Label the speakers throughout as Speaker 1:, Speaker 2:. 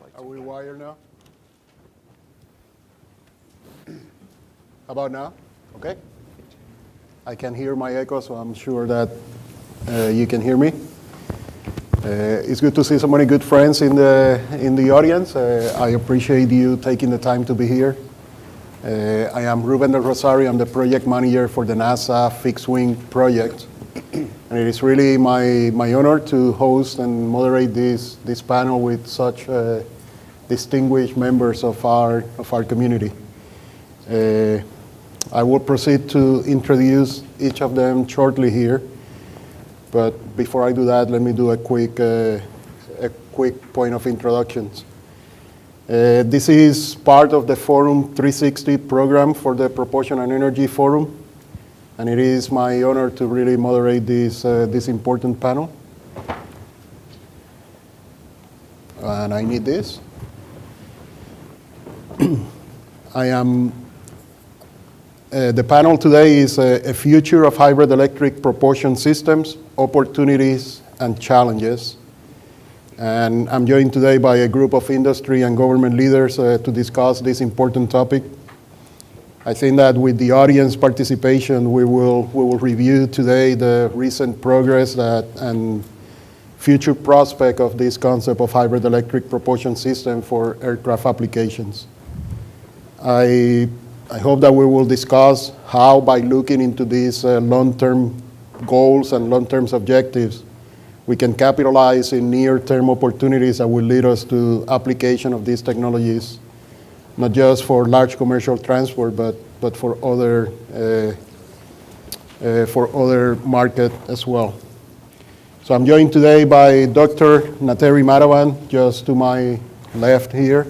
Speaker 1: Are we wired now? How about now? Okay. I can hear my echo, so I'm sure that you can hear me. It's good to see so many good friends in the audience. I appreciate you taking the time to be here. I am Ruben del Rosario. I'm the project manager for the NASA Fixed Wing project. And it is really my honor to host and moderate this panel with such distinguished members of our community. I will proceed to introduce each of them shortly here. But before I do that, let me do a quick point of introductions. This is part of the Forum 360 program for the Propulsion and Energy Forum. And it is my honor to really moderate this important panel. And I need this. The panel today is a future of hybrid electric propulsion systems, opportunities and challenges. And I'm joined today by a group of industry and government leaders to discuss this important topic. I think that with the audience participation, we will review today the recent progress and future prospect of this concept of hybrid electric propulsion system for aircraft applications. I hope that we will discuss how, by looking into these long-term goals and long-term objectives, we can capitalize in near-term opportunities that will lead us to application of these technologies, not just for large commercial transport, but for other market as well. So I'm joined today by Dr. Nateri Madhavan, just to my left here.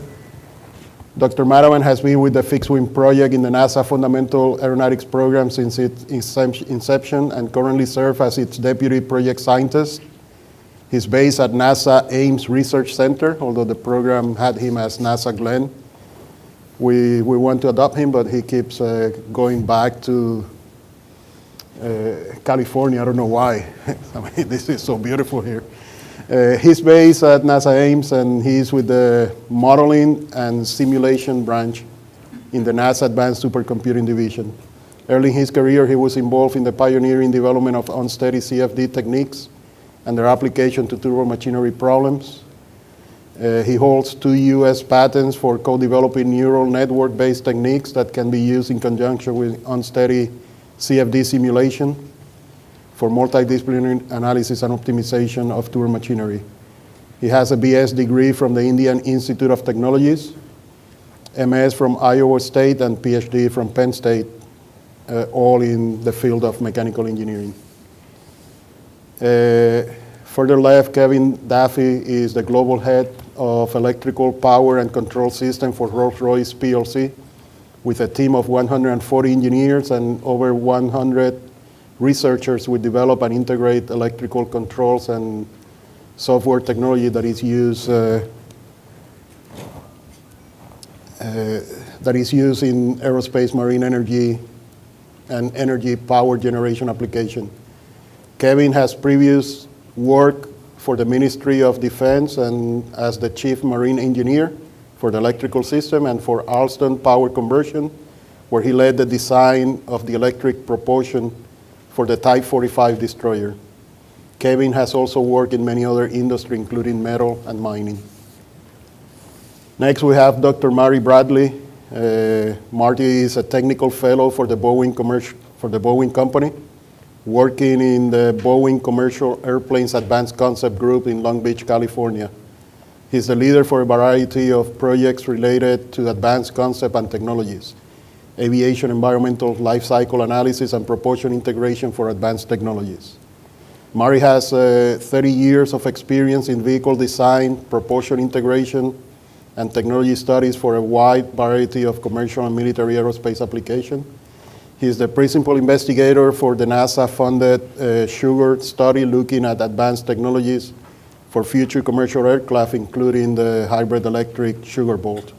Speaker 1: Dr. Madhavan has been with the Fixed Wing project in the NASA Fundamental Aeronautics program since its inception and currently serves as its deputy project scientist. He's based at NASA Ames Research Center, although the program had him as NASA Glenn. We want to adopt him, but he keeps going back to California. I don't know why. I mean, this is so beautiful here. He's based at NASA Ames, and he's with the modeling and simulation branch in the NASA Advanced Supercomputing Division. Early in his career, he was involved in the pioneering development of unsteady CFD techniques and their application to turbomachinery problems. He holds 2 U.S. patents for co-developing neural network-based techniques that can be used in conjunction with unsteady CFD simulation for multidisciplinary analysis and optimization of turbomachinery. He has a BS degree from the Indian Institute of Technologies, MS from Iowa State, and PhD from Penn State, all in the field of mechanical engineering. Further left, Kevin Daffy is the global head of electrical power and control system for Rolls-Royce PLC, with a team of 140 engineers and over 100 researchers who develop and integrate electrical controls and software technology that is used in aerospace, marine energy, and energy power generation application. Kevin has previous work for the Ministry of Defense and as the Chief Marine Engineer for the electrical system and for Alstom Power Conversion, where he led the design of the electric propulsion for the Type 45 destroyer. Kevin has also worked in many other industries, including metal and mining. Next, we have Dr. Mary Bradley. Marty is a technical fellow for the Boeing company, working in the Boeing Commercial Airplanes Advanced Concept Group in Long Beach, California. He's the leader for a variety of projects related to advanced concept and technologies, aviation environmental life cycle analysis, and propulsion integration for advanced technologies. Mari has 30 years of experience in vehicle design, propulsion integration, and technology studies for a wide variety of commercial and military aerospace applications. He's the principal investigator for the NASA-funded Sugar study looking at advanced technologies for future commercial aircraft, including the hybrid electric Sugar Bolt.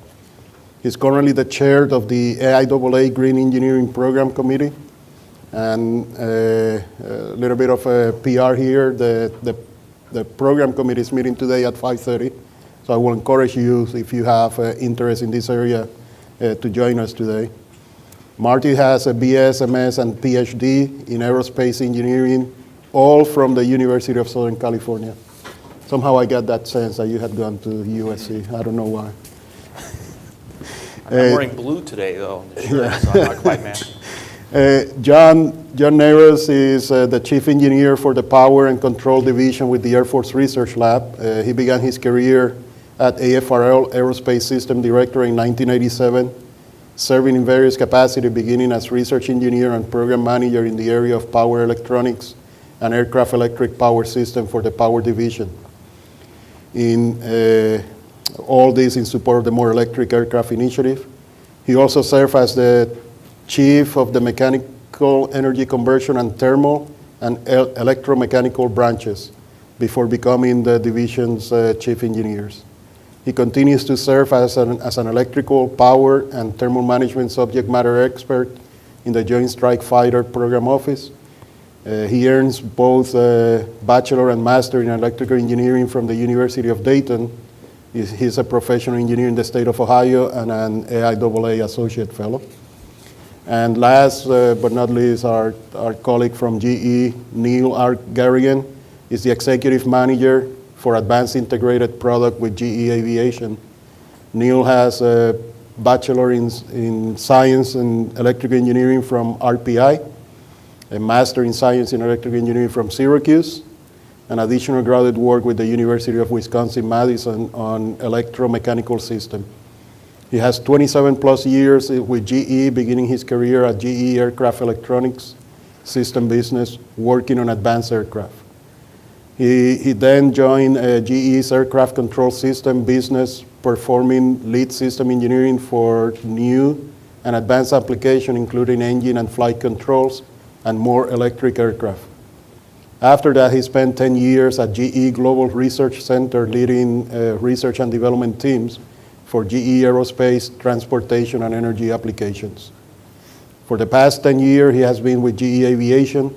Speaker 1: He's currently the chair of the AIAA Green Engineering Program Committee. And a little bit of a PR here. The program committee is meeting today at 5:30. So I will encourage you, if you have interest in this area, to join us today. Marty has a BS, MS, and PhD in aerospace engineering, all from the University of Southern California. Somehow I got that sense that you had gone to USC. I don't know why.
Speaker 2: I'm wearing blue today, though, on the shirt, yeah. So I'm not quite matching.
Speaker 1: John Neves is the Chief Engineer for the Power and Control Division with the Air Force Research Lab. He began his career at AFRL, Aerospace System Director, in 1987, serving in various capacities, beginning as Research Engineer and Program Manager in the area of power electronics and aircraft electric power system for the Power Division. In all this in support of the More Electric Aircraft Initiative. He also served as the Chief of the Mechanical Energy Conversion and Thermal and Electromechanical branches before becoming the division's Chief Engineers. He continues to serve as an electrical, power, and thermal management subject matter expert in the Joint Strike Fighter Program Office. He earns both bachelor and master in electrical engineering from the University of Dayton. He's a professional engineer in the state of Ohio and an AIAA Associate Fellow. And last but not least, our colleague from GE, Neil R. Garrigan, is the Executive Manager for Advanced Integrated Product with GE Aviation. Neil has a Bachelor in Science and Electrical Engineering from RPI, a Master in Science in Electrical Engineering from Syracuse, and additional graduate work with the University of Wisconsin-Madison on electromechanical system. He has 27 plus years with GE, beginning his career at GE Aircraft Electronics System Business, working on advanced aircraft. He then joined GE's Aircraft Control System Business, performing lead system engineering for new and advanced applications, including engine and flight controls and more electric aircraft. After that, he spent 10 years at GE Global Research Center, leading research and development teams for GE Aerospace, transportation, and energy applications. For the past 10 years, he has been with GE Aviation,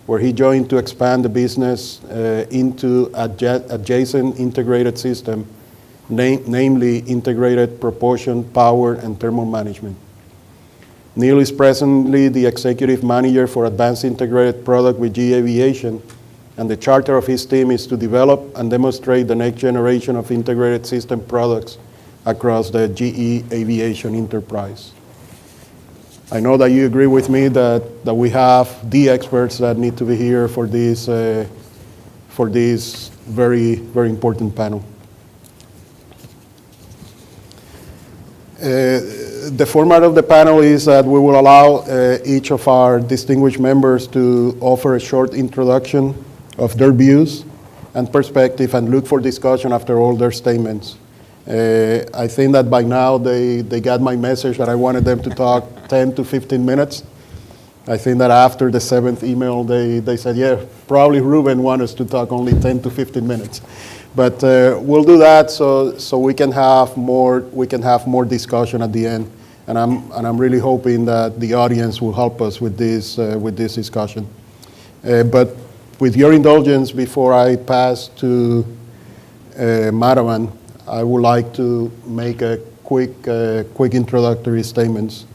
Speaker 1: where he joined to expand the business into adjacent integrated system, namely integrated propulsion, power, and thermal management. Neil is presently the Executive Manager for Advanced Integrated Product with GE Aviation, and the charter of his team is to develop and demonstrate the next generation of integrated system products across the GE Aviation enterprise. I know that you agree with me that we have the experts that need to be here for this very, very important panel. The format of the panel is that we will allow each of our distinguished members to offer a short introduction of their views and perspective and look for discussion after all their statements. I think that by now they got my message that I wanted them to talk 10 to 15 minutes. I think that after the 7th email, they said, yeah, probably Ruben wants us to talk only 10 to 15 minutes. But we'll do that so we can have more discussion at the end, and I'm really hoping that the audience will help us with this discussion. But with your indulgence, before I pass to Madhavan, I would like to make a quick introductory statements.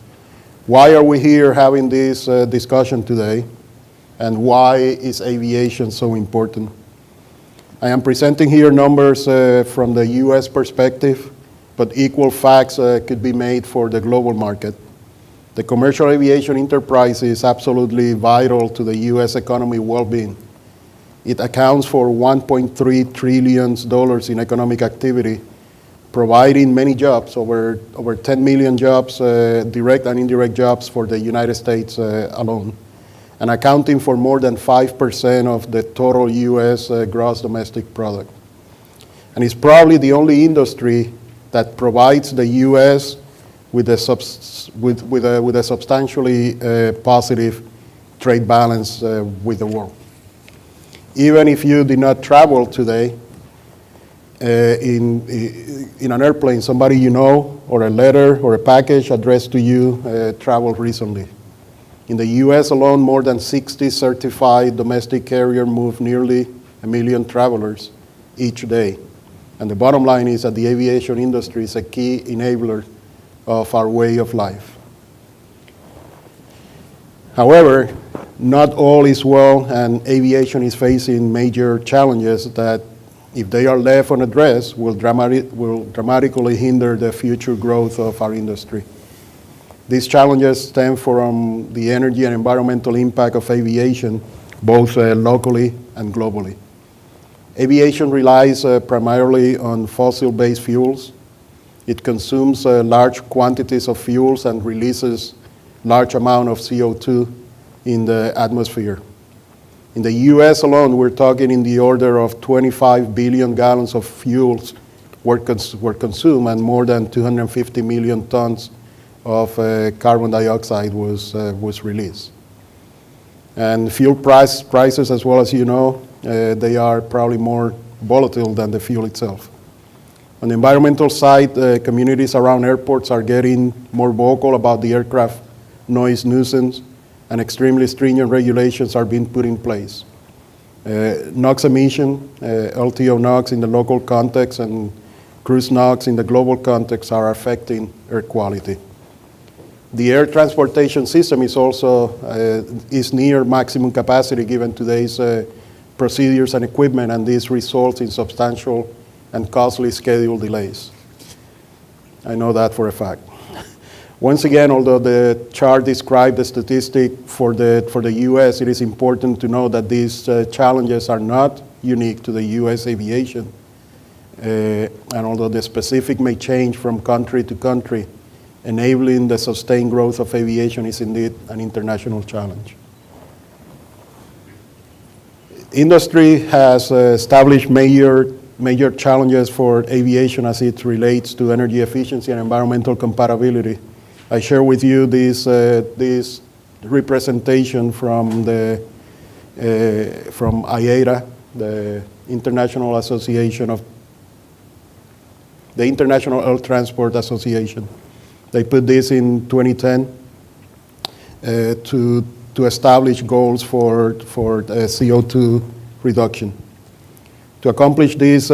Speaker 1: Why are we here having this discussion today, and why is aviation so important? I am presenting here numbers from the U.S. perspective, but equal facts could be made for the global market. The commercial aviation enterprise is absolutely vital to the U.S. economy well-being. It accounts for $1.3 trillion in economic activity, providing many jobs, over 10 million jobs, direct and indirect jobs for the United States alone, and accounting for more than 5% of the total U.S. gross domestic product. And it's probably the only industry that provides the U.S. with a substantially positive trade balance with the world. Even if you did not travel today, in an airplane, somebody you know, or a letter or a package addressed to you traveled recently. In the U.S. alone, more than 60 certified domestic carriers move nearly 1 million travelers each day. And the bottom line is that the aviation industry is a key enabler of our way of life. However, not all is well, and aviation is facing major challenges that, if they are left unaddressed, will dramatically hinder the future growth of our industry. These challenges stem from the energy and environmental impact of aviation, both locally and globally. Aviation relies primarily on fossil-based fuels. It consumes large quantities of fuels and releases large amount of CO2 in the atmosphere. In the US alone, we're talking in the order of 25 billion gallons of fuels were consumed, and more than 250 million tons of carbon dioxide was released. And fuel prices, as well as you know, they are probably more volatile than the fuel itself. On the environmental side, communities around airports are getting more vocal about the aircraft noise nuisance, and extremely stringent regulations are being put in place. NOx emission, LTO NOx in the local context and cruise NOx in the global context are affecting air quality. The air transportation system is also is near maximum capacity given today's procedures and equipment, and this results in substantial and costly schedule delays. I know that for a fact. Once again, although the chart described the statistic for the US, it is important to know that these challenges are not unique to the US aviation. And although the specific may change from country to country, enabling the sustained growth of aviation is indeed an international challenge. Industry has established major challenges for aviation as it relates to energy efficiency and environmental compatibility. I share with you this representation from IATA, the International Air Transport Association. They put this in 2010 to establish goals for CO2 reduction. To accomplish this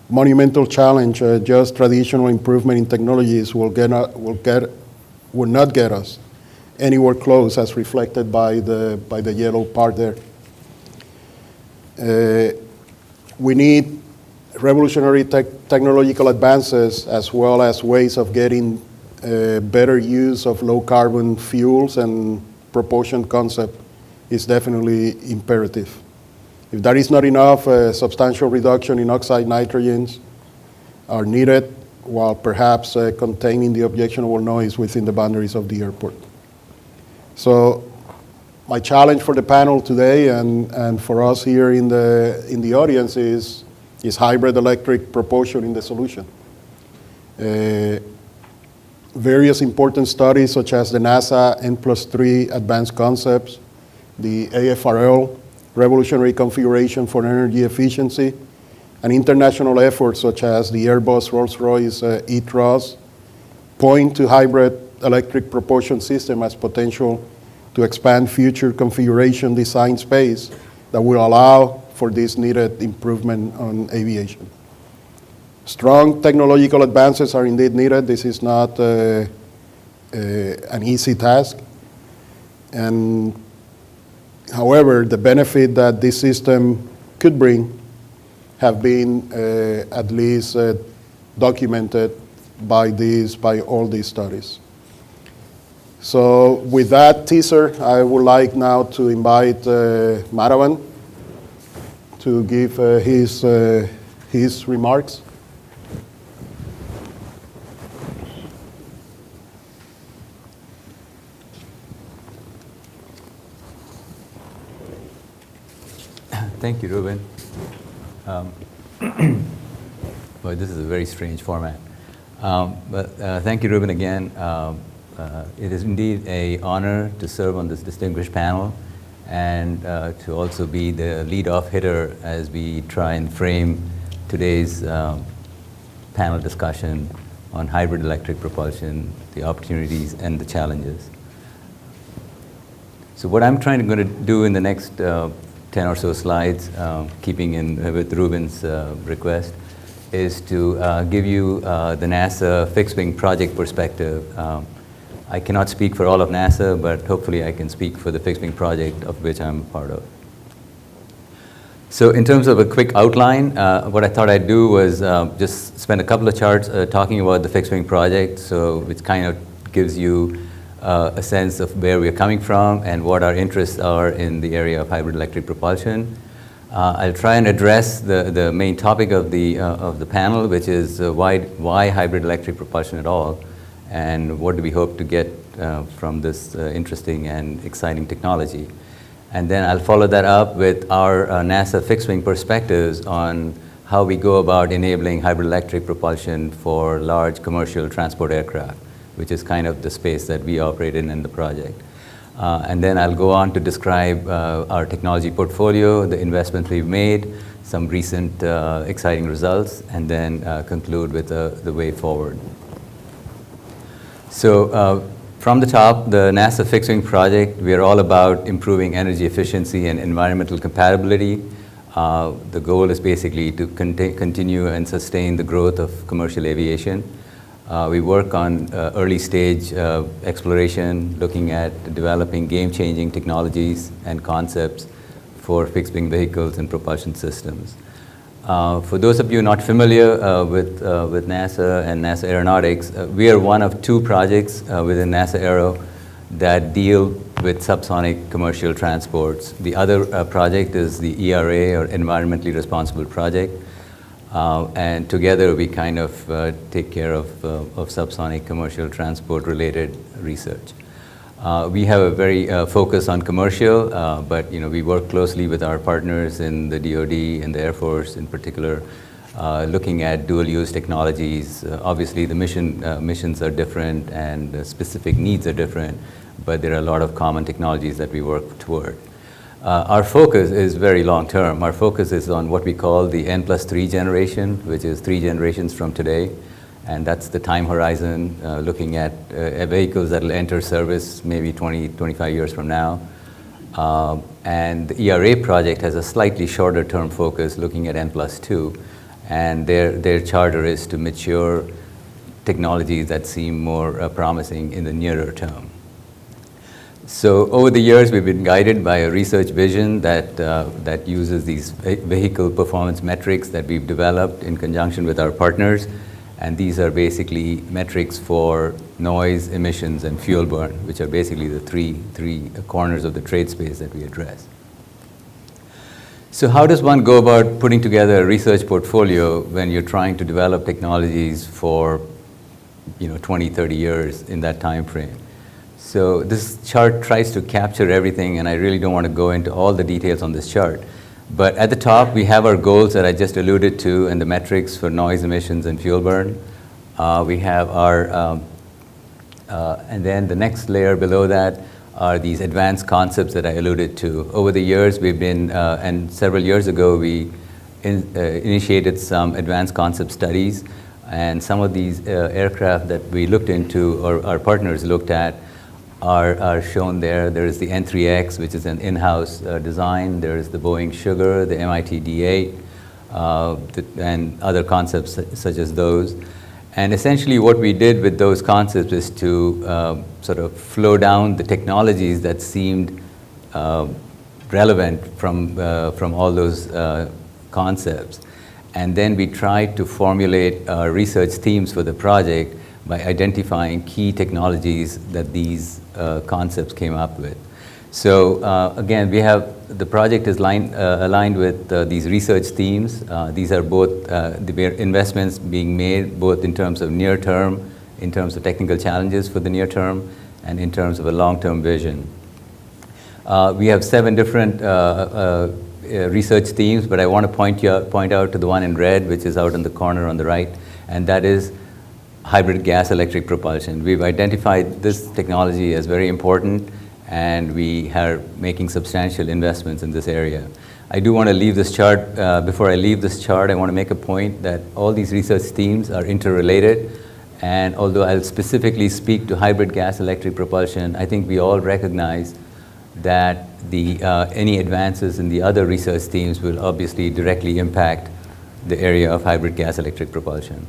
Speaker 1: monumental challenge, just traditional improvement in technologies will not get us anywhere close, as reflected by the yellow part there. We need revolutionary technological advances, as well as ways of getting better use of low carbon fuels, and propulsion concept is definitely imperative. If that is not enough, substantial reduction in oxide nitrogens are needed, while perhaps containing the objectionable noise within the boundaries of the airport. So my challenge for the panel today and for us here in the audience is hybrid electric propulsion in the solution. Various important studies, such as the NASA N+3 Advanced Concepts, the AFRL Revolutionary Configuration for Energy Efficiency, and international efforts such as the Airbus Rolls-Royce ETROS point to hybrid electric propulsion system as potential to expand future configuration design space that will allow for this needed improvement on aviation. Strong technological advances are indeed needed. This is not an easy task. And however, the benefit that this system could bring have been at least documented by all these studies. So with that teaser, I would like now to invite Madhavan to give his remarks.
Speaker 3: Thank you, Ruben. Boy, this is a very strange format. But thank you, Ruben, again. It is indeed an honor to serve on this distinguished panel and to also be the lead-off hitter as we try and frame today's panel discussion on hybrid electric propulsion, the opportunities and the challenges. So what I'm going to do in the next 10 or so slides, keeping in with Ruben's request, is to give you the NASA fixed-wing project perspective. I cannot speak for all of NASA, but hopefully I can speak for the fixed-wing project of which I'm a part of. So in terms of a quick outline, what I thought I'd do was just spend a couple of charts talking about the fixed-wing project, so which kind of gives you a sense of where we're coming from and what our interests are in the area of hybrid electric propulsion. I'll try and address the main topic of the panel, which is why hybrid electric propulsion at all, and what do we hope to get from this interesting and exciting technology. And then I'll follow that up with our NASA fixed-wing perspectives on how we go about enabling hybrid electric propulsion for large commercial transport aircraft, which is kind of the space that we operate in the project. And then I'll go on to describe our technology portfolio, the investments we've made, some recent exciting results, and then conclude with the way forward. So from the top, the NASA fixed-wing project, we are all about improving energy efficiency and environmental compatibility. The goal is basically to continue and sustain the growth of commercial aviation. We work on early stage exploration, looking at developing game-changing technologies and concepts for fixed-wing vehicles and propulsion systems. For those of you not familiar with NASA and NASA Aeronautics, we are one of two projects within NASA Aero that deal with subsonic commercial transports. The other project is the ERA, or Environmentally Responsible Project. And together we kind of take care of subsonic commercial transport related research. We have a very focus on commercial, but we work closely with our partners in the DoD and the Air Force in particular, looking at dual use technologies. Obviously the missions are different and the specific needs are different, but there are a lot of common technologies that we work toward. Our focus is very long term. Our focus is on what we call the N+3 generation, which is 3 generations from today. And that's the time horizon, looking at vehicles that will enter service maybe 20, 25 years from now. And the ERA project has a slightly shorter term focus, looking at N+2. And their charter is to mature technologies that seem more promising in the nearer term. So over the years, we've been guided by a research vision that uses these vehicle performance metrics that we've developed in conjunction with our partners. And these are basically metrics for noise, emissions, and fuel burn, which are basically the three corners of the trade space that we address. So how does one go about putting together a research portfolio when you're trying to develop technologies for 20, 30 years in that time frame? So this chart tries to capture everything, and I really don't want to go into all the details on this chart. But at the top, we have our goals that I just alluded to and the metrics for noise emissions and fuel burn. We have our, and then the next layer below that are these advanced concepts that I alluded to. Over the years, we've been, and several years ago, we initiated some advanced concept studies. And some of these aircraft that we looked into, or our partners looked at, are shown there. There is the N3X, which is an in-house design. There is the Boeing Sugar, the MIT D8, and other concepts such as those. And essentially what we did with those concepts is to sort of flow down the technologies that seemed relevant from all those concepts. And then we tried to formulate research themes for the project by identifying key technologies that these concepts came up with. So again, we have, the project is aligned with these research themes. These are both the investments being made both in terms of near term, in terms of technical challenges for the near term, and in terms of a long-term vision. We have 7 different research themes, but I want to point out to the one in red, which is out in the corner on the right, and that is hybrid gas electric propulsion. We've identified this technology as very important, and we are making substantial investments in this area. I do want to leave this chart, before I leave this chart, I want to make a point that all these research themes are interrelated, and although I'll specifically speak to hybrid gas electric propulsion, I think we all recognize that any advances in the other research themes will obviously directly impact the area of hybrid gas-electric propulsion.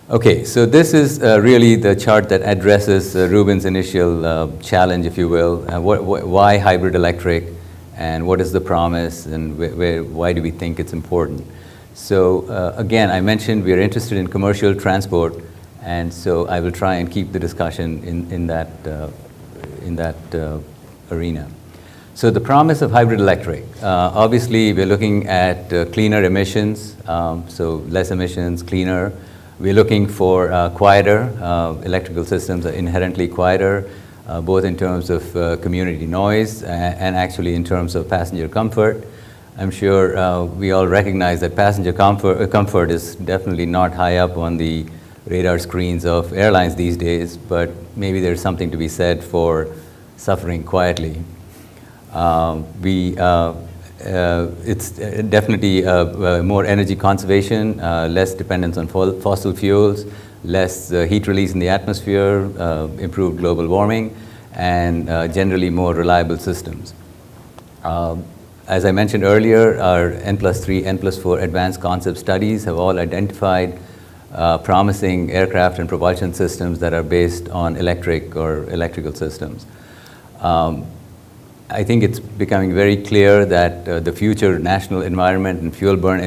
Speaker 3: Okay, so this is really the chart that addresses Ruben's initial challenge, if you will. Why hybrid electric, and what is the promise, and why do we think it's important? So again, I mentioned we are interested in commercial transport, and so I will try and keep the discussion in that arena. So the promise of hybrid electric. Obviously, we're looking at cleaner emissions, so less emissions, cleaner. We're looking for quieter. Electrical systems are inherently quieter, both in terms of community noise and actually in terms of passenger comfort. I'm sure we all recognize that passenger comfort is definitely not high up on the radar screens of airlines these days, but maybe there's something to be said for suffering quietly. It's definitely more energy conservation, less dependence on fossil fuels, less heat release in the atmosphere, improved global warming, and generally more reliable systems. As I mentioned earlier, our N+3, N+4 advanced concept studies have all identified promising aircraft and propulsion systems that are based on electric or electrical systems. I think it's becoming very clear that the future national environment and fuel burn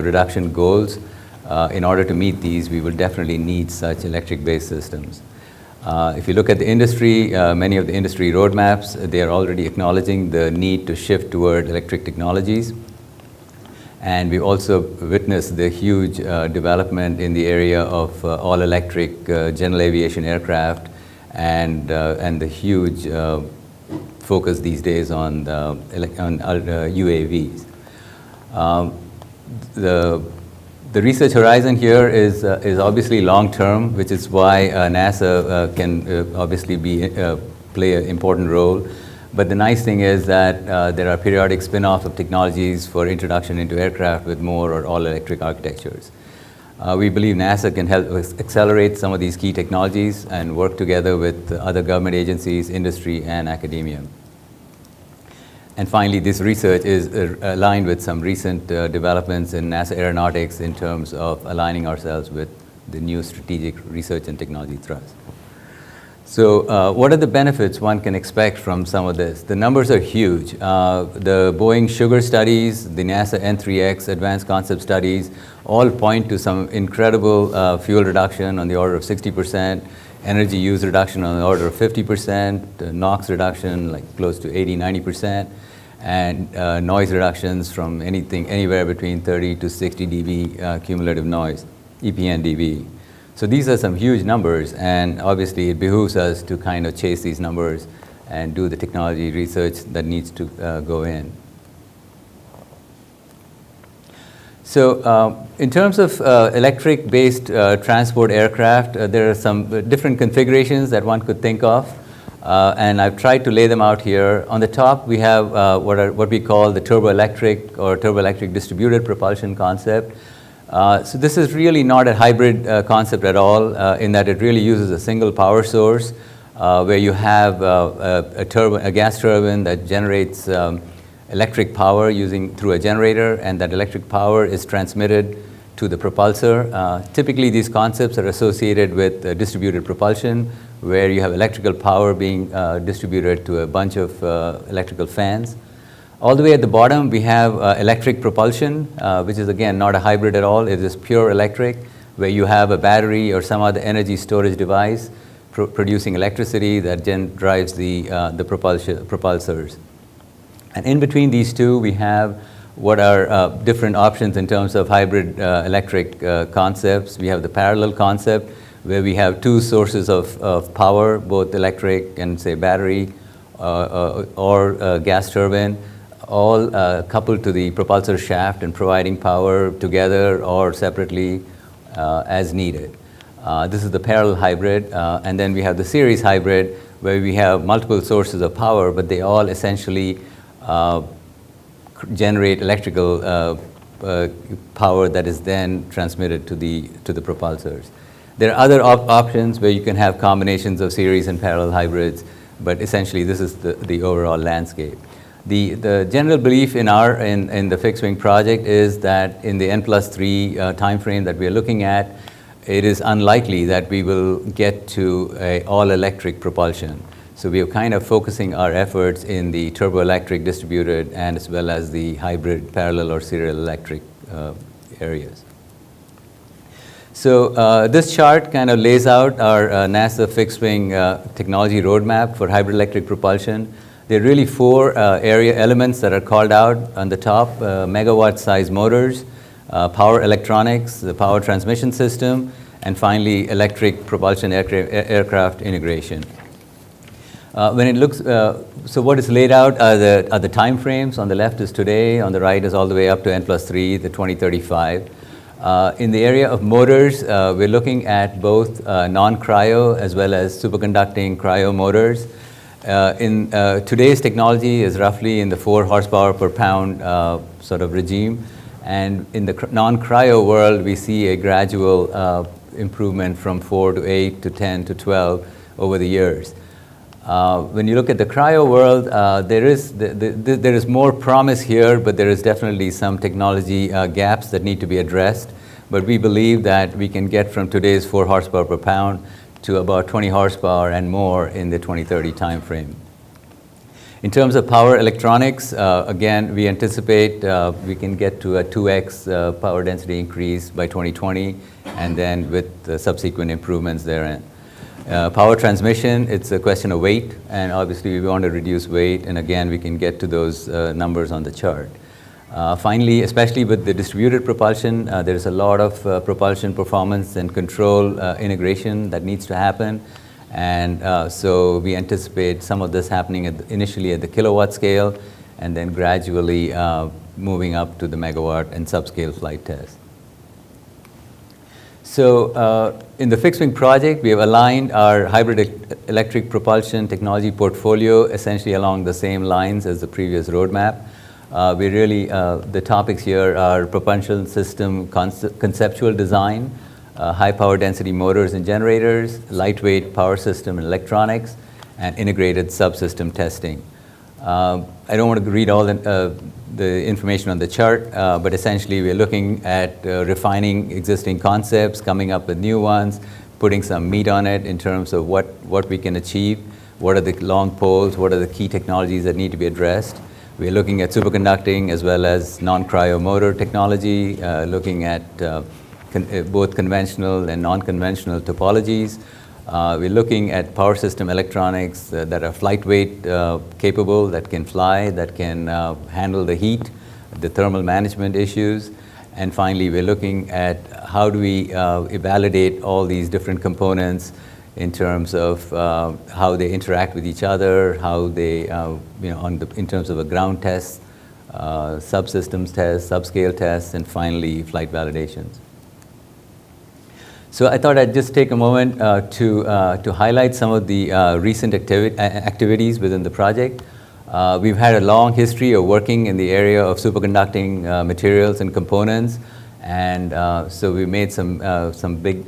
Speaker 3: reduction goals, in order to meet these, we will definitely need such electric-based systems. If you look at the industry, many of the industry roadmaps, they are already acknowledging the need to shift toward electric technologies. And we've also witnessed the huge development in the area of all-electric general aviation aircraft and the huge focus these days on UAVs. The research horizon here is obviously long-term, which is why NASA can obviously play an important role. But the nice thing is that there are periodic spin-off of technologies for introduction into aircraft with more or all-electric architectures. We believe NASA can help accelerate some of these key technologies and work together with other government agencies, industry, and academia. And finally, this research is aligned with some recent developments in NASA aeronautics in terms of aligning ourselves with the new strategic research and technology thrust. So what are the benefits one can expect from some of this? The numbers are huge. The Boeing Sugar studies, the NASA N3X advanced concept studies all point to some incredible fuel reduction on the order of 60%, energy use reduction on the order of 50%, NOx reduction like close to 80, 90%, and noise reductions from anywhere between 30 to 60 dB cumulative noise, EPN dB. So these are some huge numbers, and obviously it behooves us to kind of chase these numbers and do the technology research that needs to go in. So in terms of electric-based transport aircraft, there are some different configurations that one could think of, and I've tried to lay them out here. On the top, we have what we call the turboelectric or turboelectric distributed propulsion concept. So this is really not a hybrid concept at all, in that it really uses a single power source where you have a gas turbine that generates electric power through a generator, and that electric power is transmitted to the propulsor. Typically, these concepts are associated with distributed propulsion, where you have electrical power being distributed to a bunch of electrical fans. All the way at the bottom, we have electric propulsion, which is again not a hybrid at all. It is pure electric, where you have a battery or some other energy storage device producing electricity that then drives the propulsors. And in between these two, we have what are different options in terms of hybrid electric concepts. We have the parallel concept, where we have two sources of power, both electric and, say, battery or gas turbine, all coupled to the propulsor shaft and providing power together or separately as needed. This is the parallel hybrid. And then we have the series hybrid, where we have multiple sources of power, but they all essentially generate electrical power that is then transmitted to the propulsors. There are other options where you can have combinations of series and parallel hybrids, but essentially this is the overall landscape. The general belief in the fixed wing project is that in the N+3 time frame that we are looking at, it is unlikely that we will get to a all-electric propulsion. So we are kind of focusing our efforts in the turboelectric distributed and as well as the hybrid parallel or serial electric areas. So this chart kind of lays out our NASA fixed wing technology roadmap for hybrid electric propulsion. There are really four area elements that are called out on the top: megawatt size motors, power electronics, the power transmission system, and finally electric propulsion aircraft integration. When it looks, so what is laid out are the time frames. On the left is today, on the right is all the way up to N+3, the 2035. In the area of motors, we're looking at both non-cryo as well as superconducting cryo motors. Today's technology is roughly in the 4 horsepower per pound sort of regime. And in the non-cryo world, we see a gradual improvement from 4 to 8 to 10 to 12 over the years. When you look at the cryo world, there is more promise here, but there is definitely some technology gaps that need to be addressed. But we believe that we can get from today's 4 horsepower per pound to about 20 horsepower and more in the 2030 time frame. In terms of power electronics, again, we anticipate we can get to a 2x power density increase by 2020, and then with the subsequent improvements therein. Power transmission, it's a question of weight, and obviously we want to reduce weight, and again, we can get to those numbers on the chart. Finally, especially with the distributed propulsion, there is a lot of propulsion performance and control integration that needs to happen. And so we anticipate some of this happening initially at the kilowatt scale, and then gradually moving up to the megawatt and subscale flight test. So in the fixed wing project, we have aligned our hybrid electric propulsion technology portfolio essentially along the same lines as the previous roadmap. The topics here are propulsion system conceptual design, high power density motors and generators, lightweight power system and electronics, and integrated subsystem testing. I don't want to read all the information on the chart, but essentially we're looking at refining existing concepts, coming up with new ones, putting some meat on it in terms of what we can achieve, what are the long poles, what are the key technologies that need to be addressed. We're looking at superconducting as well as non-cryo motor technology, looking at both conventional and non-conventional topologies. We're looking at power system electronics that are flight weight capable, that can fly, that can handle the heat, the thermal management issues. And finally, we're looking at how do we validate all these different components in terms of how they interact with each other, how they, in terms of a ground test, subsystems test, subscale tests, and finally, flight validations. So I thought I'd just take a moment to highlight some of the recent activities within the project. We've had a long history of working in the area of superconducting materials and components, and so we made some big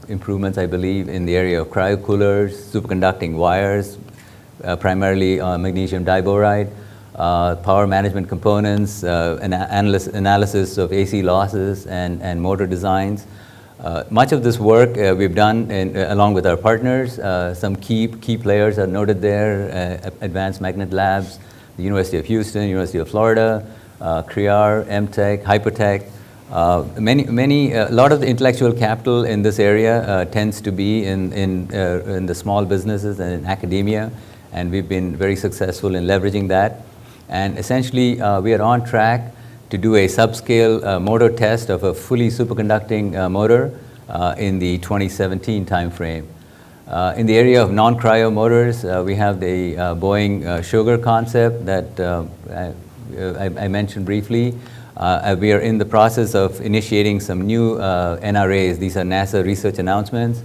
Speaker 3: improvements, I believe, in the area of cryocoolers, superconducting wires, primarily magnesium diboride, power management components, analysis of AC losses, and motor designs. Much of this work we've done along with our partners. Some key players are noted there: Advanced Magnet Labs, the University of Houston, University of Florida, CREAR, MTech, Hypertech. A lot of the intellectual capital in this area tends to be in the small businesses and in academia, and we've been very successful in leveraging that. And essentially, we are on track to do a subscale motor test of a fully superconducting motor in the 2017 timeframe. In the area of non-cryo motors, we have the Boeing Sugar concept that I mentioned briefly. We are in the process of initiating some new NRAs. These are NASA research announcements,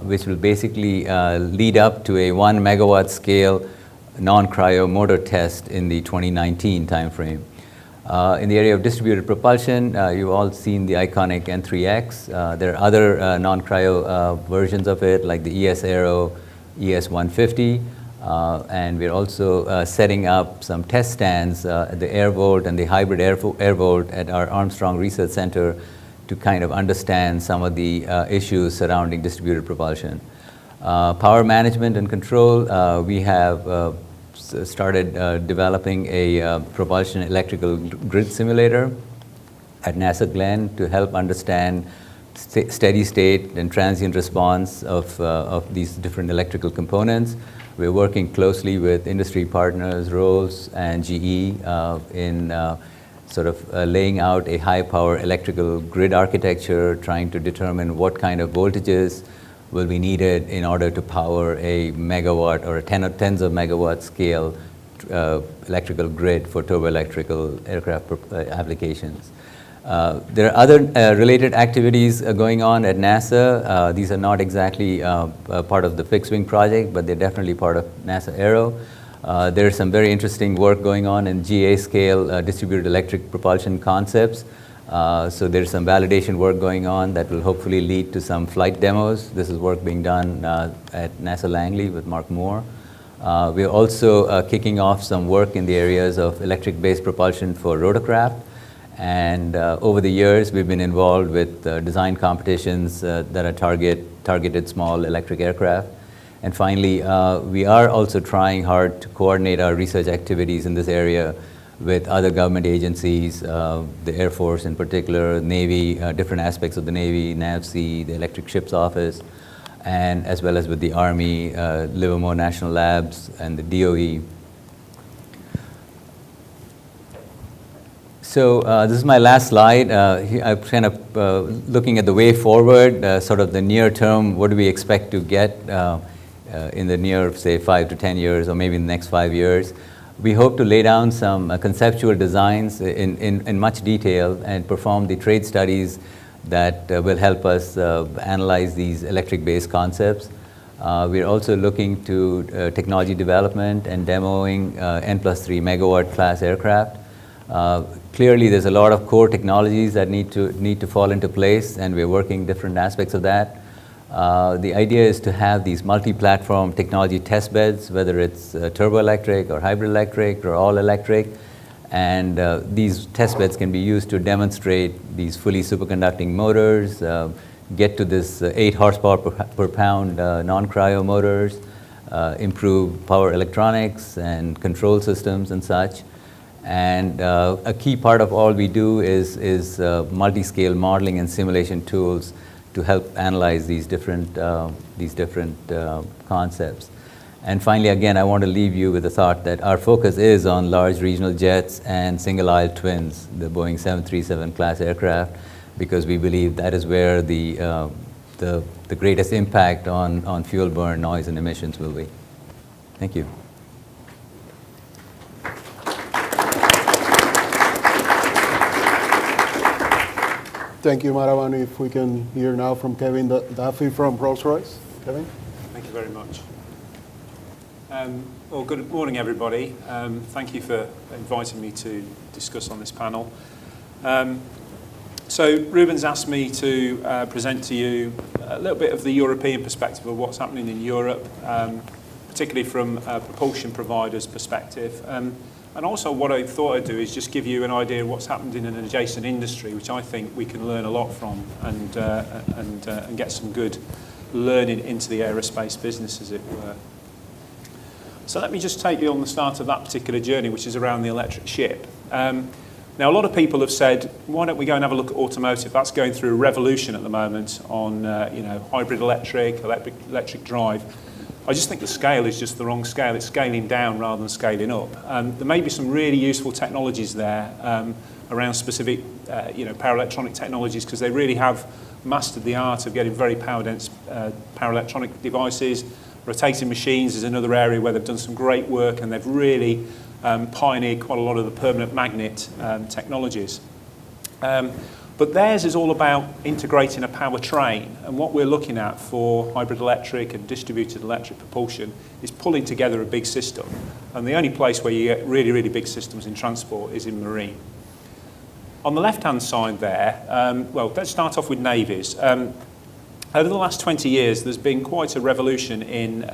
Speaker 3: which will basically lead up to a 1 megawatt scale non-cryo motor test in the 2019 timeframe. In the area of distributed propulsion, you've all seen the iconic N3X. There are other non-cryo versions of it, like the ES Aero ES150. And we're also setting up some test stands at the Airvolt and the hybrid Airvolt at our Armstrong Research Center to kind of understand some of the issues surrounding distributed propulsion. Power management and control, we have started developing a propulsion electrical grid simulator at NASA Glenn to help understand steady state and transient response of these different electrical components. We're working closely with industry partners, Rolls and GE, in sort of laying out a high power electrical grid architecture, trying to determine what kind of voltages will be needed in order to power a megawatt or a tens of megawatt scale electrical grid for turboelectrical aircraft applications. There are other related activities going on at NASA. These are not exactly part of the fixed wing project, but they're definitely part of NASA Aero. There's some very interesting work going on in GA scale distributed electric propulsion concepts. So there's some validation work going on that will hopefully lead to some flight demos. This is work being done at NASA Langley with Mark Moore. We're also kicking off some work in the areas of electric-based propulsion for rotorcraft. And over the years, we've been involved with design competitions that are targeted small electric aircraft. And finally, we are also trying hard to coordinate our research activities in this area with other government agencies, the Air Force in particular, Navy, different aspects of the Navy, NAVSEA, the Electric Ships Office, and as well as with the Army, Livermore National Labs, and the DOE. So this is my last slide. I'm kind of looking at the way forward, sort of the near term, what do we expect to get in the near, say, 5 to 10 years, or maybe in the next 5 years. We hope to lay down some conceptual designs in much detail and perform the trade studies that will help us analyze these electric-based concepts. We're also looking to technology development and demoing N+3 megawatt class aircraft. Clearly, there's a lot of core technologies that need to fall into place, and we're working different aspects of that. The idea is to have these multi-platform technology test beds, whether it's turboelectric or hybrid electric or all electric, and these test beds can be used to demonstrate these fully superconducting motors, get to this 8 horsepower per pound non-cryo motors, improve power electronics and control systems and such. And a key part of all we do is multi-scale modeling and simulation tools to help analyze these different concepts. And finally, again, I want to leave you with the thought that our focus is on large regional jets and single-aisle twins, the Boeing 737 class aircraft, because we believe that is where the greatest impact on fuel burn, noise, and emissions will be. Thank you.
Speaker 1: Thank you, Maravan. If we can hear now from Kevin Duffy from Rolls-Royce. Kevin?
Speaker 4: Thank you very much. Well, good morning, everybody. Thank you for inviting me to discuss on this panel. So Ruben's asked me to present to you a little bit of the European perspective of what's happening in Europe, particularly from a propulsion provider's perspective. And also what I thought I'd do is just give you an idea of what's happened in an adjacent industry, which I think we can learn a lot from and get some good learning into the aerospace business, as it were. So let me just take you on the start of that particular journey, which is around the electric ship. Now, a lot of people have said, why don't we go and have a look at automotive? That's going through a revolution at the moment on hybrid electric drive. I just think the scale is just the wrong scale. It's scaling down rather than scaling up. There may be some really useful technologies there around specific power electronic technologies, because they really have mastered the art of getting very power dense power electronic devices. Rotating machines is another area where they've done some great work, and they've really pioneered quite a lot of the permanent magnet technologies. But theirs is all about integrating a powertrain, and what we're looking at for hybrid electric and distributed electric propulsion is pulling together a big system. And the only place where you get really, really big systems in transport is in marine. On the left-hand side there, well, let's start off with navies. Over the last 20 years, there's been quite a revolution in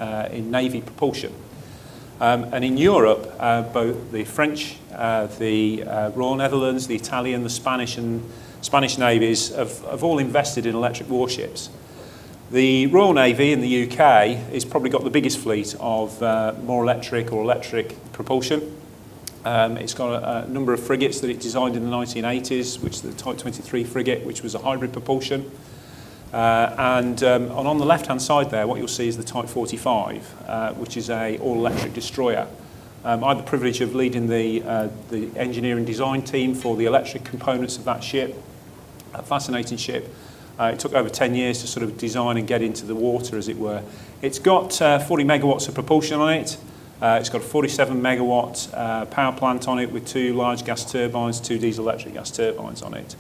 Speaker 4: Navy propulsion. And in Europe, both the French, the Royal Netherlands, the Italian, the Spanish navies have all invested in electric warships. The Royal Navy in the UK has probably got the biggest fleet of more electric or electric propulsion. It's got a number of frigates that it designed in the 1980s, which is the Type 23 frigate, which was a hybrid propulsion. And on the left-hand side there, what you'll see is the Type 45, which is a all-electric destroyer. I had the privilege of leading the engineering design team for the electric components of that ship. A fascinating ship. It took over 10 years to sort of design and get into the water, as it were. It's got 40 megawatts of propulsion on it. It's got a 47 megawatt power plant on it with 2 large gas turbines, 2 diesel electric gas turbines on it.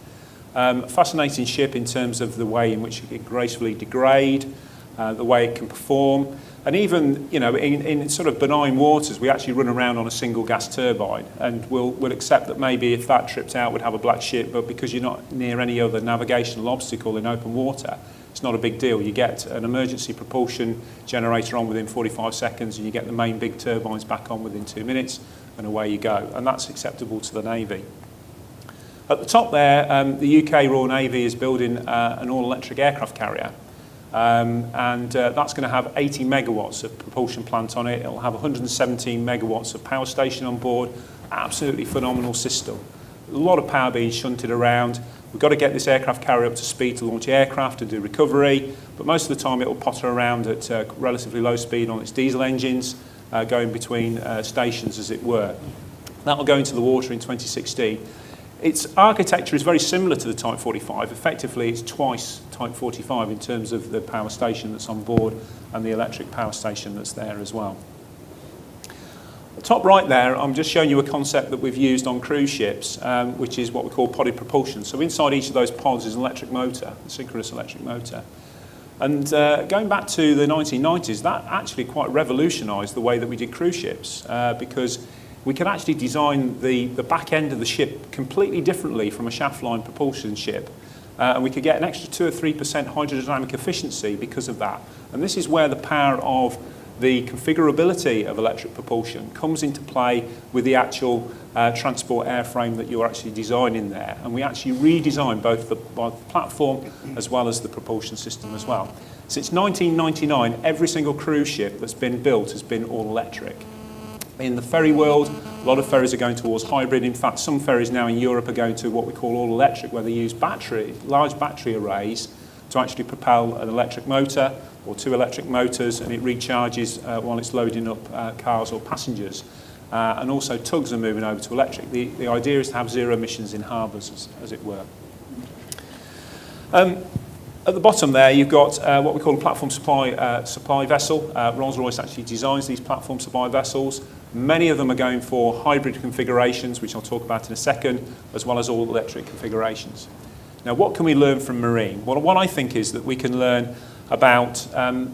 Speaker 4: Fascinating ship in terms of the way in which it can gracefully degrade, the way it can perform. And even, you know, in sort of benign waters, we actually run around on a single gas turbine, and we'll accept that maybe if that tripped out, we'd have a black ship, but because you're not near any other navigational obstacle in open water, it's not a big deal. You get an emergency propulsion generator on within 45 seconds, and you get the main big turbines back on within 2 minutes, and away you go. And that's acceptable to the Navy. At the top there, the UK Royal Navy is building an all-electric aircraft carrier. That's going to have 80 megawatts of propulsion plant on it. It'll have 117 megawatts of power station on board. Absolutely phenomenal system. A lot of power being shunted around. We've got to get this aircraft carrier up to speed to launch aircraft and do recovery, but most of the time it will potter around at relatively low speed on its diesel engines, going between stations, as it were. That will go into the water in 2016. Its architecture is very similar to the Type 45. Effectively, it's twice Type 45 in terms of the power station that's on board and the electric power station that's there as well. The top right there, I'm just showing you a concept that we've used on cruise ships, which is what we call podded propulsion. So inside each of those pods is an electric motor, a synchronous electric motor. And going back to the 1990s, that actually quite revolutionised the way that we did cruise ships, because we could actually design the back end of the ship completely differently from a shaft-line propulsion ship. And we could get an extra 2 or 3% hydrodynamic efficiency because of that. And this is where the power of the configurability of electric propulsion comes into play with the actual transport airframe that you're actually designing there. And we actually redesigned both the platform as well as the propulsion system as well. Since 1999, every single cruise ship that's been built has been all electric. In the ferry world, a lot of ferries are going towards hybrid. In fact, some ferries now in Europe are going to what we call all electric, where they use large battery arrays to actually propel an electric motor or 2 electric motors, and it recharges while it's loading up cars or passengers. And also tugs are moving over to electric. The idea is to have zero emissions in harbours, as it were. At the bottom there, you've got what we call a platform supply vessel. Rolls-Royce actually designs these platform supply vessels. Many of them are going for hybrid configurations, which I'll talk about in a second, as well as all electric configurations. Now, what can we learn from marine? Well, what I think is that we can learn about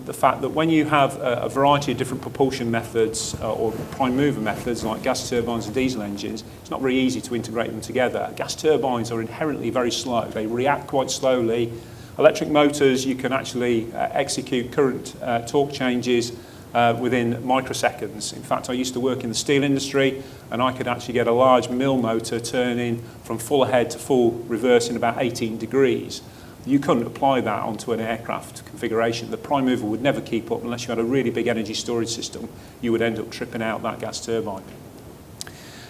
Speaker 4: the fact that when you have a variety of different propulsion methods or prime mover methods like gas turbines and diesel engines, it's not very easy to integrate them together. Gas turbines are inherently very slow. They react quite slowly. Electric motors, you can actually execute current torque changes within microseconds. In fact, I used to work in the steel industry, and I could actually get a large mill motor turning from full ahead to full reverse in about 18 degrees. You couldn't apply that onto an aircraft configuration. The prime mover would never keep up unless you had a really big energy storage system. You would end up tripping out that gas turbine.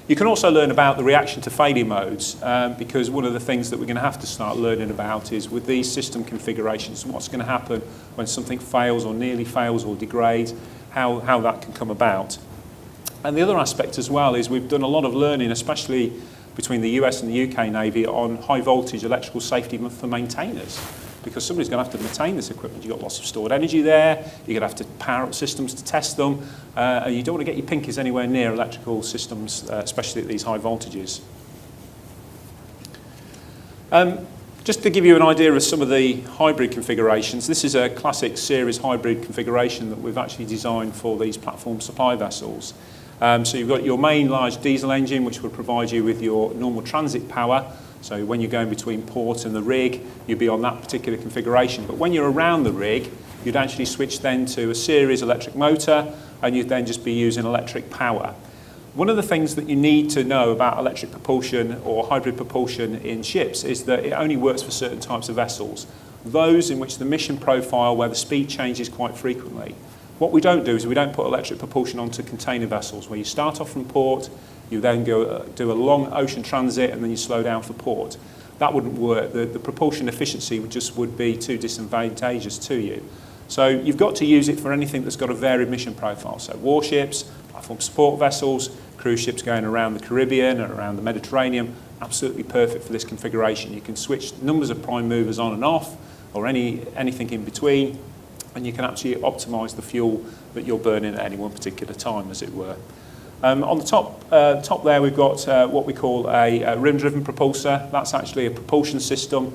Speaker 4: You can also learn about the reaction to failure modes, because one of the things that we're going to have to start learning about is with these system configurations, what's going to happen when something fails or nearly fails or degrades, how that can come about. And the other aspect as well is we've done a lot of learning, especially between the US and the UK Navy, on high voltage electrical safety for maintainers, because somebody's going to have to maintain this equipment. You've got lots of stored energy there, you're going to have to power up systems to test them, and you don't want to get your pinkies anywhere near electrical systems, especially at these high voltages. Just to give you an idea of some of the hybrid configurations, this is a classic series hybrid configuration that we've actually designed for these platform supply vessels. So you've got your main large diesel engine, which will provide you with your normal transit power. So when you're going between port and the rig, you'll be on that particular configuration. But when you're around the rig, you'd actually switch then to a series electric motor, and you'd then just be using electric power. One of the things that you need to know about electric propulsion or hybrid propulsion in ships is that it only works for certain types of vessels. Those in which the mission profile, where the speed changes quite frequently. What we don't do is we don't put electric propulsion onto container vessels, where you start off from port, you then go do a long ocean transit, and then you slow down for port. That wouldn't work. The propulsion efficiency would be too disadvantageous to you. So you've got to use it for anything that's got a varied mission profile. So warships, platform support vessels, cruise ships going around the Caribbean or around the Mediterranean, absolutely perfect for this configuration. You can switch numbers of prime movers on and off, or anything in between, and you can actually optimise the fuel that you're burning at any one particular time, as it were. On the top there, we've got what we call a rim-driven propulsor. That's actually a propulsion system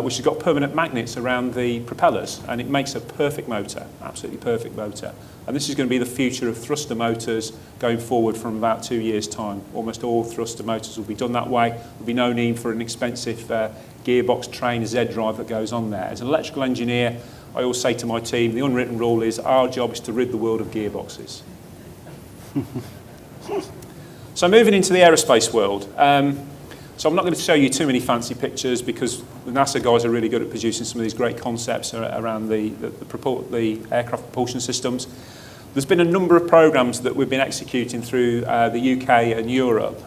Speaker 4: which has got permanent magnets around the propellers, and it makes a perfect motor, absolutely perfect motor. And this is going to be the future of thruster motors going forward from about 2 years' time. Almost all thruster motors will be done that way. There'll be no need for an expensive gearbox train Z drive that goes on there. As an electrical engineer, I always say to my team, the unwritten rule is our job is to rid the world of gearboxes. So moving into the aerospace world. So I'm not going to show you too many fancy pictures because the NASA guys are really good at producing some of these great concepts around the aircraft propulsion systems. There's been a number of programs that we've been executing through the UK and Europe.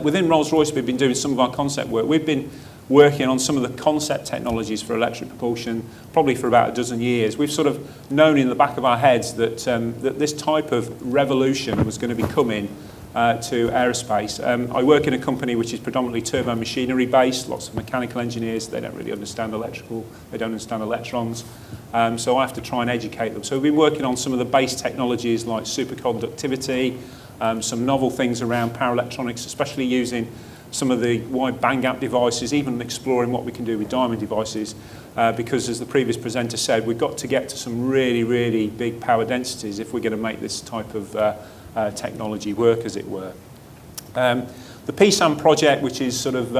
Speaker 4: Within Rolls-Royce, we've been doing some of our concept work. We've been working on some of the concept technologies for electric propulsion probably for about a dozen years. We've sort of known in the back of our heads that, that this type of revolution was going to be coming to aerospace. I work in a company which is predominantly turbo machinery based, lots of mechanical engineers. They don't really understand electrical, they don't understand electrons, so I have to try and educate them. So we've been working on some of the base technologies like superconductivity, some novel things around power electronics, especially using some of the wide bandgap devices, even exploring what we can do with diamond devices, because as the previous presenter said, we've got to get to some really, really big power densities if we're going to make this type of technology work, as it were. The PSAM project, which is sort of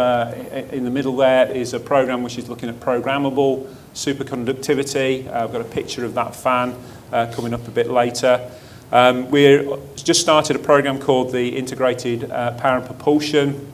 Speaker 4: in the middle there, is a program which is looking at programmable superconductivity. I've got a picture of that fan coming up a bit later. We've just started a program called the Integrated Power and Propulsion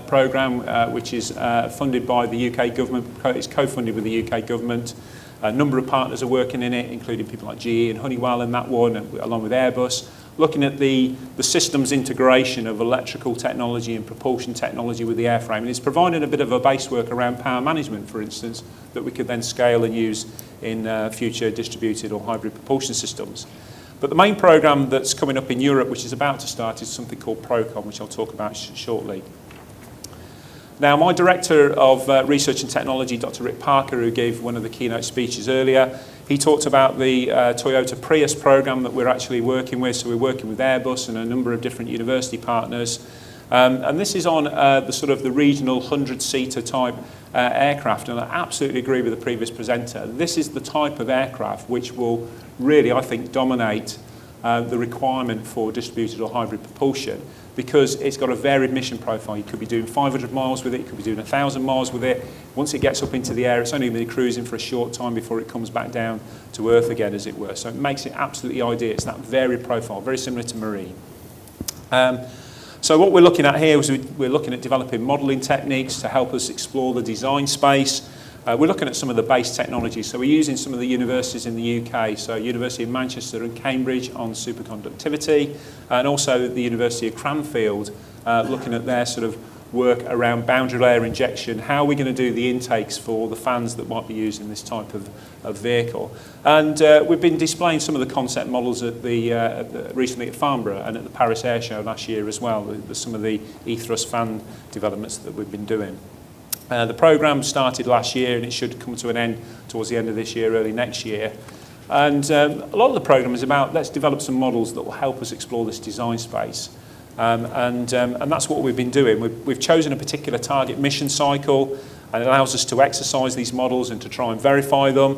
Speaker 4: program, which is funded by the UK government. It's co-funded with the UK government. A number of partners are working in it, including people like GE and Honeywell in that one, along with Airbus, looking at the systems integration of electrical technology and propulsion technology with the airframe. And it's providing a bit of a base work around power management, for instance, that we could then scale and use in future distributed or hybrid propulsion systems. But the main program that's coming up in Europe, which is about to start, is something called PROCOM, which I'll talk about shortly. Now, my Director of Research and Technology, Dr. Rick Parker, who gave one of the keynote speeches earlier, he talked about the Toyota Prius program that we're actually working with. So we're working with Airbus and a number of different university partners. And this is on the sort of the regional 100-seater type aircraft. And I absolutely agree with the previous presenter. This is the type of aircraft which will really, I think, dominate the requirement for distributed or hybrid propulsion, because it's got a varied mission profile. You could be doing 500 miles with it, you could be doing 1,000 miles with it. Once it gets up into the air, it's only going to be cruising for a short time before it comes back down to Earth again, as it were. So it makes it absolutely ideal. It's that varied profile, very similar to marine. So what we're looking at here is we're looking at developing modelling techniques to help us explore the design space. We're looking at some of the base technologies. So we're using some of the universities in the UK, so University of Manchester and Cambridge on superconductivity, and also the University of Cranfield, looking at their sort of work around boundary layer injection. How are we going to do the intakes for the fans that might be used in this type of vehicle? And we've been displaying some of the concept models at recently at Farnborough and at the Paris Air Show last year as well. Some of the e-thrust fan developments that we've been doing. The programme started last year and it should come to an end towards the end of this year, early next year. And a lot of the programme is about let's develop some models that will help us explore this design space. And that's what we've been doing. We've chosen a particular target mission cycle, and it allows us to exercise these models and to try and verify them.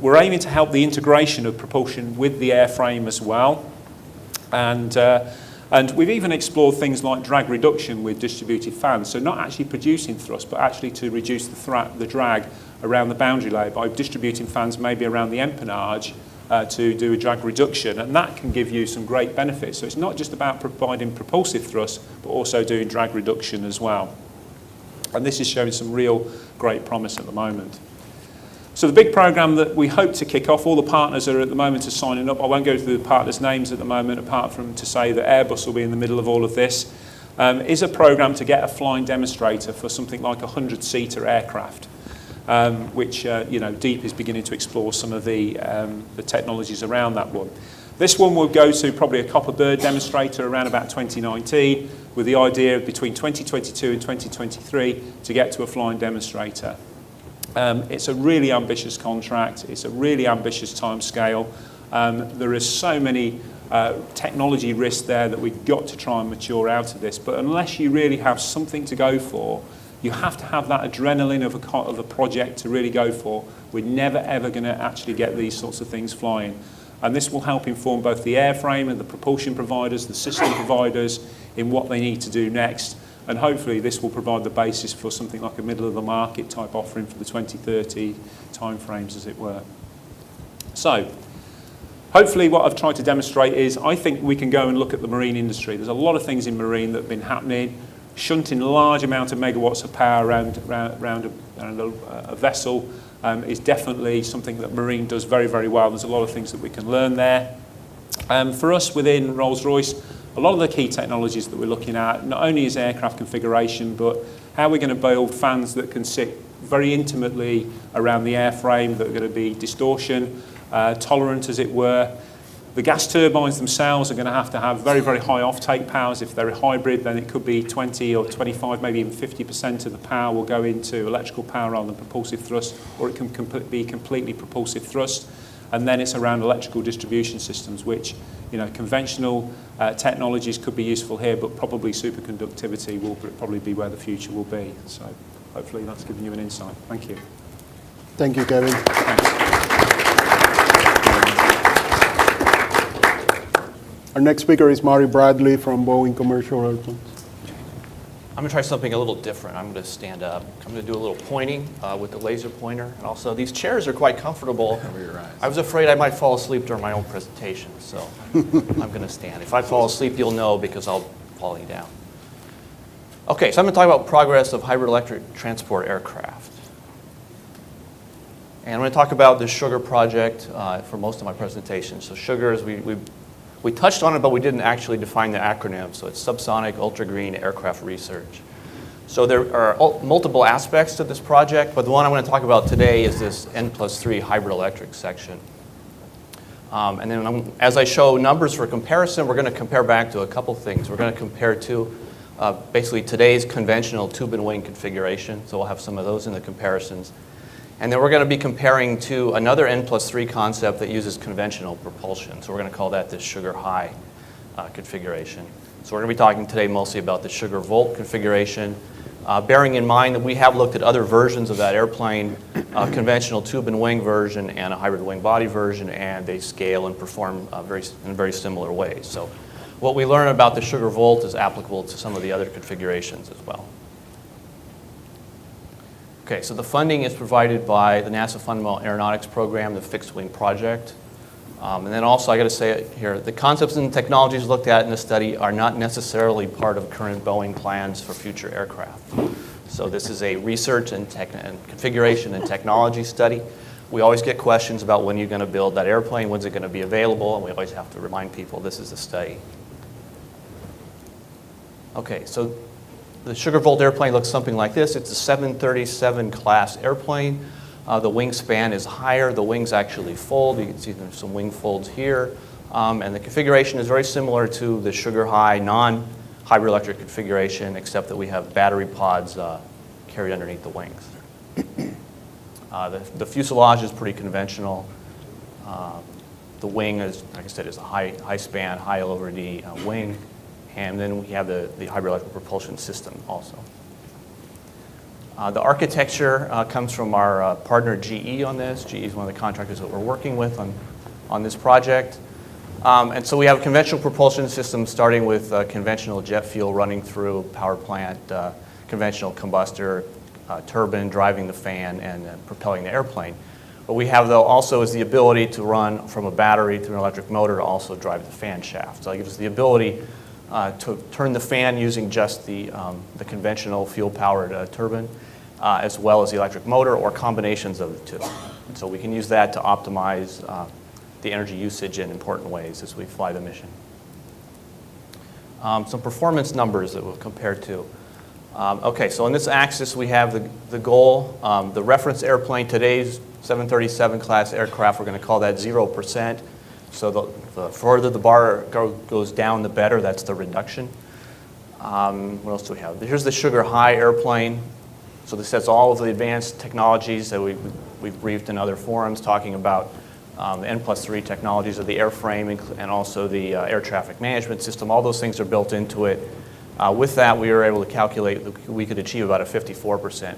Speaker 4: We're aiming to help the integration of propulsion with the airframe as well. And And we've even explored things like drag reduction with distributed fans. So not actually producing thrust, but actually to reduce the drag around the boundary layer by distributing fans maybe around the empennage to do a drag reduction. And that can give you some great benefits. So it's not just about providing propulsive thrust, but also doing drag reduction as well. And this is showing some real great promise at the moment. So the big program that we hope to kick off, all the partners are at the moment are signing up. I won't go through the partners' names at the moment, apart from to say that Airbus will be in the middle of all of this, is a program to get a flying demonstrator for something like a 100-seater aircraft, which Deep is beginning to explore some of the technologies around that one. This one will go to probably a Copper Bird demonstrator around about 2019, with the idea of between 2022 and 2023 to get to a flying demonstrator. It's a really ambitious contract. It's a really ambitious timescale. There is so many technology risks there that we've got to try and mature out of this. But unless you really have something to go for, you have to have that adrenaline of a project to really go for. We're never, ever going to actually get these sorts of things flying. And this will help inform both the airframe and the propulsion providers, the system providers, in what they need to do next. And hopefully this will provide the basis for something like a middle-of-the-market type offering for the 2030 timeframes, as it were. So, hopefully what I've tried to demonstrate is I think we can go and look at the marine industry. There's a lot of things in marine that have been happening. Shunting a large amount of megawatts of power around a vessel is definitely something that marine does very, very well. There's a lot of things that we can learn there. For us within Rolls-Royce, a lot of the key technologies that we're looking at, not only is aircraft configuration, but how we're going to build fans that can sit very intimately around the airframe, that are going to be distortion tolerant, as it were. The gas turbines themselves are going to have very, very high offtake powers. If they're a hybrid, then it could be 20 or 25, maybe even 50% of the power will go into electrical power rather than propulsive thrust, or it can be completely propulsive thrust. And then it's around electrical distribution systems, which, conventional technologies could be useful here, but probably superconductivity will probably be where the future will be. So hopefully that's given you an insight. Thank you.
Speaker 1: Thank you, Kevin.
Speaker 4: Thanks.
Speaker 1: Our next speaker is Mari Bradley from Boeing Commercial Airplanes.
Speaker 2: I'm going to try something a little different. I'm going to stand up. I'm going to do a little pointing with the laser pointer. And also, these chairs are quite comfortable. I was afraid I might fall asleep during my own presentation, so I'm going to stand. If I fall asleep, you'll know because I'll falling down. Okay, so I'm going to talk about progress of hybrid electric transport aircraft. And I'm going to talk about the SUGAR project for most of my presentation. So SUGAR is we touched on it, but we didn't actually define the acronym. So it's Subsonic Ultra-Green Aircraft Research. So there are multiple aspects to this project, but the one I'm going to talk about today is this N+3 hybrid electric section. And then as I show numbers for comparison, we're going to compare back to a couple things. We're going to compare to basically today's conventional tube and wing configuration. So we'll have some of those in the comparisons. And then we're going to be comparing to another N+3 concept that uses conventional propulsion. So we're going to call that the SUGAR High configuration. So we're going to be talking today mostly about the SUGAR Volt configuration, bearing in mind that we have looked at other versions of that airplane, conventional tube and wing version and a hybrid wing body version, and they scale and perform in very similar ways. So what we learn about the SUGAR Volt is applicable to some of the other configurations as well. Okay, so the funding is provided by the NASA Fundamental Aeronautics Program, the Fixed Wing Project. And then also, I got to say it here, the concepts and technologies looked at in the study are not necessarily part of current Boeing plans for future aircraft. So this is a research and configuration and technology study. We always get questions about when you're going to build that airplane, when's it going to be available, and we always have to remind people this is a study. Okay, so the SUGAR Volt airplane looks something like this. It's a 737 class airplane. The wingspan is higher. The wings actually fold. You can see there's some wing folds here. And the configuration is very similar to the SUGAR High non-hybrid electric configuration, except that we have battery pods carried underneath the wings. The fuselage is pretty conventional. The wing is, like I said, is a high span, high over-D wing. And then we have the hybrid electric propulsion system also. The architecture comes from our partner GE on this. GE is one of the contractors that we're working with on this project. And so we have a conventional propulsion system starting with conventional jet fuel running through power plant, conventional combustor, turbine driving the fan and propelling the airplane. What we have, though, also is the ability to run from a battery through an electric motor to also drive the fan shaft. So it gives us the ability to turn the fan using just the conventional fuel-powered turbine, as well as the electric motor or combinations of the two. And so we can use that to optimize the energy usage in important ways as we fly the mission. Some performance numbers that we'll compare to. Okay, so on this axis we have the goal, the reference airplane, today's 737 class aircraft, we're going to call that 0%. So the further the bar goes down, the better. That's the reduction. What else do we have? Here's the Sugar High airplane. So this has all of the advanced technologies that we've briefed in other forums, talking about the N+3 technologies of the airframe and also the air traffic management system. All those things are built into it. With that, we were able to calculate that we could achieve about a 54%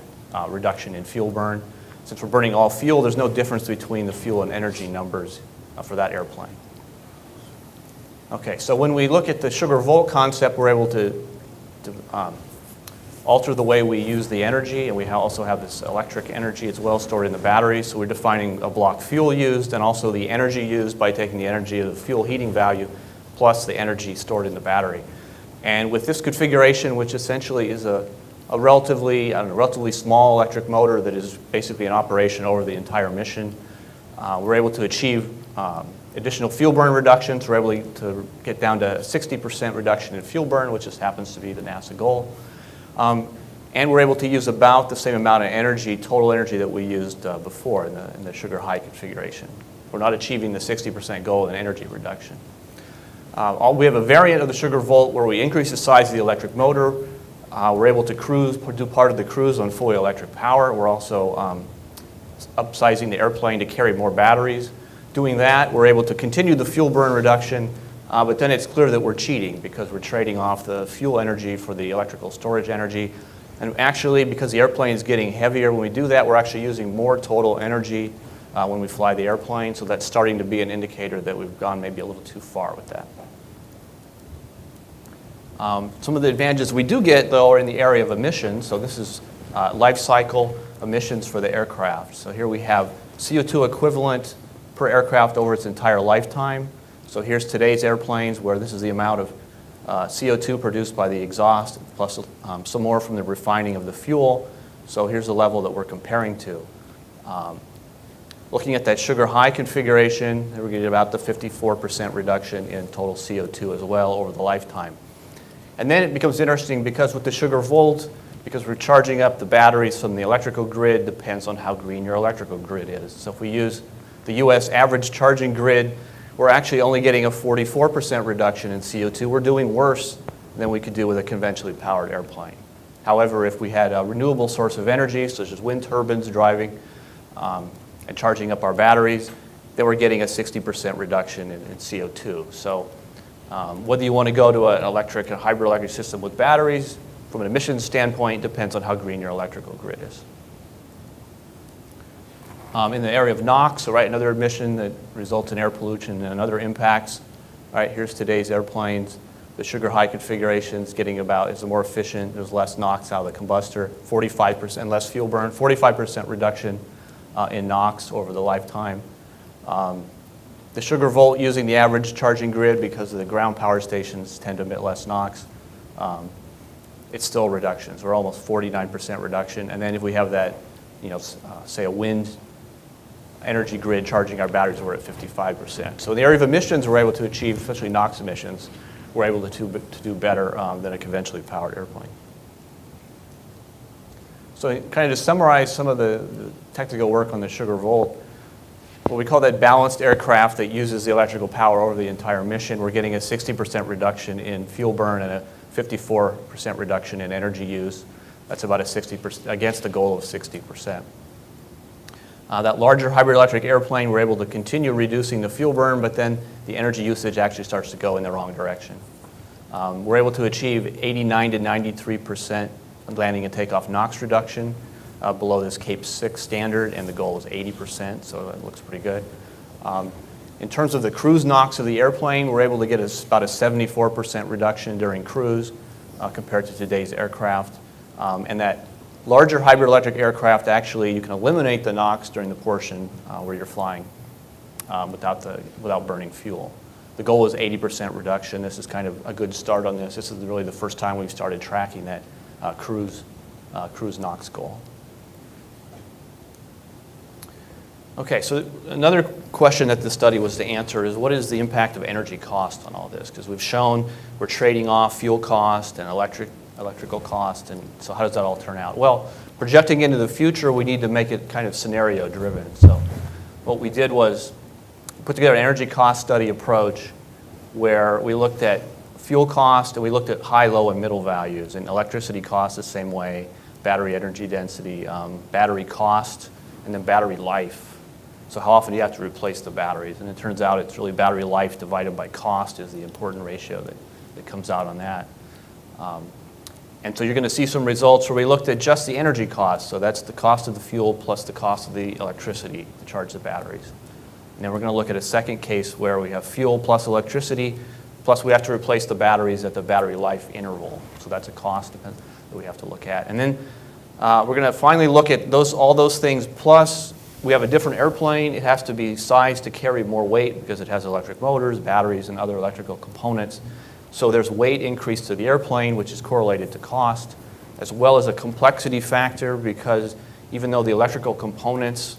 Speaker 2: reduction in fuel burn. Since we're burning all fuel, there's no difference between the fuel and energy numbers for that airplane. Okay, so when we look at the sugar volt concept, we're able to alter the way we use the energy, and we also have this electric energy as well stored in the battery. So we're defining a block fuel used and also the energy used by taking the energy of the fuel heating value plus the energy stored in the battery. And with this configuration, which essentially is a relatively small electric motor that is basically in operation over the entire mission, we're able to achieve additional fuel burn reductions. We're able to get down to 60% reduction in fuel burn, which just happens to be the NASA goal. And we're able to use about the same amount of energy, total energy, that we used before in the Sugar High configuration. We're not achieving the 60% goal in energy reduction. We have a variant of the Sugar Volt where we increase the size of the electric motor. We're able to do part of the cruise on fully electric power. We're also upsizing the airplane to carry more batteries. Doing that, we're able to continue the fuel burn reduction, but then it's clear that we're cheating because we're trading off the fuel energy for the electrical storage energy. And actually, because the airplane is getting heavier, when we do that, we're actually using more total energy when we fly the airplane. So that's starting to be an indicator that we've gone maybe a little too far with that. Some of the advantages we do get, though, are in the area of emissions. So this is life cycle emissions for the aircraft. So here we have CO2 equivalent per aircraft over its entire lifetime. So here's today's airplanes, where this is the amount of CO2 produced by the exhaust, plus some more from the refining of the fuel. So here's the level that we're comparing to. Looking at that Sugar High configuration, we're getting about the 54% reduction in total CO2 as well over the lifetime. And then it becomes interesting because with the Sugar Volt, because we're charging up the batteries from the electrical grid, depends on how green your electrical grid is. So if we use the US average charging grid, we're actually only getting a 44% reduction in CO2. We're doing worse than we could do with a conventionally powered airplane. However, if we had a renewable source of energy, such as wind turbines driving and charging up our batteries, then we're getting a 60% reduction in CO2. So whether you want to go to a hybrid electric system with batteries, from an emissions standpoint, depends on how green your electrical grid is. In the area of NOx, so another emission that results in air pollution and other impacts. Here's today's airplanes. The Sugar High configuration is getting it's more efficient. There's less NOx out of the combustor, 45% less fuel burn, 45% reduction in NOx over the lifetime. The Sugar Volt using the average charging grid, because of the ground power stations tend to emit less NOx, it's still reductions. We're almost 49% reduction. And then if we have that, say a wind energy grid charging our batteries, we're at 55%. So in the area of emissions, we're able to achieve, especially NOx emissions, we're able to do better than a conventionally powered airplane. So kind of to summarize some of the technical work on the Sugar Volt, what we call that balanced aircraft that uses the electrical power over the entire mission, we're getting a 60% reduction in fuel burn and a 54% reduction in energy use. That's about a 60%, against the goal of 60%. That larger hybrid electric airplane, we're able to continue reducing the fuel burn, but then the energy usage actually starts to go in the wrong direction. We're able to achieve 89 to 93% landing and takeoff NOx reduction below this Cape 6 standard, and the goal is 80%, so that looks pretty good. In terms of the cruise NOx of the airplane, we're able to get about a 74% reduction during cruise compared to today's aircraft. And that larger hybrid electric aircraft, actually, you can eliminate the NOx during the portion where you're flying without burning fuel. The goal is 80% reduction. This is kind of a good start on this. This is really the first time we've started tracking that cruise NOx goal. Okay, so another question that the study was to answer is, what is the impact of energy cost on all this? Because we've shown we're trading off fuel cost and electrical cost, and so how does that all turn out? Well, projecting into the future, we need to make it kind of scenario driven. So what we did was put together an energy cost study approach where we looked at fuel cost and we looked at high, low, and middle values, and electricity cost the same way, battery energy density, battery cost, and then battery life. So how often do you have to replace the batteries? And it turns out it's really battery life divided by cost is the important ratio that comes out on that. And so you're going to see some results where we looked at just the energy cost. So that's the cost of the fuel plus the cost of the electricity to charge the batteries. And then we're going to look at a second case where we have fuel plus electricity, plus we have to replace the batteries at the battery life interval. So that's a cost that we have to look at. And then we're going to finally look at all those things, plus we have a different airplane. It has to be sized to carry more weight because it has electric motors, batteries, and other electrical components. So there's weight increase to the airplane, which is correlated to cost, as well as a complexity factor, because even though the electrical components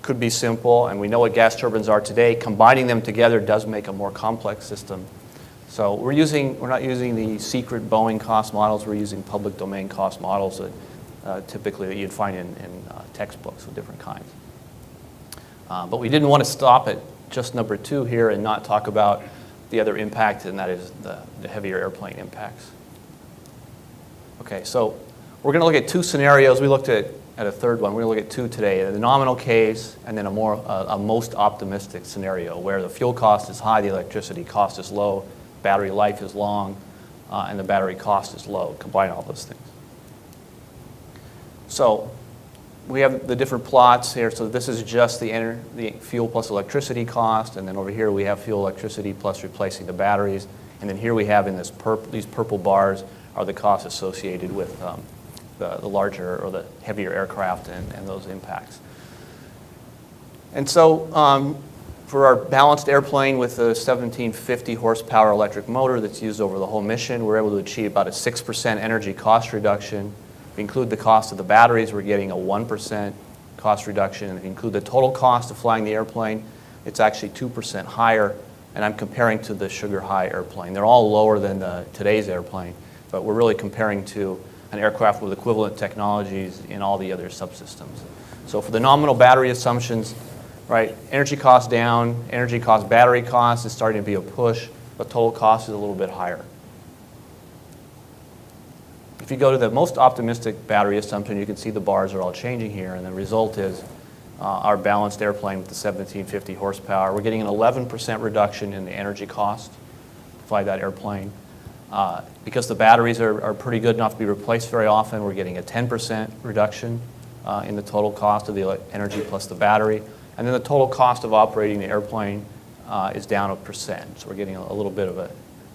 Speaker 2: could be simple, and we know what gas turbines are today, combining them together does make a more complex system. So we're not using the secret Boeing cost models. We're using public domain cost models that typically that you'd find in textbooks of different kinds. But we didn't want to stop at just number 2 here and not talk about the other impact, and that is the heavier airplane impacts. Okay, so we're going to look at 2 scenarios. We looked at a third one. We're going to look at 2 today, the nominal case and then a most optimistic scenario where the fuel cost is high, the electricity cost is low, battery life is long, and the battery cost is low. Combine all those things. So we have the different plots here. So this is just the fuel plus electricity cost, and then over here we have fuel, electricity plus replacing the batteries, and then here we have in these purple bars are the costs associated with the larger or the heavier aircraft and those impacts. And so for our balanced airplane with a 1750 horsepower electric motor that's used over the whole mission, we're able to achieve about a 6% energy cost reduction. If we include the cost of the batteries, we're getting a 1% cost reduction. And if you include the total cost of flying the airplane, it's actually 2% higher. And I'm comparing to the Sugar High airplane. They're all lower than today's airplane, but we're really comparing to an aircraft with equivalent technologies in all the other subsystems. So for the nominal battery assumptions, right, energy cost down, energy cost, battery cost is starting to be a push, but total cost is a little bit higher. If you go to the most optimistic battery assumption, you can see the bars are all changing here, and the result is our balanced airplane with the 1750 horsepower. We're getting an 11% reduction in the energy cost to fly that airplane. Because the batteries are pretty good enough to be replaced very often, we're getting a 10% reduction in the total cost of the energy plus the battery. And then the total cost of operating the airplane is down 1%. So we're getting a little bit of an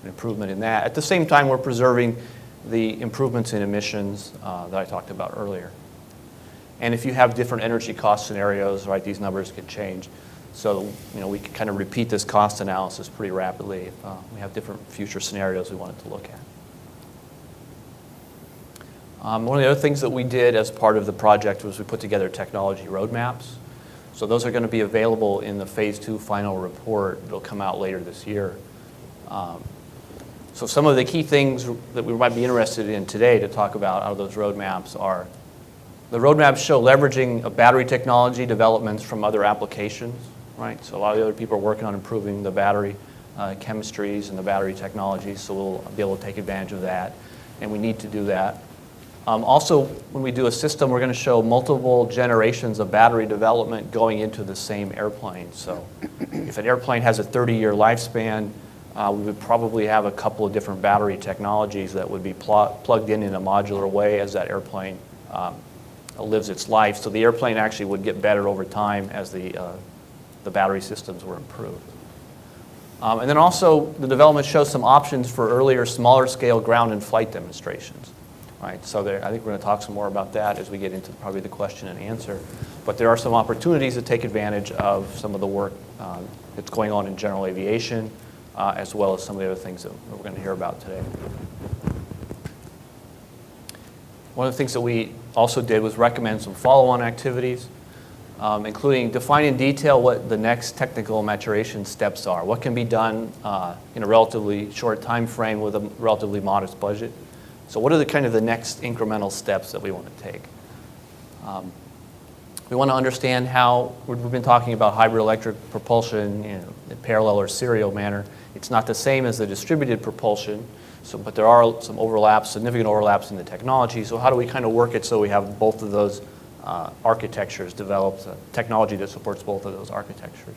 Speaker 2: improvement in that. At the same time, we're preserving the improvements in emissions that I talked about earlier. And if you have different energy cost scenarios, right, these numbers could change. So we can kind of repeat this cost analysis pretty rapidly if we have different future scenarios we wanted to look at. One of the other things that we did as part of the project was we put together technology roadmaps. So those are going to be available in the Phase 2 final report. It'll come out later this year. So some of the key things that we might be interested in today to talk about out of those roadmaps are the roadmaps show leveraging of battery technology developments from other applications, right? So a lot of the other people are working on improving the battery chemistries and the battery technologies, so we'll be able to take advantage of that, and we need to do that. Also, when we do a system, we're going to show multiple generations of battery development going into the same airplane. So if an airplane has a 30-year lifespan, we would probably have a couple of different battery technologies that would be plugged in a modular way as that airplane lives its life. So the airplane actually would get better over time as the battery systems were improved. And then also, the development shows some options for earlier, smaller scale ground and flight demonstrations. Right? So I think we're going to talk some more about that as we get into probably the question and answer. But there are some opportunities to take advantage of some of the work that's going on in general aviation, as well as some of the other things that we're going to hear about today. One of the things that we also did was recommend some follow-on activities, including define in detail what the next technical maturation steps are. What can be done in a relatively short time frame with a relatively modest budget? So what are the next incremental steps that we want to take? We want to understand how, we've been talking about hybrid electric propulsion in parallel or serial manner. It's not the same as the distributed propulsion, but there are some overlaps, significant overlaps in the technology. So how do we work it so we have both of those architectures developed, technology that supports both of those architectures?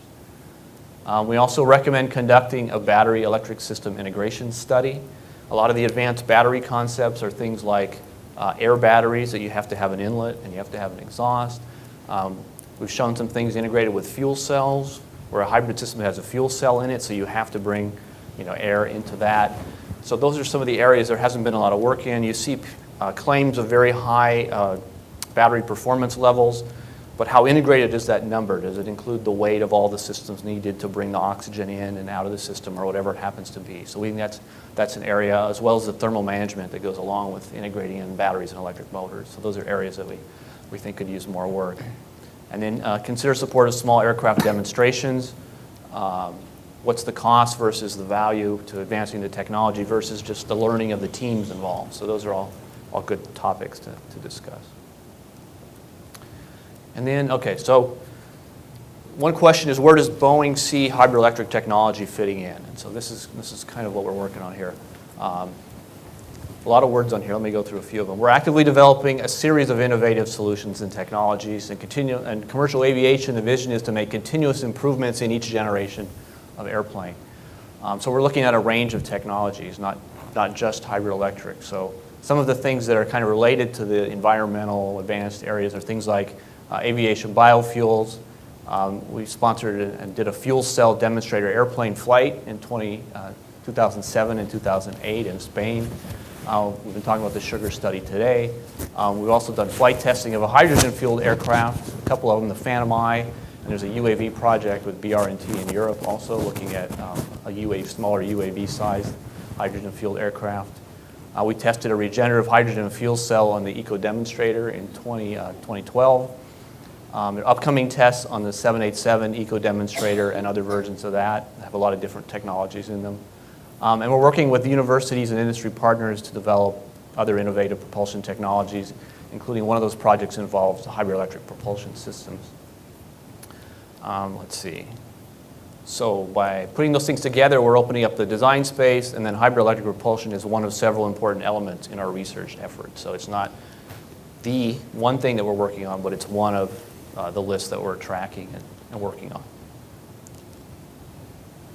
Speaker 2: We also recommend conducting a battery electric system integration study. A lot of the advanced battery concepts are things like air batteries that you have to have an inlet and you have to have an exhaust. We've shown some things integrated with fuel cells, where a hybrid system has a fuel cell in it, so you have to bring air into that. So those are some of the areas there hasn't been a lot of work in. You see claims of very high battery performance levels, but how integrated is that number? Does it include the weight of all the systems needed to bring the oxygen in and out of the system, or whatever it happens to be? So we think that's an area, as well as the thermal management that goes along with integrating in batteries and electric motors. So those are areas that we think could use more work. And then consider support of small aircraft demonstrations. What's the cost versus the value to advancing the technology versus just the learning of the teams involved? So those are all good topics to discuss. And then, okay, so one question is, where does Boeing see hybrid electric technology fitting in? And so this is kind of what we're working on here. A lot of words on here. Let me go through a few of them. We're actively developing a series of innovative solutions and technologies. And commercial aviation, the vision is to make continuous improvements in each generation of airplane. So we're looking at a range of technologies, not just hybrid electric. So some of the things that are related to the environmental advanced areas are things like aviation biofuels. We sponsored and did a fuel cell demonstrator airplane flight in 2007 and 2008 in Spain. We've been talking about the sugar study today. We've also done flight testing of a hydrogen-fueled aircraft, a couple of them, the Phantom Eye, and there's a UAV project with BR&T in Europe also looking at a smaller UAV-sized hydrogen-fueled aircraft. We tested a regenerative hydrogen fuel cell on the Eco Demonstrator in 2012. Upcoming tests on the 787 Eco Demonstrator and other versions of that have a lot of different technologies in them. And we're working with universities and industry partners to develop other innovative propulsion technologies, including one of those projects involves hybrid electric propulsion systems. Let's see. So by putting those things together, we're opening up the design space, and then hybrid electric propulsion is one of several important elements in our research effort. So it's not the one thing that we're working on, but it's one of the list that we're tracking and working on.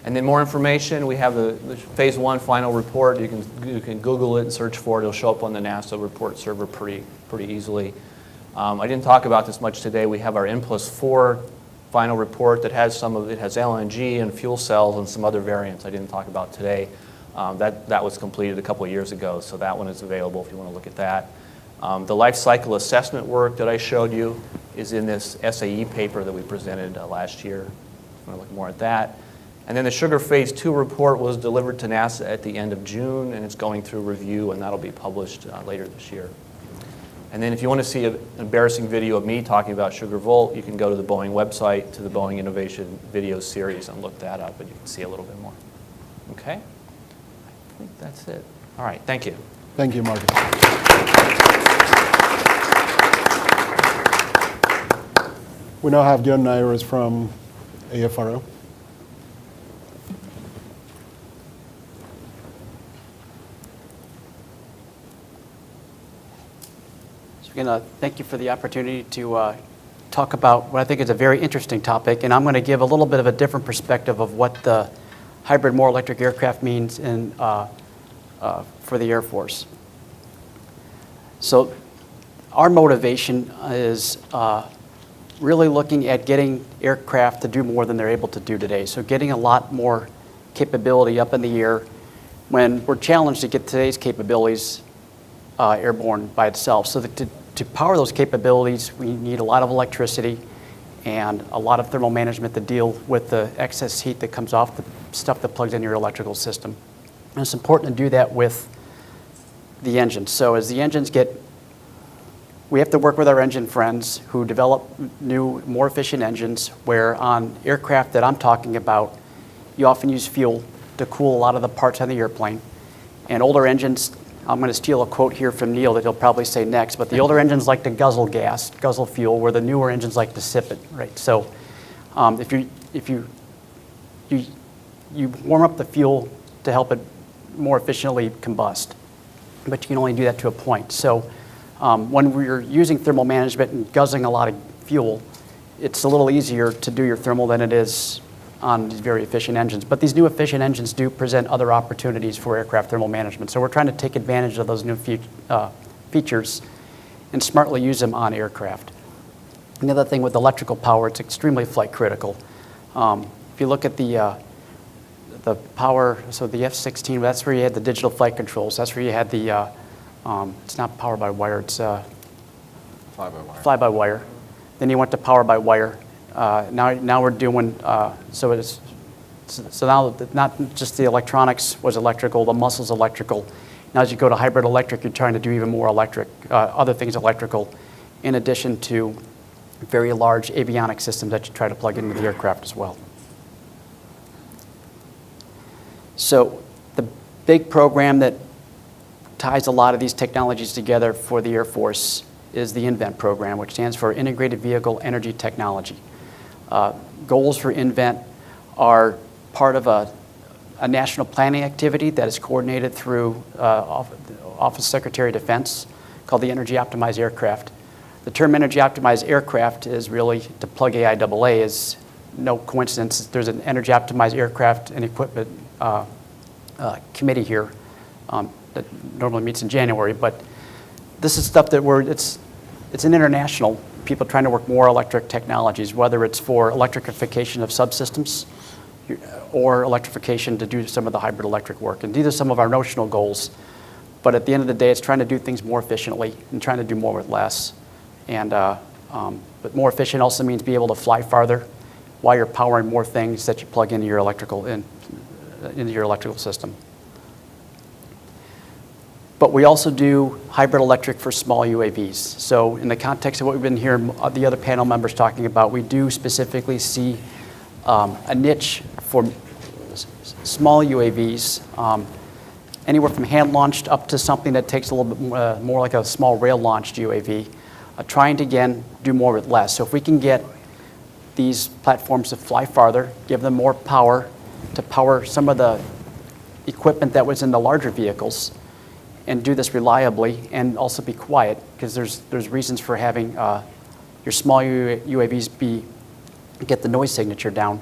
Speaker 2: And then more information, we have the phase 1 final report. You can Google it and search for it. It'll show up on the NASA report server pretty easily. I didn't talk about this much today. We have our N+4 final report that has it has LNG and fuel cells and some other variants I didn't talk about today. That was completed a couple of years ago, so that one is available if you want to look at that. The life cycle assessment work that I showed you is in this SAE paper that we presented last year. If you want to look more at that. And then the Sugar Phase 2 report was delivered to NASA at the end of June, and it's going through review, and that'll be published later this year. And then if you want to see an embarrassing video of me talking about Sugar Volt, you can go to the Boeing website, to the Boeing Innovation Video Series, and look that up, and you can see a little bit more. Okay? I think that's it. All right, thank you.
Speaker 1: Thank you, Marcus. We now have John Nyers from AFRL.
Speaker 5: Again, thank you for the opportunity to talk about what I think is a very interesting topic, and I'm going to give a little bit of a different perspective of what the hybrid more electric aircraft means for the Air Force. So our motivation is really looking at getting aircraft to do more than they're able to do today. So getting a lot more capability up in the air when we're challenged to get today's capabilities airborne by itself. So that to power those capabilities, we need a lot of electricity and a lot of thermal management to deal with the excess heat that comes off the stuff that plugs into your electrical system. And it's important to do that with the engine. So as the engines we have to work with our engine friends who develop new, more efficient engines, where on aircraft that I'm talking about, you often use fuel to cool a lot of the parts on the airplane. And older engines, I'm going to steal a quote here from Neil that he'll probably say next, but the older engines like to guzzle gas, guzzle fuel, where the newer engines like to sip it, right? So if you warm up the fuel to help it more efficiently combust, but you can only do that to a point. So when we're using thermal management and guzzling a lot of fuel, it's a little easier to do your thermal than it is on these very efficient engines. But these new efficient engines do present other opportunities for aircraft thermal management. So we're trying to take advantage of those new features and smartly use them on aircraft. Another thing with electrical power, it's extremely flight critical. If you look at the power, so the F-16, that's where you had the digital flight controls. That's where you had the, it's not power by wire, it's fly-by-wire. Then you went to power by wire. Now we're doing, so now not just the electronics was electrical, the muscle's electrical. Now as you go to hybrid electric, you're trying to do even more other things electrical, in addition to very large avionic systems that you try to plug into the aircraft as well. So the big program that ties a lot of these technologies together for the Air Force is the INVENT program, which stands for Integrated Vehicle Energy Technology. Goals for INVENT are part of a national planning activity that is coordinated through Office of Secretary of Defense called the Energy Optimized Aircraft. The term Energy Optimized Aircraft is really, to plug AIAA, is no coincidence. There's an Energy Optimized Aircraft and Equipment committee here that normally meets in January, but this is stuff that it's an international, people trying to work more electric technologies, whether it's for electrification of subsystems or electrification to do some of the hybrid electric work. And these are some of our notional goals, but at the end of the day, it's trying to do things more efficiently and trying to do more with less. And but more efficient also means be able to fly farther while you're powering more things that you plug into your electrical system. But we also do hybrid electric for small UAVs. So in the context of what we've been hearing the other panel members talking about, we do specifically see a niche for small UAVs, anywhere from hand-launched up to something that takes a little bit more like a small rail-launched UAV, trying to, again, do more with less. So if we can get these platforms to fly farther, give them more power to power some of the equipment that was in the larger vehicles, and do this reliably and also be quiet, because there's reasons for having your small UAVs get the noise signature down.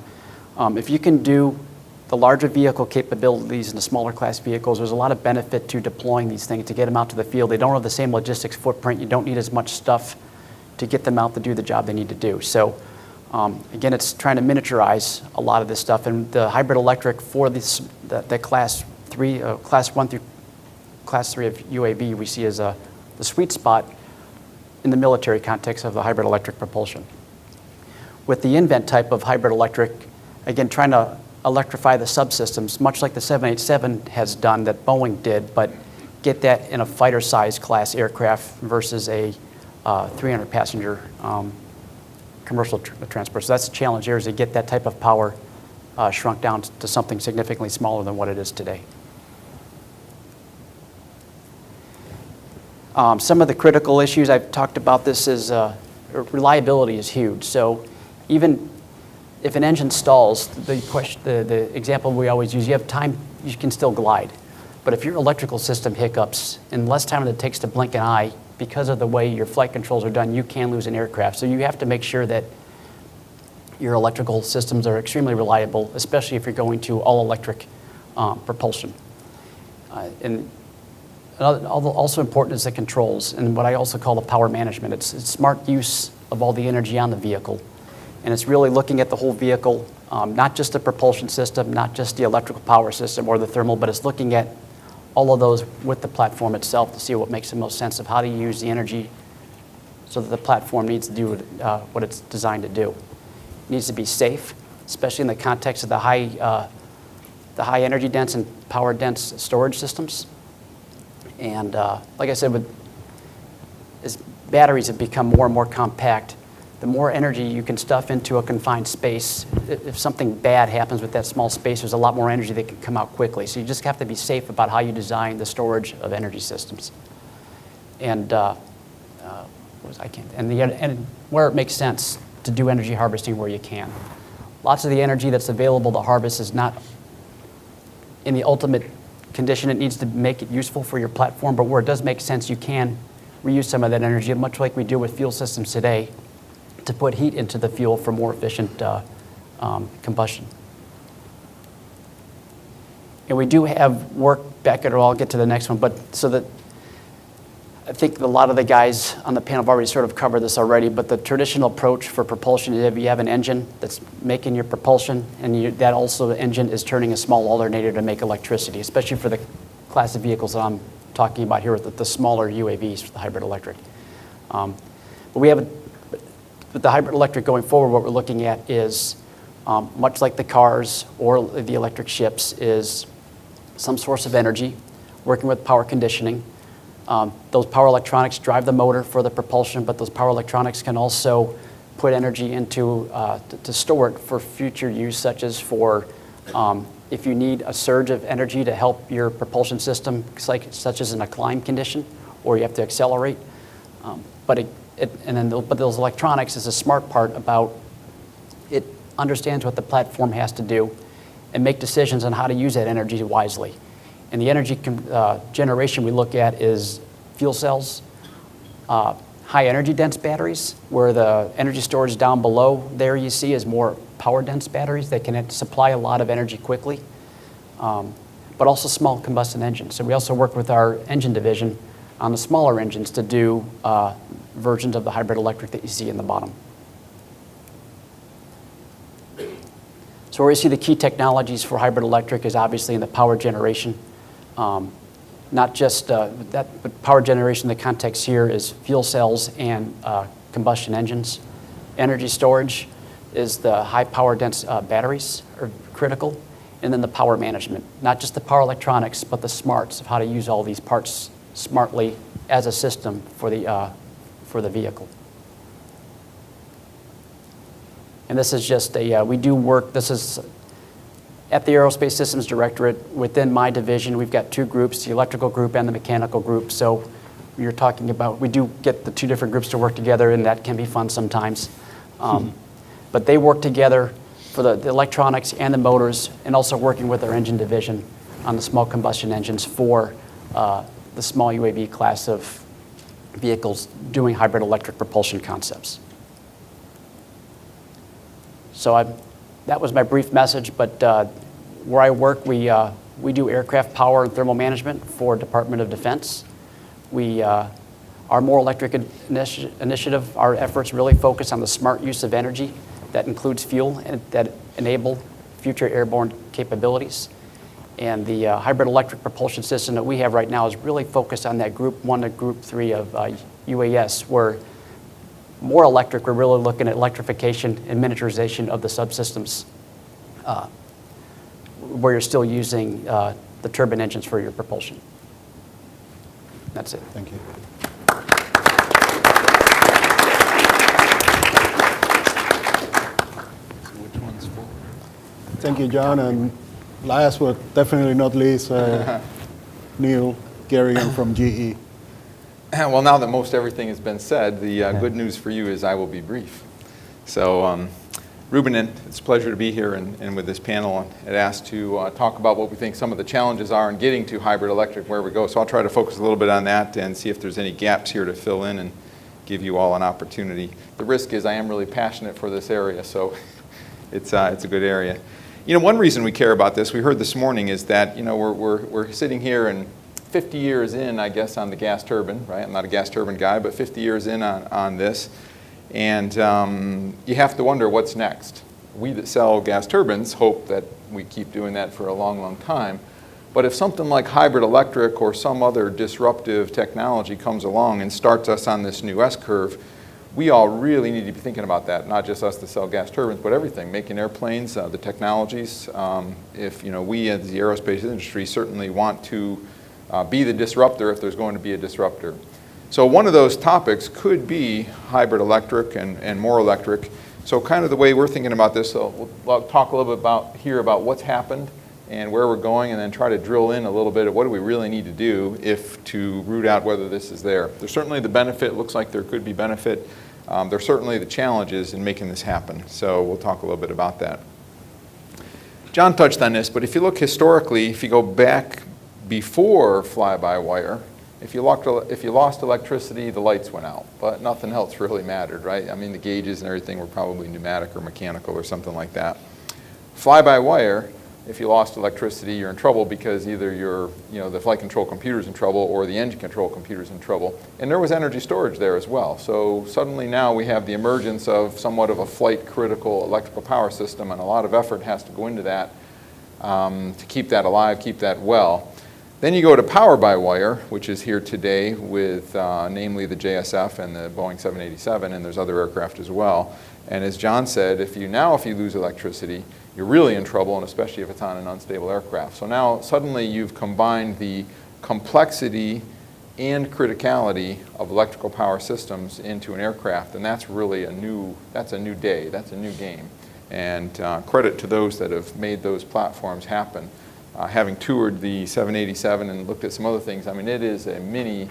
Speaker 5: If you can do the larger vehicle capabilities in the smaller class vehicles, there's a lot of benefit to deploying these things to get them out to the field. They don't have the same logistics footprint. You don't need as much stuff to get them out to do the job they need to do. So again, it's trying to miniaturize a lot of this stuff, and the hybrid electric for the class 1 through Class 3 of UAV we see as the sweet spot in the military context of the hybrid electric propulsion. With the INVENT type of hybrid electric, again, trying to electrify the subsystems, much like the 787 has done that Boeing did, but get that in a fighter-sized class aircraft versus a 300-passenger commercial transport. So that's the challenge here, is to get that type of power shrunk down to something significantly smaller than what it is today. Some of the critical issues, I've talked about this, is reliability is huge. So even if an engine stalls, the example we always use, you have time, you can still glide. But if your electrical system hiccups, in less time than it takes to blink an eye, because of the way your flight controls are done, you can lose an aircraft. So you have to make sure that your electrical systems are extremely reliable, especially if you're going to all-electric propulsion. And also important is the controls, and what I also call the power management. It's smart use of all the energy on the vehicle. And it's really looking at the whole vehicle Not just the propulsion system, not just the electrical power system or the thermal, but it's looking at all of those with the platform itself to see what makes the most sense of how to use the energy so that the platform needs to do what it's designed to do. It needs to be safe, especially in the context of the high energy dense and power dense storage systems. And like I said, as batteries have become more and more compact, the more energy you can stuff into a confined space, if something bad happens with that small space, there's a lot more energy that can come out quickly. So you just have to be safe about how you design the storage of energy systems. And and where it makes sense to do energy harvesting where you can. Lots of the energy that's available to harvest is not in the ultimate condition it needs to make it useful for your platform, but where it does make sense, you can reuse some of that energy, much like we do with fuel systems today, to put heat into the fuel for more efficient combustion. And we do have work back at it, I'll get to the next one, but so that I think a lot of the guys on the panel have already sort of covered this already, but the traditional approach for propulsion is if you have an engine that's making your propulsion, and that also the engine is turning a small alternator to make electricity, especially for the class of vehicles that I'm talking about here with the smaller UAVs for the hybrid electric. But we have with the hybrid electric going forward, what we're looking at is, much like the cars or the electric ships, is some source of energy, working with power conditioning. Those power electronics drive the motor for the propulsion, but those power electronics can also put energy into to store it for future use, such as for if you need a surge of energy to help your propulsion system, such as in a climb condition, or you have to accelerate. But those electronics is a smart part about it understands what the platform has to do and make decisions on how to use that energy wisely. And the energy generation we look at is fuel cells, high energy dense batteries, where the energy storage down below there you see is more power dense batteries that can supply a lot of energy quickly, but also small combustion engines. So we also work with our engine division on the smaller engines to do versions of the hybrid electric that you see in the bottom. So where you see the key technologies for hybrid electric is obviously in the power generation. Not just that, but power generation, the context here is fuel cells and combustion engines. Energy storage is the high power dense batteries are critical. And then the power management, not just the power electronics, but the smarts of how to use all these parts smartly as a system for the vehicle. And this is just we do work, this is at the Aerospace Systems Directorate. Within my division, we've got two groups, the electrical group and the mechanical group. So you're talking about, we do get the two different groups to work together, and that can be fun sometimes. But they work together for the electronics and the motors, and also working with our engine division on the small combustion engines for the small UAV class of vehicles doing hybrid electric propulsion concepts. So that was my brief message, but where I work, we do aircraft power and thermal management for Department of Defense. Our More Electric initiative, our efforts really focus on the smart use of energy that includes fuel and that enable future airborne capabilities. And the hybrid electric propulsion system that we have right now is really focused on that Group 1 to Group 3 of UAS, where more electric, we're really looking at electrification and miniaturization of the subsystems, where you're still using the turbine engines for your propulsion. That's it.
Speaker 1: Thank you.
Speaker 6: Which one's for?
Speaker 1: Thank you, John. And last but definitely not least, Neil Garrigan from GE.
Speaker 6: Well, now that most everything has been said, the good news for you is I will be brief. So, Ruben, it's a pleasure to be here and with this panel. It asked to talk about what we think some of the challenges are in getting to hybrid electric, where we go. So I'll try to focus a little bit on that and see if there's any gaps here to fill in and give you all an opportunity. The risk is I am really passionate for this area, so it's a good area. You know, one reason we care about this, we heard this morning, is that, you know, we're sitting here and 50 years in, I guess, on the gas turbine, right? I'm not a gas turbine guy, but 50 years in on this. And you have to wonder what's next. we that sell gas turbines hope that we keep doing that for a long, long time. But if something like hybrid electric or some other disruptive technology comes along and starts us on this new S-curve, we all really need to be thinking about that, not just us that sell gas turbines, but everything, making airplanes, the technologies. If we as the aerospace industry certainly want to be the disruptor if there's going to be a disruptor. So one of those topics could be hybrid electric and more electric. So kind of the way we're thinking about this, so we'll talk a little bit about what's happened and where we're going, and then try to drill in a little bit of what do we really need to do to root out whether this is there. There's certainly the benefit. It looks like there could be benefit. There's certainly the challenges in making this happen. So we'll talk a little bit about that. John touched on this, but if you look historically, if you go back before fly-by-wire, if you lost electricity, the lights went out, but nothing else really mattered, right? I mean, the gauges and everything were probably pneumatic or mechanical or something like that. Fly-by-wire, if you lost electricity, you're in trouble because either the flight control computer's in trouble or the engine control computer's in trouble. And there was energy storage there as well. So suddenly now we have the emergence of somewhat of a flight critical electrical power system, and a lot of effort has to go into that to keep that alive, keep that well. Then you go to power-by-wire, which is here today with namely the JSF and the Boeing 787, and there's other aircraft as well. And as John said, if you lose electricity, you're really in trouble, and especially if it's on an unstable aircraft. So now suddenly you've combined the complexity and criticality of electrical power systems into an aircraft, and that's really a new day, that's a new game. And credit to those that have made those platforms happen. Having toured the 787 and looked at some other things, I mean, it is a mini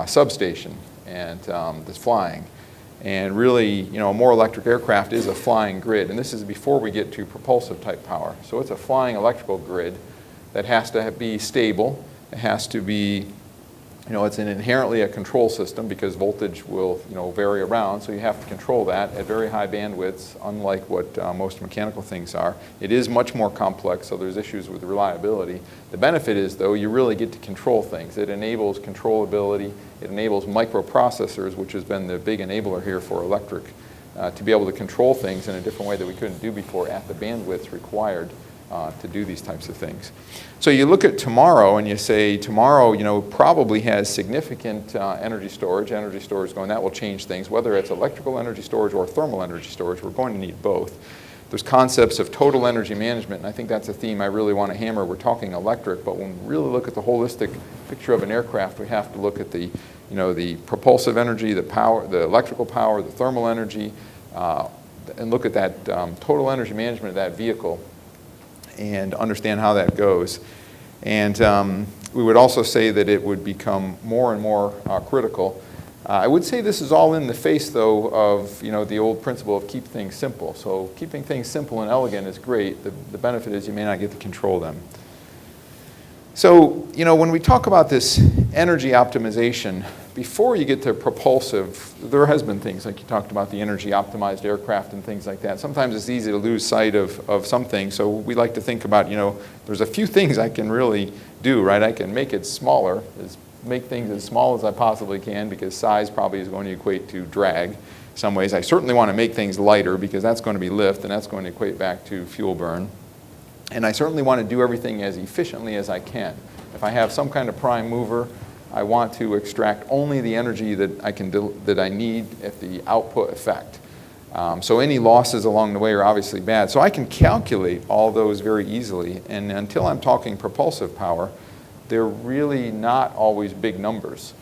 Speaker 6: substation and that's flying. And really, a more electric aircraft is a flying grid. And this is before we get to propulsive type power. So it's a flying electrical grid that has to be stable. It has to be, it's inherently a control system because voltage will, vary around. So you have to control that at very high bandwidths, unlike what most mechanical things are. It is much more complex, so there's issues with reliability. The benefit is, though, you really get to control things. It enables controllability. It enables microprocessors, which has been the big enabler here for electric, to be able to control things in a different way that we couldn't do before at the bandwidths required to do these types of things. So you look at tomorrow and you say tomorrow, probably has significant energy storage going, that will change things, whether it's electrical energy storage or thermal energy storage, we're going to need both. There's concepts of total energy management, and I think that's a theme I really want to hammer. We're talking electric, but when we really look at the holistic picture of an aircraft, we have to look at the propulsive energy, the power, the electrical power, the thermal energy, and look at that total energy management of that vehicle and understand how that goes. And we would also say that it would become more and more critical. I would say this is all in the face, though, of the old principle of keep things simple. So keeping things simple and elegant is great. The benefit is you may not get to control them. So when we talk about this energy optimization, before you get to propulsive, there has been things like you talked about the energy optimized aircraft and things like that. Sometimes it's easy to lose sight of some things. So we like to think about, there's a few things I can really do, right? I can make it smaller, make things as small as I possibly can, because size probably is going to equate to drag in some ways. I certainly want to make things lighter because that's going to be lift and that's going to equate back to fuel burn. And I certainly want to do everything as efficiently as I can. If I have some kind of prime mover, I want to extract only the energy that I need at the output effect. So any losses along the way are obviously bad. So I can calculate all those very easily. And until I'm talking propulsive power, they're really not always big numbers.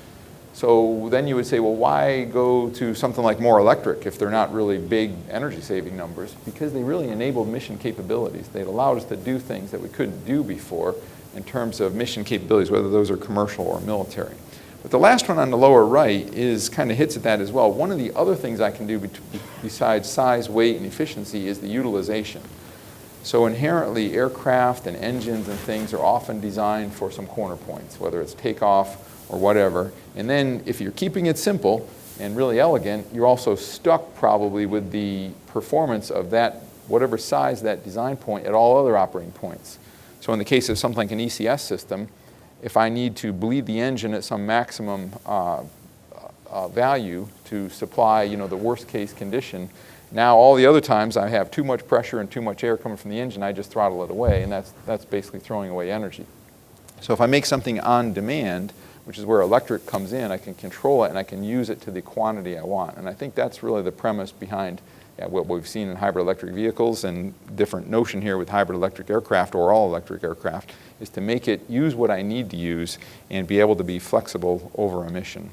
Speaker 6: So then you would say, well, why go to something like more electric if they're not really big energy saving numbers? Because they really enabled mission capabilities. They allowed us to do things that we couldn't do before in terms of mission capabilities, whether those are commercial or military. But the last one on the lower right kind of hits at that as well. One of the other things I can do besides size, weight, and efficiency is the utilization. So inherently, aircraft and engines and things are often designed for some corner points, whether it's takeoff or whatever. And then if you're keeping it simple and really elegant, you're also stuck probably with the performance of that, whatever size that design point at all other operating points. So in the case of something like an ECS system, if I need to bleed the engine at some maximum value to supply, the worst case condition, Now all the other times I have too much pressure and too much air coming from the engine, I just throttle it away, and that's basically throwing away energy. So if I make something on demand, which is where electric comes in, I can control it and I can use it to the quantity I want. And I think that's really the premise behind what we've seen in hybrid electric vehicles, and different notion here with hybrid electric aircraft or all electric aircraft is to make it use what I need to use and be able to be flexible over emission.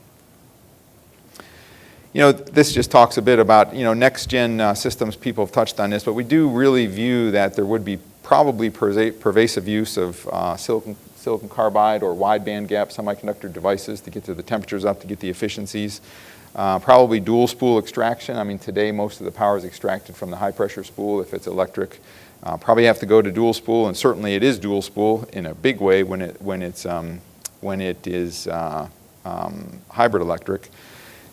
Speaker 6: You know, this just talks a bit about, you know, next-gen systems. People have touched on this, but we do really view that there would be probably pervasive use of silicon carbide or wide bandgap semiconductor devices to get to the temperatures up, to get the efficiencies. Probably dual spool extraction. I mean, today most of the power is extracted from the high pressure spool if it's electric. Probably have to go to dual spool, and certainly it is dual spool in a big way when it is hybrid electric.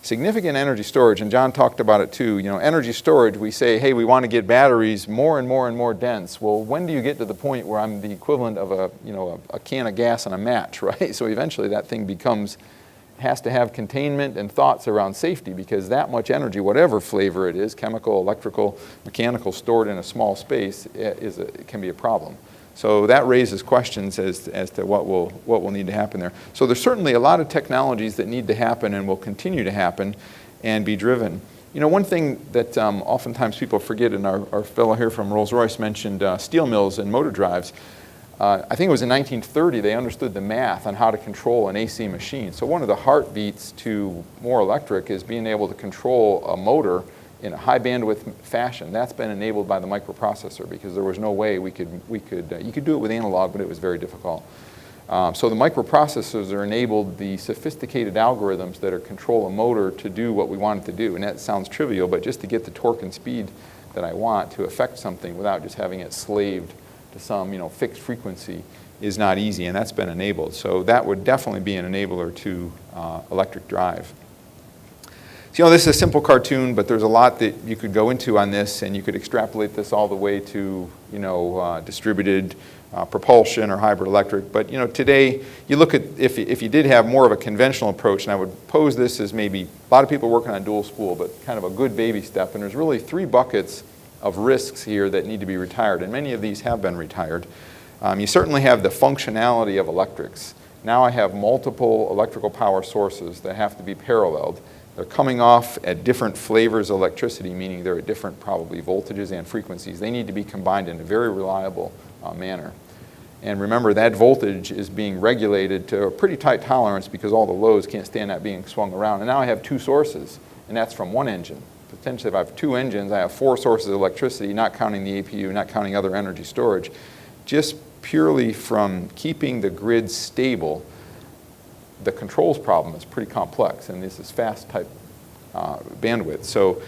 Speaker 6: Significant energy storage, and John talked about it too. You know, energy storage, we say, hey, we want to get batteries more and more and more dense. Well, when do you get to the point where I'm the equivalent of a can of gas and a match, right? So eventually that thing has to have containment and thoughts around safety, because that much energy, whatever flavor it is, chemical, electrical, mechanical, stored in a small space, can be a problem. So that raises questions as to what will need to happen there. So there's certainly a lot of technologies that need to happen and will continue to happen and be driven. You know, one thing that oftentimes people forget, and our fellow here from Rolls-Royce mentioned steel mills and motor drives. I think it was in 1930 they understood the math on how to control an AC machine. So one of the heartbeats to more electric is being able to control a motor in a high bandwidth fashion. That's been enabled by the microprocessor, because there was no way you could do it with analog, but it was very difficult. So the microprocessors are enabled the sophisticated algorithms that control a motor to do what we want it to do. And that sounds trivial, but just to get the torque and speed that I want to affect something without just having it slaved to some fixed frequency is not easy, and that's been enabled. So that would definitely be an enabler to electric drive. So, this is a simple cartoon, but there's a lot that you could go into on this, and you could extrapolate this all the way to distributed propulsion or hybrid electric. But today you look at if you did have more of a conventional approach, and I would pose this as maybe a lot of people working on dual spool, but kind of a good baby step. And there's really 3 buckets of risks here that need to be retired, and many of these have been retired. You certainly have the functionality of electrics. Now I have multiple electrical power sources that have to be paralleled. They're coming off at different flavors of electricity, meaning they're at different probably voltages and frequencies. They need to be combined in a very reliable manner. And remember, that voltage is being regulated to a pretty tight tolerance because all the loads can't stand that being swung around. And now I have 2 sources, and that's from one engine. Potentially, if I have 2 engines, I have 4 sources of electricity, not counting the APU, not counting other energy storage. Just purely from keeping the grid stable, the controls problem is pretty complex, and this is fast type bandwidth. So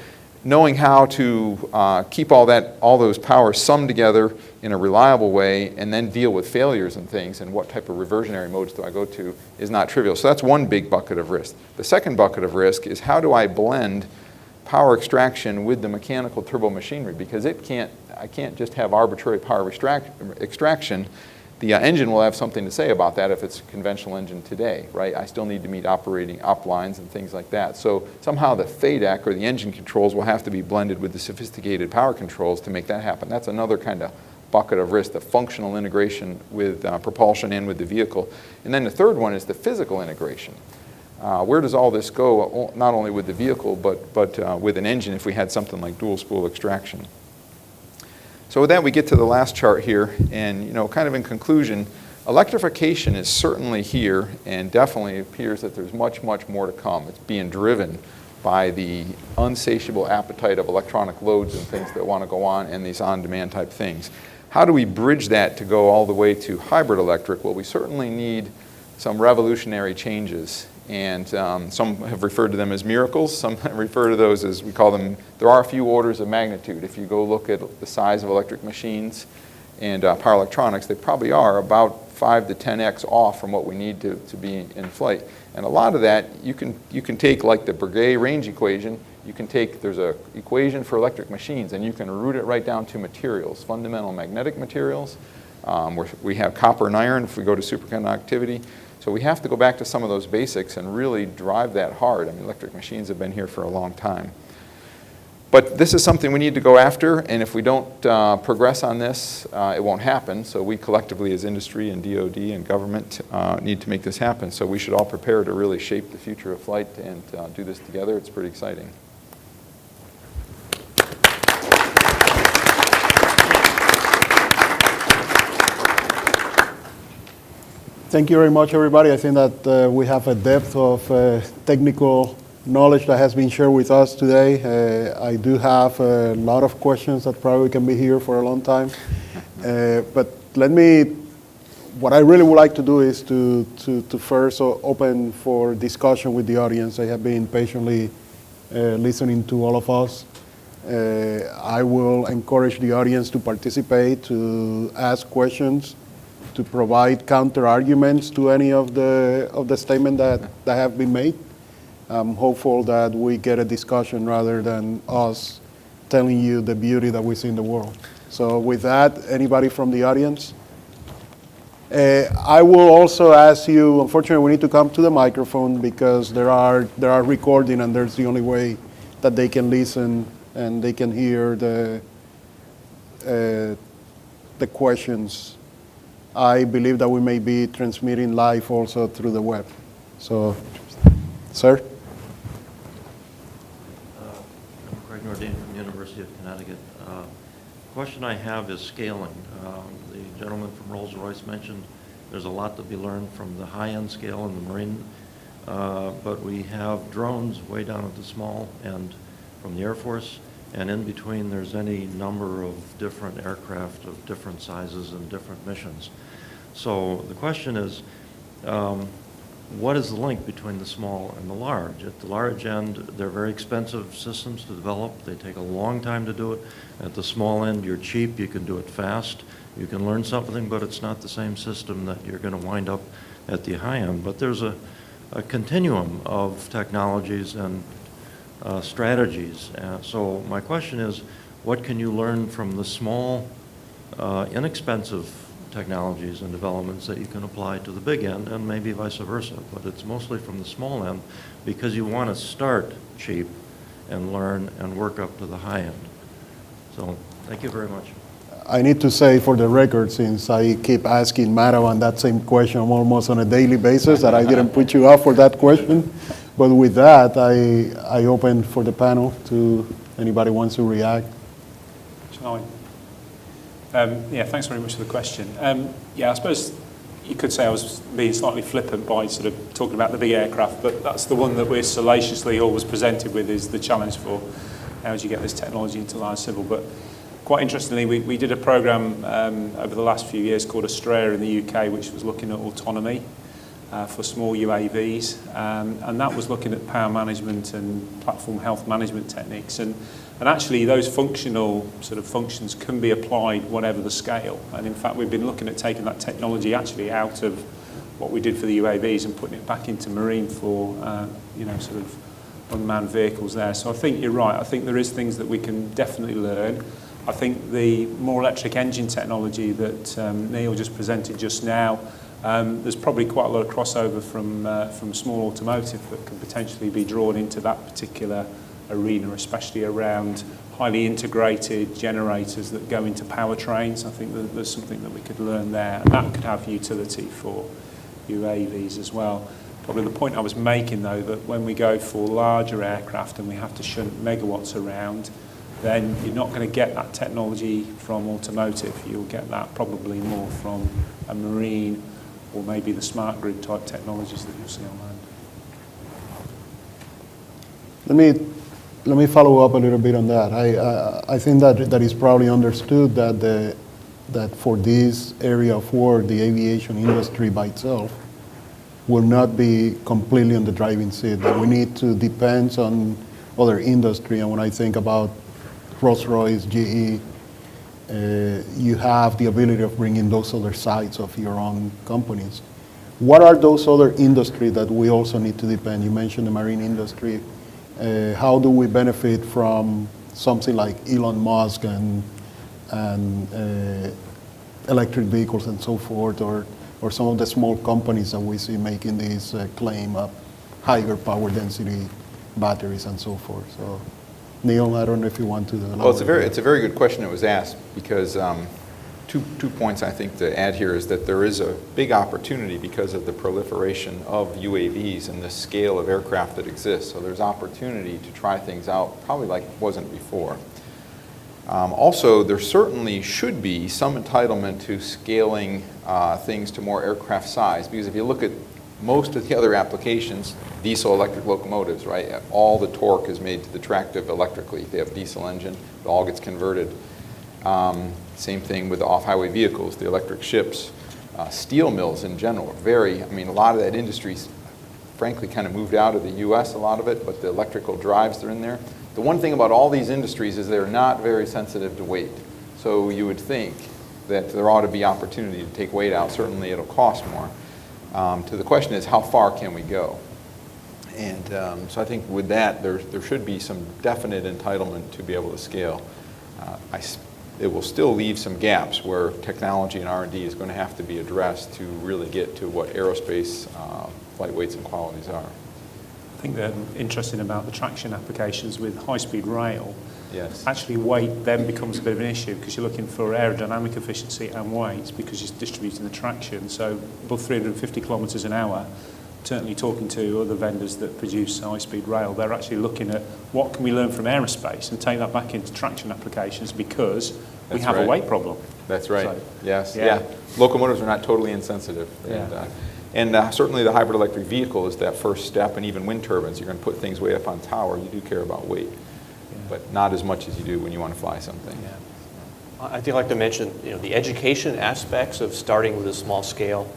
Speaker 6: knowing how to keep all those powers summed together in a reliable way and then deal with failures and things and what type of reversionary modes do I go to is not trivial. So that's one big bucket of risk. The second bucket of risk is how do I blend power extraction with the mechanical turbo machinery, because I can't just have arbitrary power extraction. The engine will have something to say about that if it's a conventional engine today, right? I still need to meet operating op lines and things like that. So somehow the FADEC or the engine controls will have to be blended with the sophisticated power controls to make that happen. That's another kind of bucket of risk, the functional integration with propulsion and with the vehicle. And then the third one is the physical integration. Where does all this go, not only with the vehicle, but with an engine if we had something like dual spool extraction? So with that, we get to the last chart here, and kind of in conclusion, electrification is certainly here, and definitely appears that there's much, much more to come. It's being driven by the unsatiable appetite of electronic loads and things that want to go on, and these on-demand type things. How do we bridge that to go all the way to hybrid electric? Well, we certainly need some revolutionary changes. And some have referred to them as miracles. Some refer to those as, we call them, there are a few orders of magnitude. If you go look at the size of electric machines and power electronics, they probably are about 5 to 10x off from what we need to be in flight. And a lot of that, you can take like the Breguet range equation. There's an equation for electric machines, and you can root it right down to materials, fundamental magnetic materials. We have copper and iron if we go to superconductivity. So we have to go back to some of those basics and really drive that hard. I mean, electric machines have been here for a long time. But this is something we need to go after, and if we don't progress on this, it won't happen. So we collectively as industry and DoD and government need to make this happen. So we should all prepare to really shape the future of flight and do this together. It's pretty exciting.
Speaker 1: Thank you very much, everybody. I think that we have a depth of technical knowledge that has been shared with us today. I do have a lot of questions that probably can be here for a long time. But what I really would like to do is to first open for discussion with the audience. They have been patiently listening to all of us. I will encourage the audience to participate, to ask questions, to provide counter arguments to any of the statements that have been made. I'm hopeful that we get a discussion rather than us telling you the beauty that we see in the world. So with that, anybody from the audience? I will also ask you, unfortunately we need to come to the microphone because there are recording and there's the only way that they can listen and they can hear the questions. I believe that we may be transmitting live also through the web. So, sir?
Speaker 7: Dean from the University of Connecticut. Question I have is scaling. The gentleman from Rolls-Royce mentioned there's a lot to be learned from the high-end scale in the Marine, but we have drones way down at the small end from the Air Force, and in between there's any number of different aircraft of different sizes and different missions. So the question is, what is the link between the small and the large? At the large end, they're very expensive systems to develop. They take a long time to do it. At the small end, you're cheap. You can do it fast. You can learn something, but it's not the same system that you're going to wind up at the high end. But there's a continuum of technologies and strategies. So my question is, what can you learn from the small, inexpensive technologies and developments that you can apply to the big end, and maybe vice versa, but it's mostly from the small end because you want to start cheap and learn and work up to the high end. So thank you very much.
Speaker 1: I need to say for the record, since I keep asking Madawan that same question almost on a daily basis, that I didn't put you up for that question. But with that, I open for the panel to anybody wants to react.
Speaker 4: Shall I? Yeah, thanks very much for the question. Yeah, I suppose you could say I was being slightly flippant by sort of talking about the big aircraft, but that's the one that we're salaciously always presented with is the challenge for how do you get this technology into large civil. But quite interestingly, we did a program over the last few years called Australia in the UK, which was looking at autonomy for small UAVs, and that was looking at power management and platform health management techniques. And actually those functional sort of functions can be applied whatever the scale. And in fact, we've been looking at taking that technology actually out of what we did for the UAVs and putting it back into marine for, sort of unmanned vehicles there. So I think you're right. I think there is things that we can definitely learn. I think the more electric engine technology that Neil just presented just now, there's probably quite a lot of crossover from small automotive that can potentially be drawn into that particular arena, especially around highly integrated generators that go into powertrains. I think that there's something that we could learn there, and that could have utility for UAVs as well. Probably the point I was making, though, that when we go for larger aircraft and we have to shunt megawatts around, then you're not going to get that technology from automotive. You'll get that probably more from a marine or maybe the smart grid type technologies that you'll see on land. Let me follow up a little bit on that. I think that is probably understood that for this area of work, the aviation industry by itself will not be completely on the driving seat. That we need to depend on other industry. And when I think about Rolls-Royce, GE, you have the ability of bringing those other sides of your own companies. What are those other industries that we also need to depend? You mentioned the marine industry. How do we benefit from something like Elon Musk and electric vehicles and so forth, or some of the small companies that we see making this claim of higher power density batteries and so forth? So
Speaker 1: Neil, I don't know if you want to.
Speaker 6: Well, it's a very good question that was asked, because two points I think to add here is that there is a big opportunity because of the proliferation of UAVs and the scale of aircraft that exists. So there's opportunity to try things out, probably like it wasn't before. Also, there certainly should be some entitlement to scaling things to more aircraft size, because if you look at most of the other applications, diesel electric locomotives, right? All the torque is made to the tractive electrically. They have diesel engine, it all gets converted. Same thing with the off-highway vehicles, the electric ships, steel mills in general. A lot of that industry's frankly kind of moved out of the US, a lot of it, but the electrical drives that are in there. The one thing about all these industries is they're not very sensitive to weight. So you would think that there ought to be opportunity to take weight out. Certainly it'll cost more. To the question is, how far can we go? And so I think with that, there should be some definite entitlement to be able to scale. It will still leave some gaps where technology and R&D is going to have to be addressed to really get to what aerospace flight weights and qualities are.
Speaker 4: I think they're interesting about the traction applications with high-speed rail.
Speaker 6: Yes.
Speaker 4: Actually, weight then becomes a bit of an issue because you're looking for aerodynamic efficiency and weight because you're distributing the traction. So above 350 kilometres an hour, certainly talking to other vendors that produce high-speed rail, they're actually looking at what can we learn from aerospace and take that back into traction applications because we have a weight problem.
Speaker 6: That's right.
Speaker 4: So,
Speaker 6: yes.
Speaker 4: yeah.
Speaker 6: Yeah. Locomotives are not totally insensitive.
Speaker 4: Yeah.
Speaker 6: And certainly the hybrid electric vehicle is that first step, and even wind turbines, you're going to put things way up on tower, you do care about weight. But not as much as you do when you want to fly something.
Speaker 2: Yeah. I think I'd like to mention, the education aspects of starting with a small scale,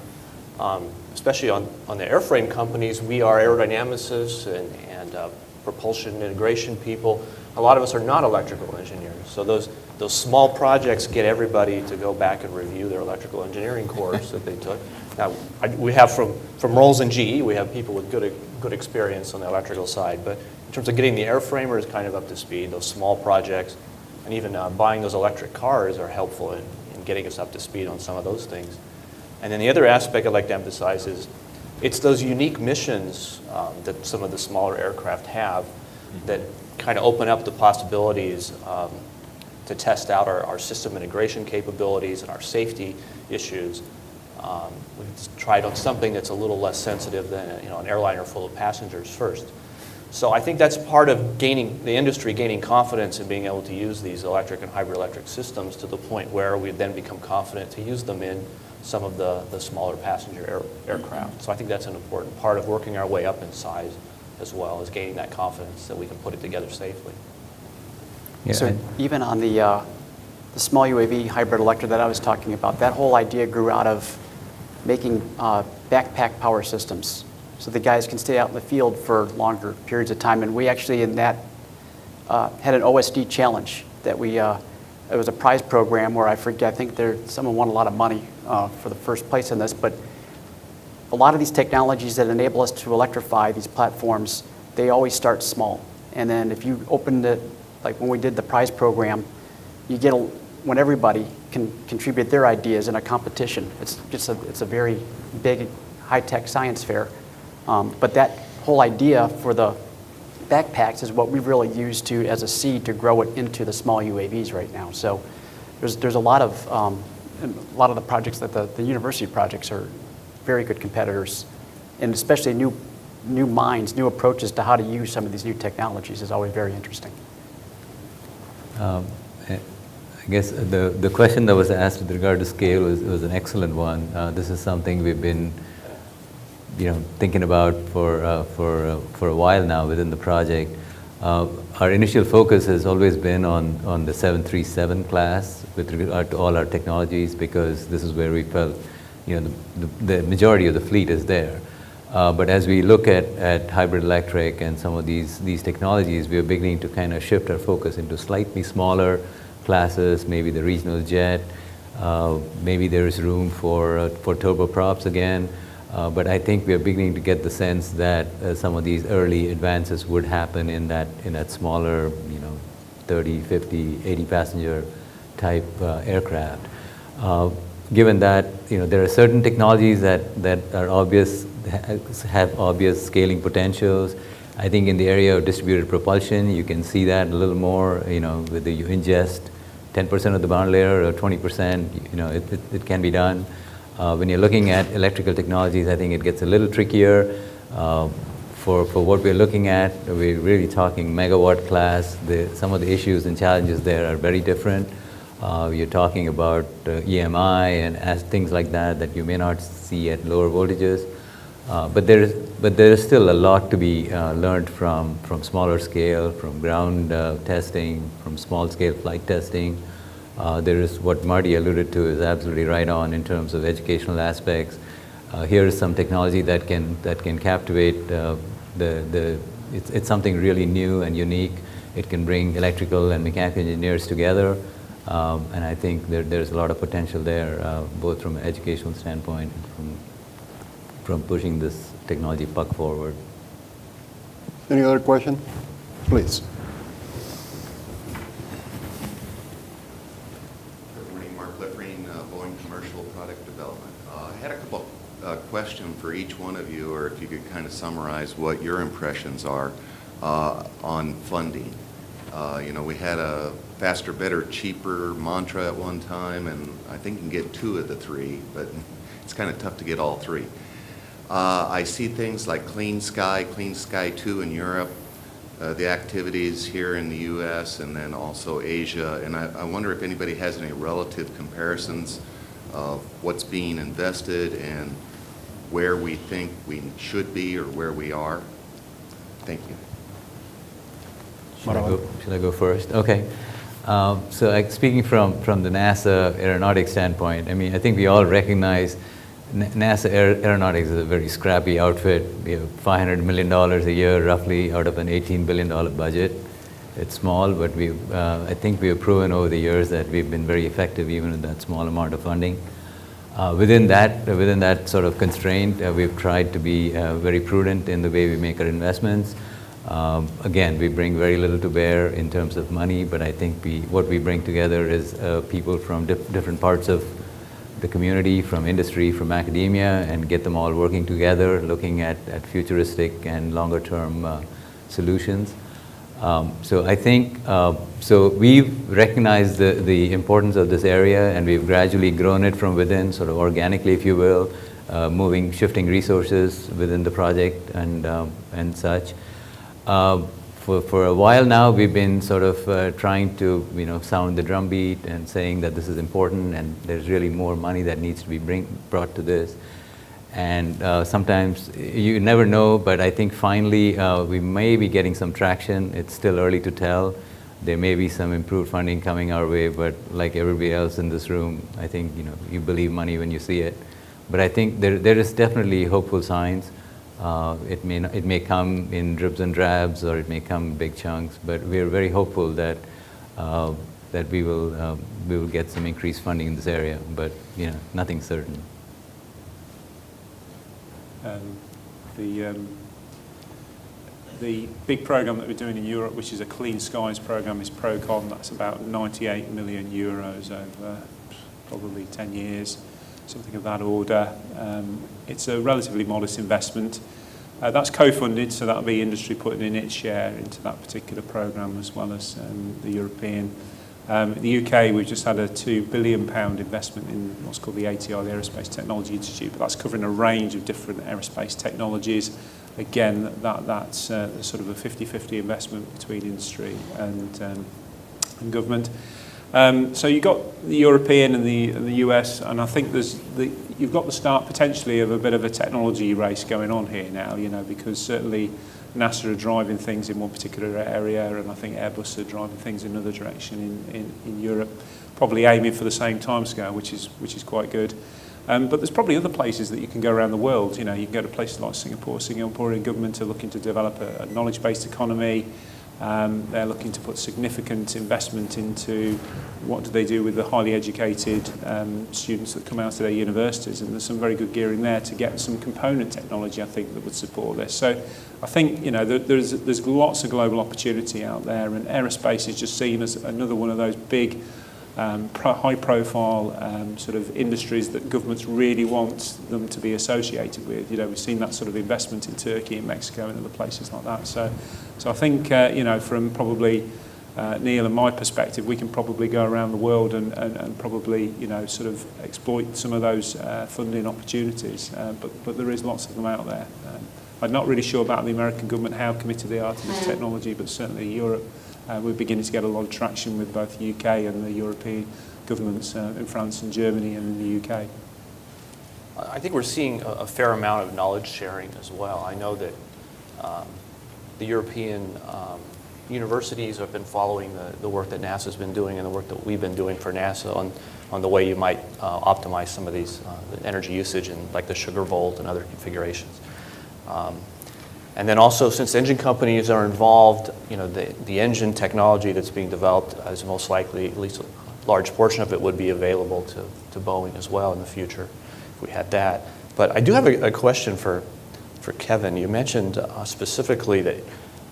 Speaker 2: especially on the airframe companies. We are aerodynamicists and propulsion integration people. A lot of us are not electrical engineers. So those small projects get everybody to go back and review their electrical engineering course that they took. Now, we have from Rolls and GE, we have people with good experience on the electrical side. But in terms of getting the airframers kind of up to speed, those small projects, and even buying those electric cars are helpful in getting us up to speed on some of those things. And then the other aspect I'd like to emphasize is it's those unique missions that some of the smaller aircraft have that kind of open up the possibilities to test out our system integration capabilities and our safety issues. We've tried on something that's a little less sensitive than an airliner full of passengers first. So I think that's part of the industry gaining confidence in being able to use these electric and hybrid electric systems to the point where we then become confident to use them in some of the smaller passenger aircraft. So I think that's an important part of working our way up in size as well, as gaining that confidence that we can put it together safely.
Speaker 3: Yeah,
Speaker 5: So even on the small UAV hybrid electric that I was talking about, that whole idea grew out of making backpack power systems so the guys can stay out in the field for longer periods of time. And we actually in that had an OSD challenge that it was a prize program where I think someone won a lot of money for the first place in this, but a lot of these technologies that enable us to electrify these platforms, they always start small. And then if you opened it, like when we did the prize program, you get when everybody can contribute their ideas in a competition. It's a very big, high-tech science fair. But that whole idea for the backpacks is what we've really used as a seed to grow it into the small UAVs right now. So there's a lot of the projects that the university projects are very good competitors, and especially new minds, new approaches to how to use some of these new technologies is always very interesting.
Speaker 3: I guess the question that was asked with regard to scale was an excellent one. This is something we've been thinking about for a while now within the project. Our initial focus has always been on the 737 class with regard to all our technologies, because this is where we felt the majority of the fleet is there. But as we look at hybrid electric and some of these technologies, we are beginning to kind of shift our focus into slightly smaller classes, maybe the regional jet, maybe there is room for turboprops again. But I think we are beginning to get the sense that some of these early advances would happen in that smaller, 30, 50, 80 passenger type aircraft. Given that there are certain technologies that are obvious, have obvious scaling potentials, I think in the area of distributed propulsion, you can see that a little more, whether you ingest 10% of the bound layer or 20%, it can be done. When you're looking at electrical technologies, I think it gets a little trickier. For what we're looking at, we're really talking megawatt class. Some of the issues and challenges there are very different. You're talking about EMI and things like that you may not see at lower voltages. But there is still a lot to be learned from smaller scale, from ground testing, from small scale flight testing. There is what Marty alluded to is absolutely right on in terms of educational aspects. Here is some technology that can captivate it's something really new and unique. It can bring electrical and mechanical engineers together, and I think there's a lot of potential there, both from an educational standpoint and from pushing this technology puck forward.
Speaker 1: Any other question? Please.
Speaker 8: Good morning, Mark Liffreen, Boeing Commercial Product Development. I had a couple questions for each one of you, or if you could kind of summarize what your impressions are on funding. We had a faster, better, cheaper mantra at one time, and I think you can get 2 of the 3, but it's kind of tough to get all 3. I see things like Clean Sky 2 in Europe, the activities here in the U.S., and then also Asia. And I wonder if anybody has any relative comparisons of what's being invested and where we think we should be or where we are. Thank you.
Speaker 3: Should I go first? Okay. So speaking from the NASA aeronautics standpoint, I think we all recognize NASA Aeronautics is a very scrappy outfit. We have $500 million a year, roughly, out of an $18 billion budget. It's small, but I think we have proven over the years that we've been very effective even with that small amount of funding. Within that sort of constraint, we've tried to be very prudent in the way we make our investments. Again, we bring very little to bear in terms of money, but I think what we bring together is people from different parts of the community, from industry, from academia, and get them all working together, looking at futuristic and longer-term solutions. So I think, so we've recognized the importance of this area, and we've gradually grown it from within, sort of organically, if you will, shifting resources within the project and such. For a while now, we've been sort of trying to, sound the drumbeat and saying that this is important and there's really more money that needs to be brought to this. And sometimes you never know, but I think finally we may be getting some traction. It's still early to tell. There may be some improved funding coming our way, but like everybody else in this room, I think you believe money when you see it. But I think there is definitely hopeful signs. It may come in dribs and drabs, or it may come in big chunks, but we are very hopeful that we will get some increased funding in this area, but nothing's certain.
Speaker 4: The big program that we're doing in Europe, which is a Clean Skies program, is Procon. That's about 98 million euros over probably 10 years. Something of that order. It's a relatively modest investment. That's co-funded, so that'll be industry putting in its share into that particular program, as well as the European. In the UK, we've just had a £2 billion investment in what's called the ATI, the Aerospace Technology Institute, but that's covering a range of different aerospace technologies. Again, that's sort of a 50-50 investment between industry and government. So you've got the European and the US, and I think you've got the start potentially of a bit of a technology race going on here now, because certainly NASA are driving things in one particular area, and I think Airbus are driving things in another direction in Europe, probably aiming for the same timescale, which is quite good. But there's probably other places that you can go around the world. You can go to places like Singapore. Singaporean government are looking to develop a knowledge-based economy. They're looking to put significant investment into what do they do with the highly educated students that come out of their universities, and there's some very good gearing there to get some component technology, I think, that would support this. So I think there's lots of global opportunity out there, and aerospace is just seen as another one of those big high-profile sort of industries that governments really want them to be associated with. You know, we've seen that sort of investment in Turkey and Mexico and other places like that. So I think, you know, from probably Neil and my perspective, we can probably go around the world and probably, you know, sort of exploit some of those funding opportunities. But there is lots of them out there. I'm not really sure about the American government, how committed they are to this technology, but certainly Europe, we're beginning to get a lot of traction with both the UK and the European governments in France and Germany and in the UK.
Speaker 2: I think we're seeing a fair amount of knowledge sharing as well. I know that the European universities have been following the work that NASA's been doing and the work that we've been doing for NASA on the way you might optimize some of these energy usage and like the sugar volt and other configurations. And then also, since engine companies are involved, you know, the engine technology that's being developed is most likely, at least a large portion of it would be available to Boeing as well in the future if we had that. But I do have a question for Kevin. You mentioned specifically that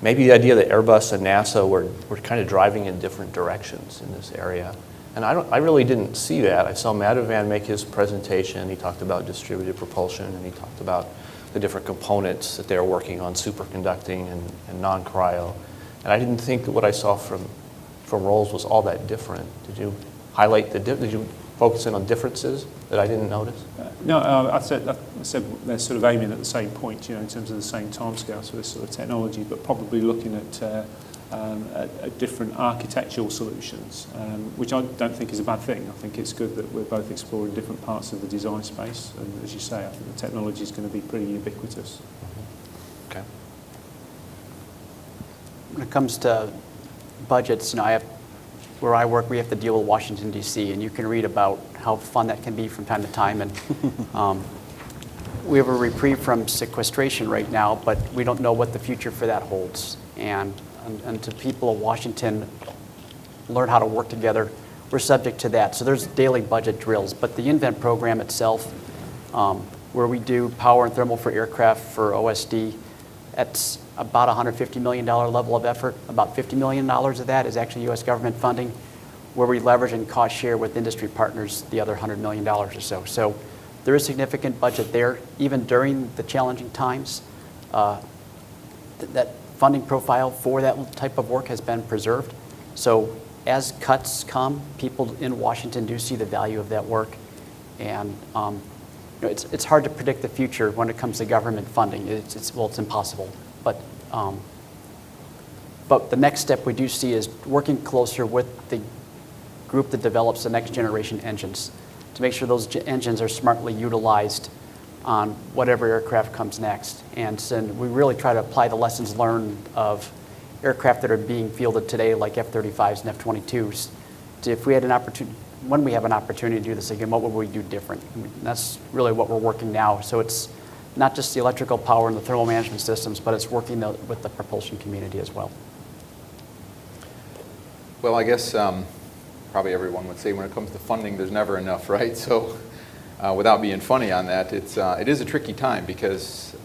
Speaker 2: maybe the idea that Airbus and NASA were kind of driving in different directions in this area. And I really didn't see that. I saw Madovan make his presentation. He talked about distributed propulsion, and he talked about the different components that they're working on, superconducting and non-cryo. And I didn't think that what I saw from Rolls was all that different. Did you highlight did you focus in on differences that I didn't notice?
Speaker 4: No, I said they're sort of aiming at the same point, you know, in terms of the same timescales for this sort of technology, but probably looking at different architectural solutions, which I don't think is a bad thing. I think it's good that we're both exploring different parts of the design space, and as you say, I think the technology is going to be pretty ubiquitous.
Speaker 2: Okay.
Speaker 5: When it comes to budgets, you know, where I work, we have to deal with Washington, D.C., and you can read about how fun that can be from time to time. And we have a reprieve from sequestration right now, but we don't know what the future for that holds. And to people of Washington learn how to work together, we're subject to that. So there's daily budget drills, but the INVENT program itself, where we do power and thermal for aircraft for OSD, that's about $150 million level of effort. About $50 million of that is actually U.S. government funding, where we leverage and cost share with industry partners the other $100 million or so. So there is significant budget there, even during the challenging times. That funding profile for that type of work has been preserved. So as cuts come, people in Washington do see the value of that work. And you know, it's hard to predict the future when it comes to government funding. It's impossible. But the next step we do see is working closer with the group that develops the next generation engines to make sure those engines are smartly utilized on whatever aircraft comes next. And so we really try to apply the lessons learned of aircraft that are being fielded today, like F-35s and F-22s, to if we had an opportunity, when we have an opportunity to do this again, what would we do different? I mean, that's really what we're working now. So it's not just the electrical power and the thermal management systems, but it's working with the propulsion community as well.
Speaker 6: Well, I guess probably everyone would say when it comes to funding, there's never enough, right? So without being funny on that, it is a tricky time because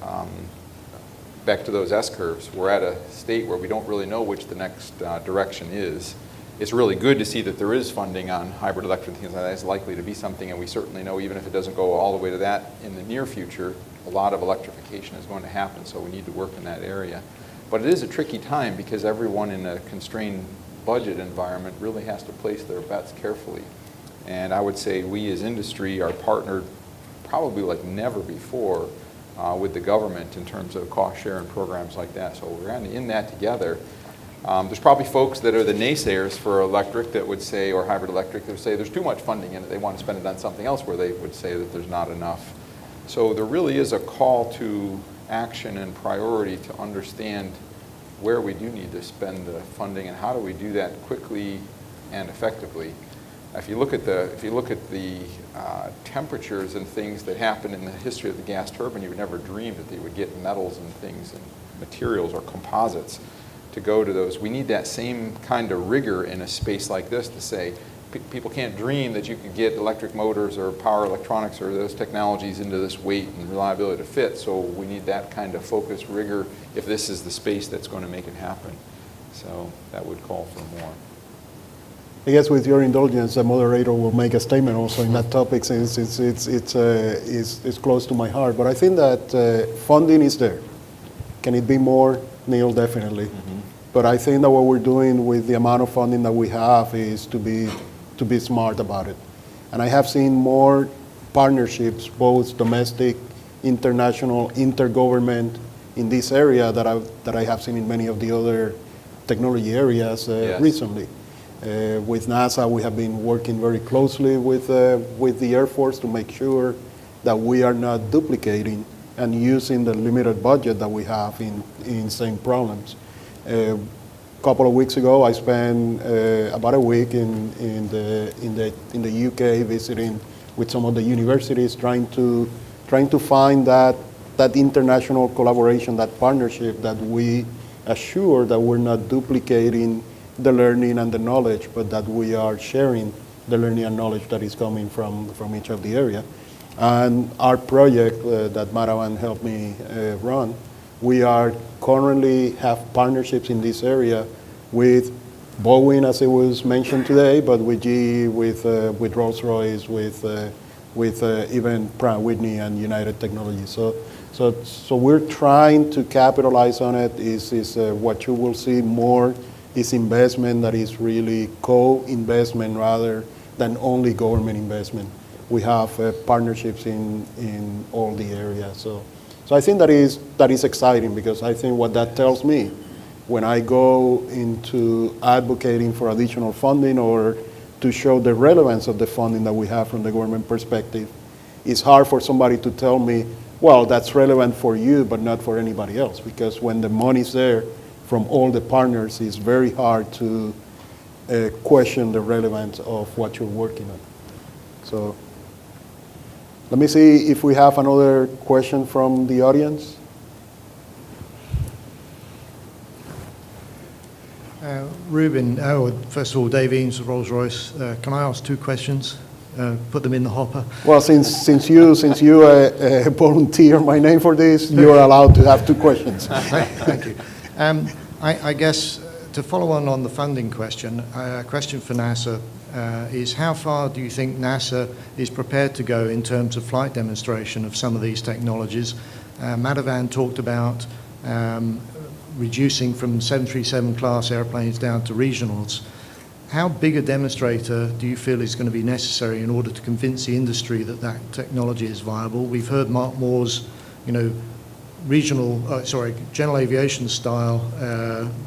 Speaker 6: back to those S-curves, we're at a state where we don't really know which the next direction is. It's really good to see that there is funding on hybrid electric things like that. It's likely to be something, and we certainly know even if it doesn't go all the way to that in the near future, a lot of electrification is going to happen, so we need to work in that area. But it is a tricky time because everyone in a constrained budget environment really has to place their bets carefully. And I would say we as industry are partnered probably like never before with the government in terms of cost sharing programs like that. So we're in that together. There's probably folks that are the naysayers for electric that would say, or hybrid electric, that would say there's too much funding in it. They want to spend it on something else where they would say that there's not enough. So there really is a call to action and priority to understand where we do need to spend the funding and how do we do that quickly and effectively. If you look at the temperatures and things that happened in the history of the gas turbine, you would never dream that they would get metals and things and materials or composites to go to those. We need that same kind of rigor in a space like this to say people can't dream that you could get electric motors or power electronics or those technologies into this weight and reliability to fit. So we need that kind of focus, rigor, if this is the space that's going to make it happen. So that would call for more.
Speaker 1: I guess with your indulgence, the moderator will make a statement also in that topic since it's close to my heart. But I think that funding is there. Can it be more? Neil, definitely. But I think that what we're doing with the amount of funding that we have is to be smart about it. And I have seen more partnerships, both domestic, international, intergovernment, in this area that I have seen in many of the other technology areas recently. With NASA, we have been working very closely with the Air Force to make sure that we are not duplicating and using the limited budget that we have in same problems. A couple of weeks ago, I spent about a week in the UK visiting with some of the universities, trying to find that international collaboration, that partnership that we assure that we're not duplicating the learning and the knowledge, but that we are sharing the learning and knowledge that is coming from each of the area. And our project that Maravan helped me run, we are currently have partnerships in this area with Boeing, as it was mentioned today, but with GE, with Rolls-Royce, with even Pratt & Whitney and United Technologies. So we're trying to capitalize on it. Is what you will see more is investment that is really co-investment rather than only government investment. We have partnerships in all the areas. So I think that is exciting, because I think what that tells me when I go into advocating for additional funding or to show the relevance of the funding that we have from the government perspective, it's hard for somebody to tell me, well, that's relevant for you, but not for anybody else, because when the money's there from all the partners, it's very hard to question the relevance of what you're working on. So let me see if we have another question from the audience.
Speaker 9: Ruben, first of all, Dave Eames of Rolls-Royce. Can I ask two questions? Put them in the hopper.
Speaker 1: Well, since you volunteer my name for this, you're allowed to have two questions.
Speaker 9: Thank you. I guess to follow on the funding question, a question for NASA is how far do you think NASA is prepared to go in terms of flight demonstration of some of these technologies? Madhavan talked about reducing from 737 class airplanes down to regionals. How big a demonstrator do you feel is going to be necessary in order to convince the industry that that technology is viable? We've heard Mark Moore's, general aviation style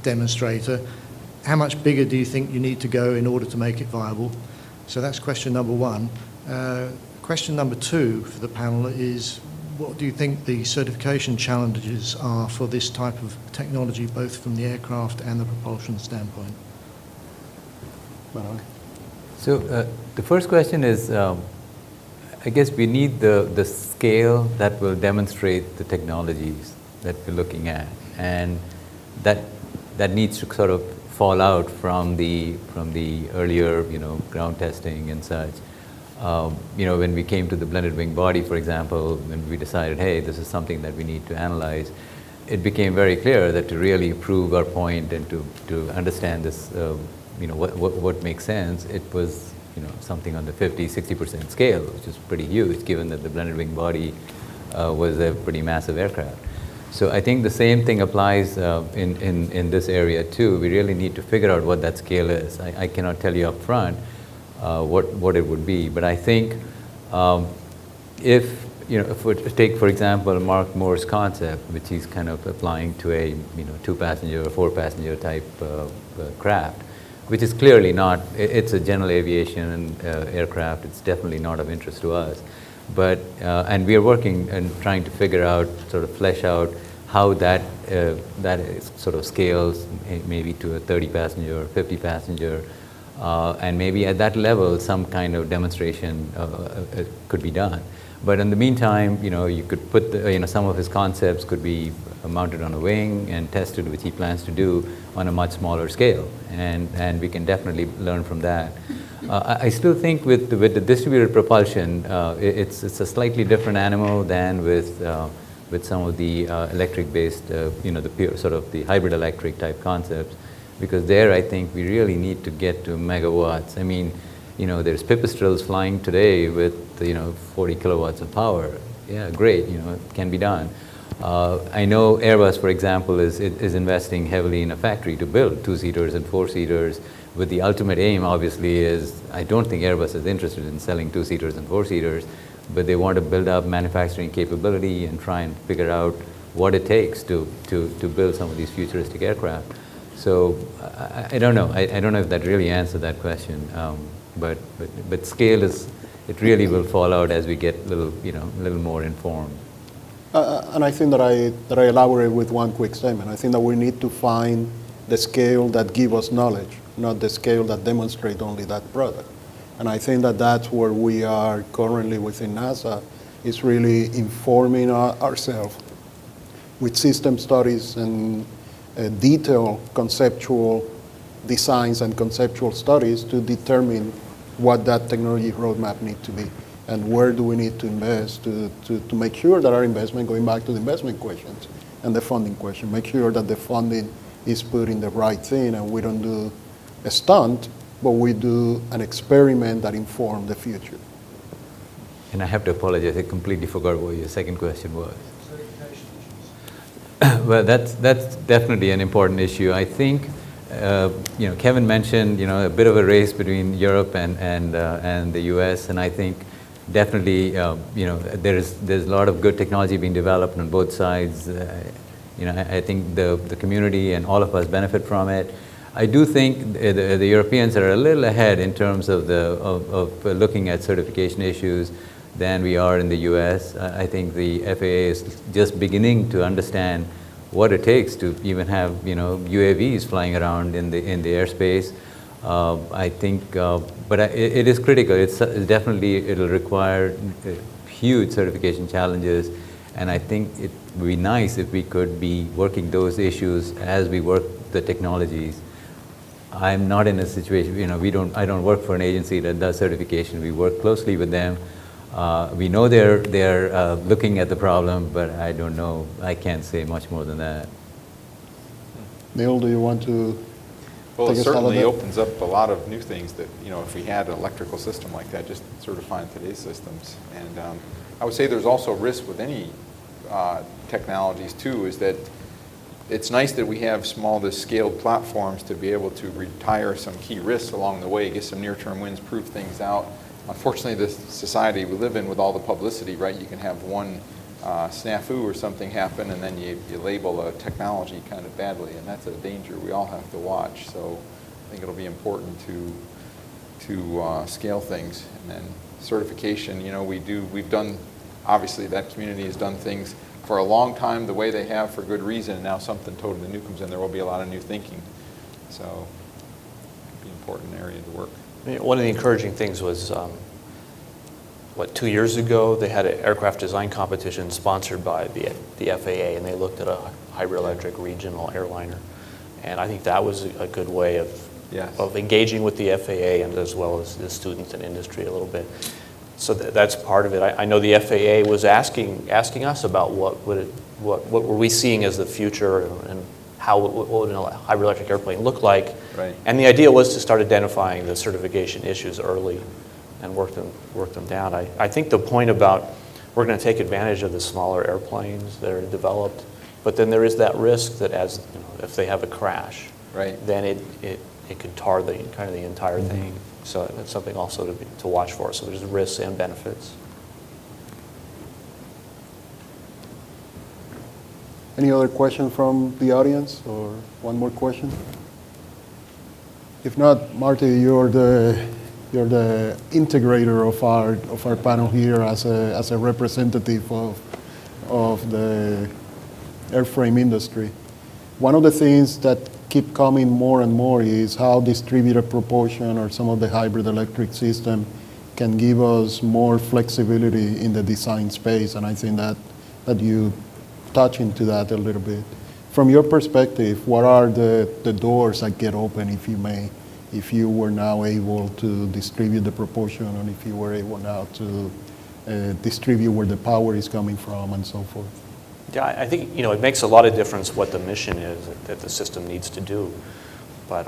Speaker 9: demonstrator. How much bigger do you think you need to go in order to make it viable? So that's question number one. Question number two for the panel is, what do you think the certification challenges are for this type of technology, both from the aircraft and the propulsion standpoint?
Speaker 3: So the first question is, I guess we need the scale that will demonstrate the technologies that we're looking at, and that needs to sort of fall out from the earlier ground testing and such. When we came to the blended wing body, for example, when we decided, hey, this is something that we need to analyze, it became very clear that to really prove our point and to understand this, what makes sense, it was something on the 50-60% scale, which is pretty huge, given that the blended wing body was a pretty massive aircraft. So I think the same thing applies in this area too. We really need to figure out what that scale is. I cannot tell you up front what it would be, but I think if we take, for example, Mark Moore's concept, which he's kind of applying to a 2-passenger or 4-passenger type craft, which is clearly not, it's a general aviation aircraft. It's definitely not of interest to us. But, and we are working and trying to figure out, sort of flesh out how that sort of scales maybe to a 30-passenger or 50-passenger. And maybe at that level, some kind of demonstration could be done. But in the meantime, you could put some of his concepts could be mounted on a wing and tested, which he plans to do on a much smaller scale, and we can definitely learn from that. I still think with the distributed propulsion, it's a slightly different animal than with some of the electric-based, the pure sort of the hybrid electric type concepts, because there I think we really need to get to megawatts. I mean, there's pipistrelles flying today with 40 kilowatts of power. Yeah, great, it can be done. I know Airbus, for example, is investing heavily in a factory to build two-seaters and four-seaters, with the ultimate aim, obviously, is I don't think Airbus is interested in selling two-seaters and four-seaters, but they want to build up manufacturing capability and try and figure out what it takes to build some of these futuristic aircraft. So I don't know. I don't know if that really answered that question, but scale it really will fall out as we get a little more informed.
Speaker 1: And I think that I elaborate with one quick statement. I think that we need to find the scale that give us knowledge, not the scale that demonstrate only that product. And I think that that's where we are currently within NASA, is really informing ourselves with system studies and detailed conceptual designs and conceptual studies to determine what that technology roadmap needs to be and where do we need to invest to make sure that our investment, going back to the investment questions and the funding question, make sure that the funding is put in the right thing and we don't do a stunt, but we do an experiment that informs the future.
Speaker 3: And I have to apologize, I completely forgot what your second question was. Well, that's definitely an important issue. I think, Kevin mentioned, a bit of a race between Europe and the U.S., and I think definitely, there's a lot of good technology being developed on both sides. I think the community and all of us benefit from it. I do think the Europeans are a little ahead in terms of looking at certification issues than we are in the U.S. I think the FAA is just beginning to understand what it takes to even have UAVs flying around in the airspace. I think, but it is critical. It's definitely, it'll require huge certification challenges, and I think it would be nice if we could be working those issues as we work the technologies. I'm not in a situation, I don't work for an agency that does certification. We work closely with them. We know they're looking at the problem, but I don't know. I can't say much more than that.
Speaker 1: Neil, do you want to?
Speaker 6: Well, it certainly opens up a lot of new things that, if we had an electrical system like that, just certifying today's systems. And I would say there's also risk with any technologies too, is that it's nice that we have small scaled platforms to be able to retire some key risks along the way, get some near-term wins, prove things out. Unfortunately, the society we live in with all the publicity, right, you can have one snafu or something happen and then you label a technology kind of badly, and that's a danger we all have to watch. So I think it'll be important to scale things. And then certification, we've done, obviously that community has done things for a long time the way they have for good reason, and now something totally new comes in, there will be a lot of new thinking. So it'll be an important area to work.
Speaker 2: One of the encouraging things was, 2 years ago, they had an aircraft design competition sponsored by the FAA, and they looked at a hybrid electric regional airliner. And I think that was a good way of engaging with the FAA and as well as the students and industry a little bit. So that's part of it. I know the FAA was asking us about what were we seeing as the future and what would a hybrid electric airplane look like.
Speaker 6: Right.
Speaker 2: And the idea was to start identifying the certification issues early and work them down. I think the point about we're going to take advantage of the smaller airplanes that are developed, but then there is that risk that if they have a crash,
Speaker 6: right,
Speaker 2: then it could tar the entire thing. So that's something also to watch for. So there's risks and benefits.
Speaker 1: Any other question from the audience, or one more question? If not, Marty, you're the integrator of our panel here as a representative of the airframe industry. One of the things that keep coming more and more is how distributed propulsion or some of the hybrid electric system can give us more flexibility in the design space, and I think that you touch into that a little bit. From your perspective, what are the doors that get open, if you were now able to distribute the propulsion, and if you were able now to distribute where the power is coming from and so forth?
Speaker 2: Yeah, I think it makes a lot of difference what the mission is that the system needs to do. But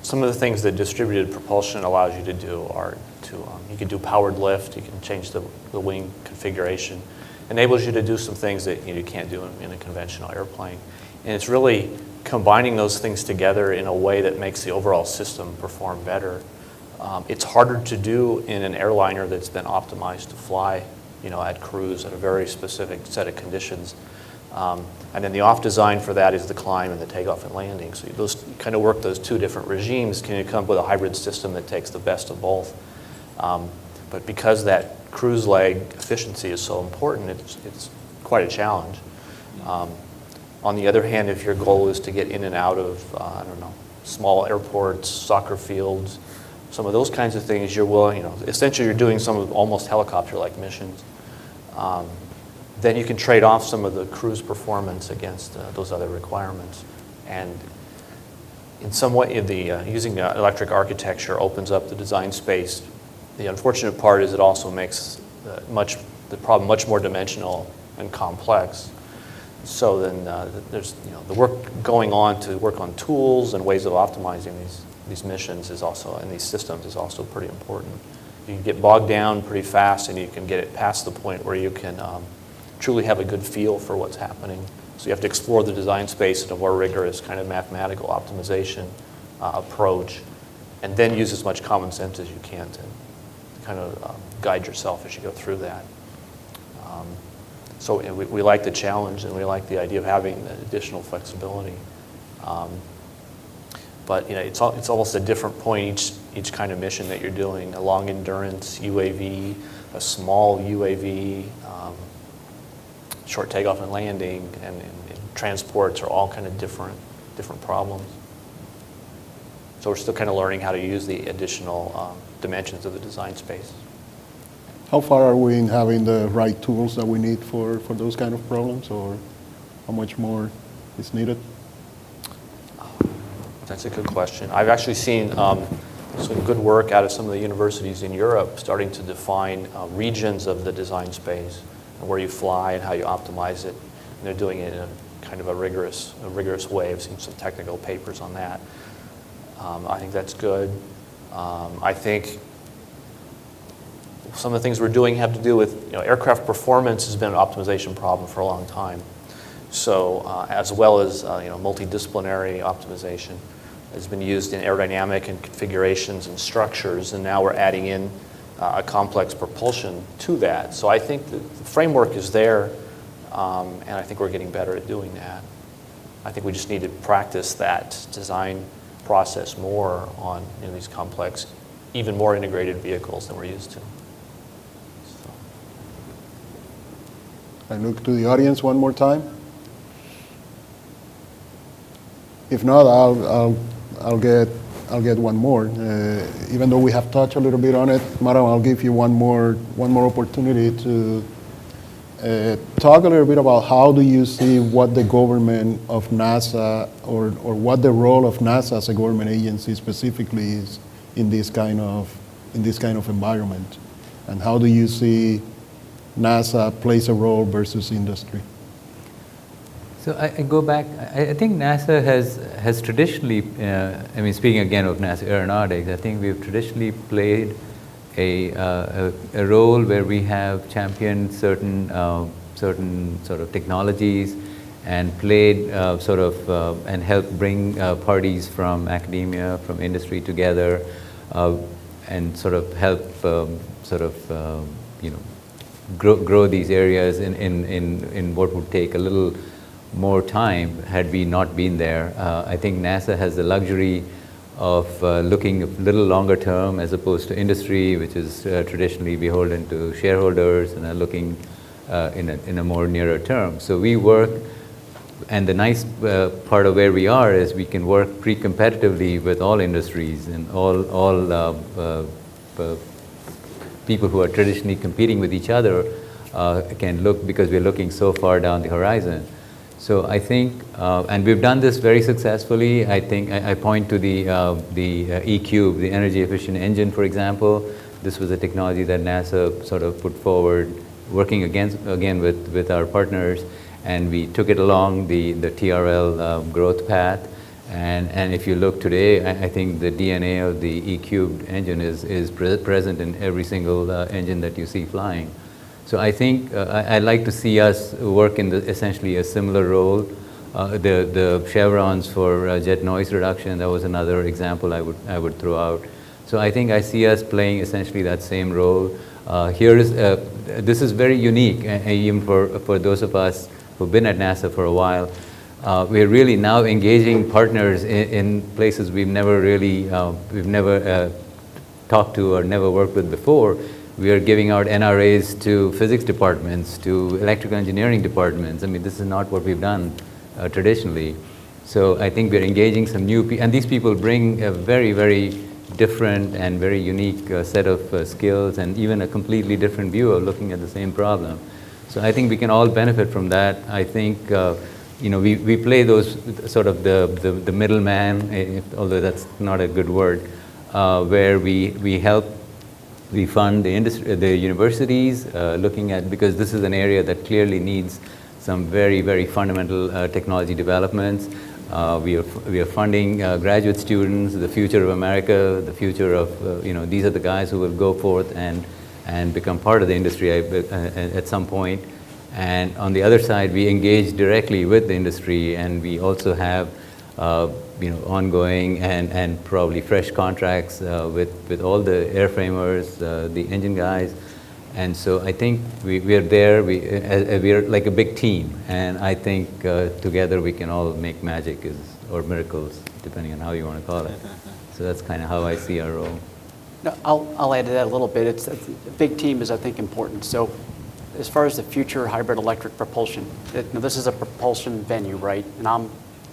Speaker 2: some of the things that distributed propulsion allows you to do are you can do powered lift, you can change the wing configuration, enables you to do some things that you can't do in a conventional airplane. And it's really combining those things together in a way that makes the overall system perform better. It's harder to do in an airliner that's been optimized to fly, at cruise at a very specific set of conditions. And then the off design for that is the climb and the takeoff and landing. So you kind of work those two different regimes. Can you come up with a hybrid system that takes the best of both? But because that cruise leg efficiency is so important, it's quite a challenge. On the other hand, if your goal is to get in and out of, small airports, soccer fields, some of those kinds of things, you're willing, essentially you're doing some of almost helicopter-like missions. Then you can trade off some of the cruise performance against those other requirements. And in some way, using the electric architecture opens up the design space. The unfortunate part is it also makes the problem much more dimensional and complex. So then there's the work going on to work on tools and ways of optimizing these missions is also, and these systems is also pretty important. You can get bogged down pretty fast and you can get it past the point where you can truly have a good feel for what's happening. So you have to explore the design space in a more rigorous kind of mathematical optimization approach, and then use as much common sense as you can to kind of guide yourself as you go through that. So we like the challenge, and we like the idea of having the additional flexibility. But it's almost a different point each kind of mission that you're doing. A long endurance UAV, a small UAV, short takeoff and landing, and transports are all kind of different problems. So we're still kind of learning how to use the additional dimensions of the design space.
Speaker 1: How far are we in having the right tools that we need for those kind of problems, or how much more is needed?
Speaker 2: That's a good question. I've actually seen some good work out of some of the universities in Europe starting to define regions of the design space and where you fly and how you optimize it. And they're doing it in a kind of a rigorous way. I've seen some technical papers on that. I think that's good. I think some of the things we're doing have to do with, aircraft performance has been an optimization problem for a long time. So as well as, multidisciplinary optimization has been used in aerodynamic and configurations and structures, and now we're adding in a complex propulsion to that. So I think the framework is there, and I think we're getting better at doing that. I think we just need to practice that design process more on these complex, even more integrated vehicles than we're used to. So.
Speaker 1: I look to the audience one more time. If not, I'll get one more. Even though we have touched a little bit on it, Madam, I'll give you one more opportunity to talk a little bit about how do you see what the government of NASA or what the role of NASA as a government agency specifically is in this kind of environment, and how do you see NASA plays a role versus industry?
Speaker 3: So I go back. I think NASA has traditionally, speaking again of NASA Aeronautics, I think we've traditionally played a role where we have championed certain sort of technologies and played and helped bring parties from academia, from industry together, and sort of help grow these areas in what would take a little more time had we not been there. I think NASA has the luxury of looking a little longer term as opposed to industry, which is traditionally beholden to shareholders and are looking in a more nearer term. So we work, and the nice part of where we are is we can work pre-competitively with all industries and all people who are traditionally competing with each other can look, because we're looking so far down the horizon. So I think, and we've done this very successfully. I think I point to the E-Cube, the energy efficient engine, for example. This was a technology that NASA sort of put forward, working again with our partners, and we took it along the TRL growth path, And if you look today, I think the DNA of the E-cubed engine is present in every single engine that you see flying. So I think I'd like to see us work in essentially a similar role. The chevrons for jet noise reduction, that was another example I would throw out. So I think I see us playing essentially that same role. This is very unique, even for those of us who've been at NASA for a while. We're really now engaging partners in places we've never talked to or never worked with before. We are giving out NRAs to physics departments, to electrical engineering departments. I mean, this is not what we've done traditionally. So I think we're engaging some new people, and these people bring a very, very different and very unique set of skills and even a completely different view of looking at the same problem. So I think we can all benefit from that. I think we play those sort of the middleman, although that's not a good word, where we fund the industry, the universities, looking at, because this is an area that clearly needs some very, very fundamental technology developments. We are funding graduate students, the future of America, the future of, these are the guys who will go forth and become part of the industry at some point. And on the other side, we engage directly with the industry, and we also have ongoing and probably fresh contracts with all the airframers, the engine guys. And so I think we are there, we are like a big team, and I think together we can all make magic or miracles, depending on how you want to call it. So that's kind of how I see our role.
Speaker 5: No, I'll add to that a little bit. A big team is, I think, important. So as far as the future hybrid electric propulsion, this is a propulsion venue, right? And I'm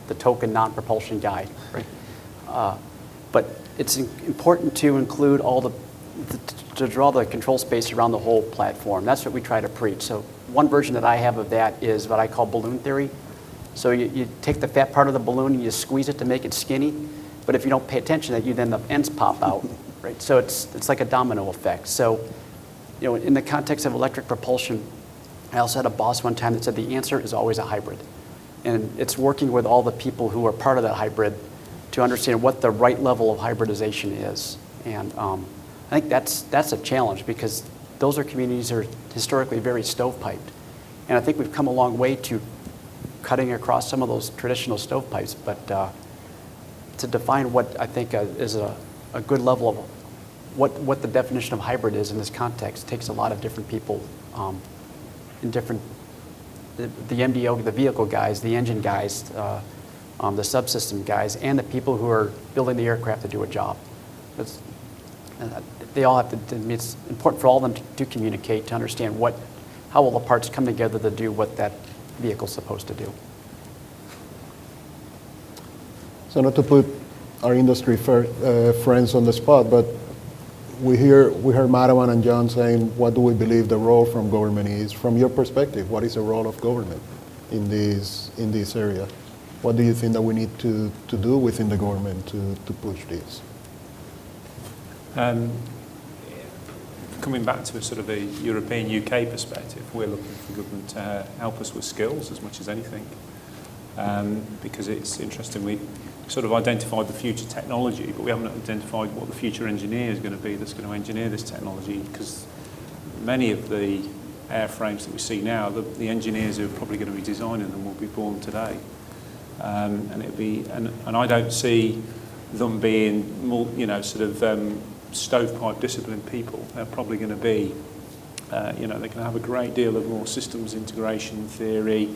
Speaker 5: the token non-propulsion guy, right? But it's important to include to draw the control space around the whole platform. That's what we try to preach. So one version that I have of that is what I call balloon theory. So you take the fat part of the balloon and you squeeze it to make it skinny, but if you don't pay attention to that, then the ends pop out, right? So it's like a domino effect. So, in the context of electric propulsion, I also had a boss one time that said the answer is always a hybrid. And it's working with all the people who are part of that hybrid to understand what the right level of hybridization is. And I think that's a challenge, because those are communities that are historically very stovepiped. And I think we've come a long way to cutting across some of those traditional stovepipes, but to define what I think is a good level of what the definition of hybrid is in this context takes a lot of different people in different, the MDO, the vehicle guys, the engine guys, the subsystem guys, and the people who are building the aircraft to do a job. They all have to, it's important for all of them to communicate, to understand how will the parts come together to do what that vehicle's supposed to do.
Speaker 1: So not to put our industry friends on the spot, but we heard Madawan and John saying, what do we believe the role from government is? From your perspective, what is the role of government in this area? What do you think that we need to do within the government to push this?
Speaker 4: Coming back to a sort of a European UK perspective, we're looking for government to help us with skills as much as anything, because it's interesting. We sort of identified the future technology, but we haven't identified what the future engineer is going to be that's going to engineer this technology, because many of the airframes that we see now, the engineers who are probably going to be designing them will be born today, and I don't see them being more, stovepipe disciplined people. They're probably going to be, they're going to have a great deal of more systems integration theory,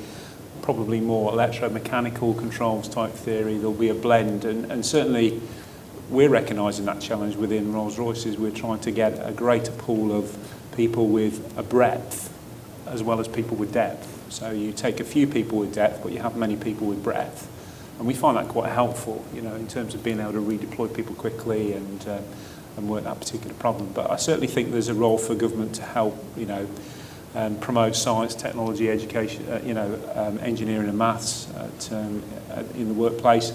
Speaker 4: probably more electromechanical controls type theory. There'll be a blend, and certainly we're recognising that challenge within Rolls-Royce. We're trying to get a greater pool of people with a breadth as well as people with depth. So you take a few people with depth, but you have many people with breadth. And we find that quite helpful, in terms of being able to redeploy people quickly and work that particular problem. But I certainly think there's a role for government to help, promote science, technology, education, engineering and maths in the workplace,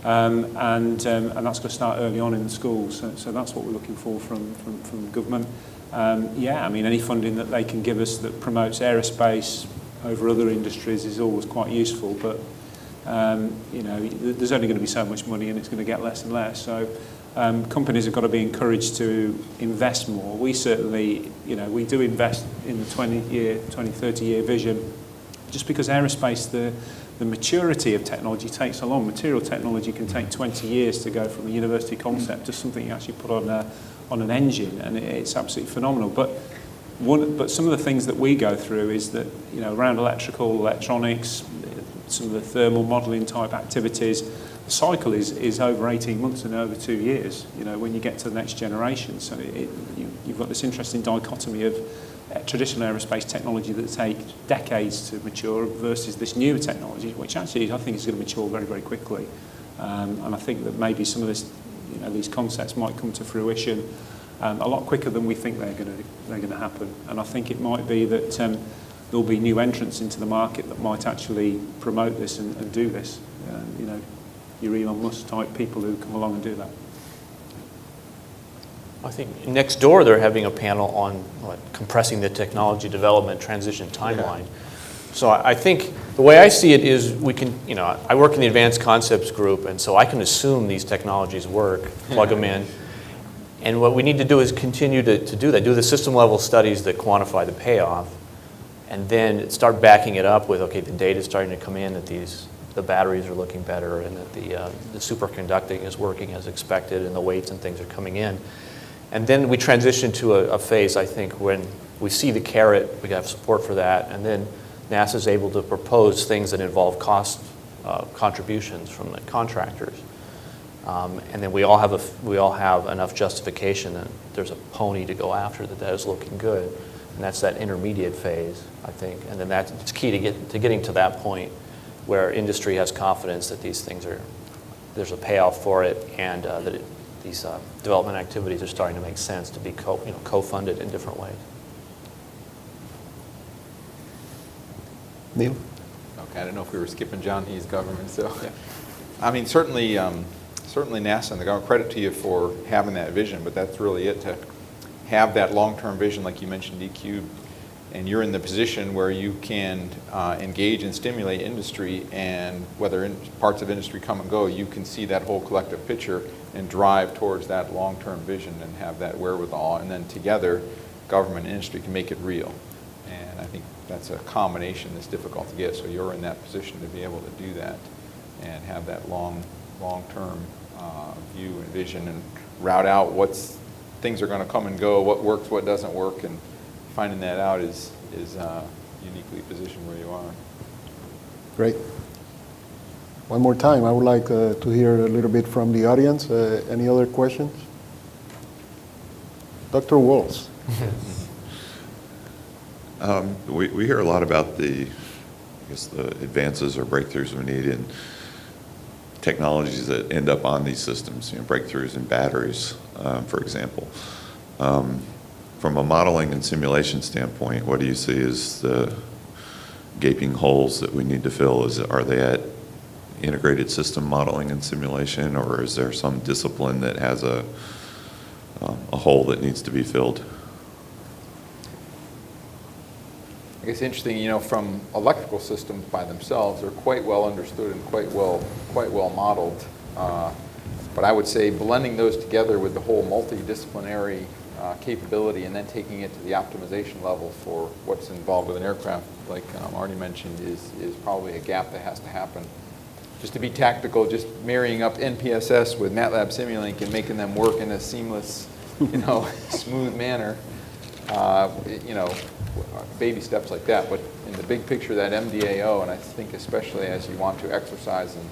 Speaker 4: and that's going to start early on in the schools. So that's what we're looking for from government. Any funding that they can give us that promotes aerospace over other industries is always quite useful. But there's only going to be so much money and it's going to get less and less. So companies have got to be encouraged to invest more. We certainly, we do invest in the 20-year, 20, 30-year vision, just because aerospace, the maturity of technology takes so long. Material technology can take 20 years to go from a university concept to something you actually put on an engine, and it's absolutely phenomenal. But some of the things that we go through is that, around electrical, electronics, some of the thermal modelling type activities, the cycle is over 18 months and over 2 years, when you get to the next generation. So you've got this interesting dichotomy of traditional aerospace technology that takes decades to mature versus this newer technology, which actually I think is going to mature very, very quickly. And I think that maybe some of this, these concepts might come to fruition a lot quicker than we think they're going to happen. And I think it might be that there'll be new entrants into the market that might actually promote this and do this. Your Elon Musk type people who come along and do that.
Speaker 2: I think next door they're having a panel on compressing the technology development transition timeline. So I think the way I see it is we can, I work in the advanced concepts group, and so I can assume these technologies work, plug them in. And what we need to do is continue to do that, do the system level studies that quantify the payoff, and then start backing it up with, okay, the data is starting to come in that the batteries are looking better and that the superconducting is working as expected and the weights and things are coming in. And then we transition to a phase, I think, when we see the carrot, we have support for that, and then NASA is able to propose things that involve cost contributions from the contractors. And then we all have enough justification that there's a pony to go after that is looking good. And that's that intermediate phase, I think. And then it's key to getting to that point where industry has confidence that these things there's a payoff for it, and that these development activities are starting to make sense to be co-funded in different ways.
Speaker 1: Neil?
Speaker 6: Okay, I don't know if we were skipping John He's government, so. Yeah. I mean, certainly NASA and the government, credit to you for having that vision, but that's really it, to have that long-term vision, like you mentioned, DQ, and you're in the position where you can engage and stimulate industry, and whether parts of industry come and go, you can see that whole collective picture and drive towards that long-term vision and have that wherewithal, and then together, government and industry can make it real. And I think that's a combination that's difficult to get, so you're in that position to be able to do that and have that long-term view and vision and route out things are going to come and go, what works, what doesn't work, and finding that out is uniquely positioned where you are.
Speaker 1: Great. One more time, I would like to hear a little bit from the audience. Any other questions? Dr. Walls.
Speaker 10: We hear a lot about the advances or breakthroughs we need in technologies that end up on these systems, breakthroughs in batteries, for example. From a modeling and simulation standpoint, what do you see as the gaping holes that we need to fill? Are they at integrated system modeling and simulation, or is there some discipline that has a hole that needs to be filled?
Speaker 6: I guess interesting, from electrical systems by themselves, they're quite well understood and quite well modeled. But I would say blending those together with the whole multidisciplinary capability and then taking it to the optimization level for what's involved with an aircraft, like Arnie mentioned, is probably a gap that has to happen. Just to be tactical, just marrying up NPSS with MATLAB Simulink and making them work in a seamless, smooth manner, baby steps like that. But in the big picture, that MDAO, and I think especially as you want to exercise and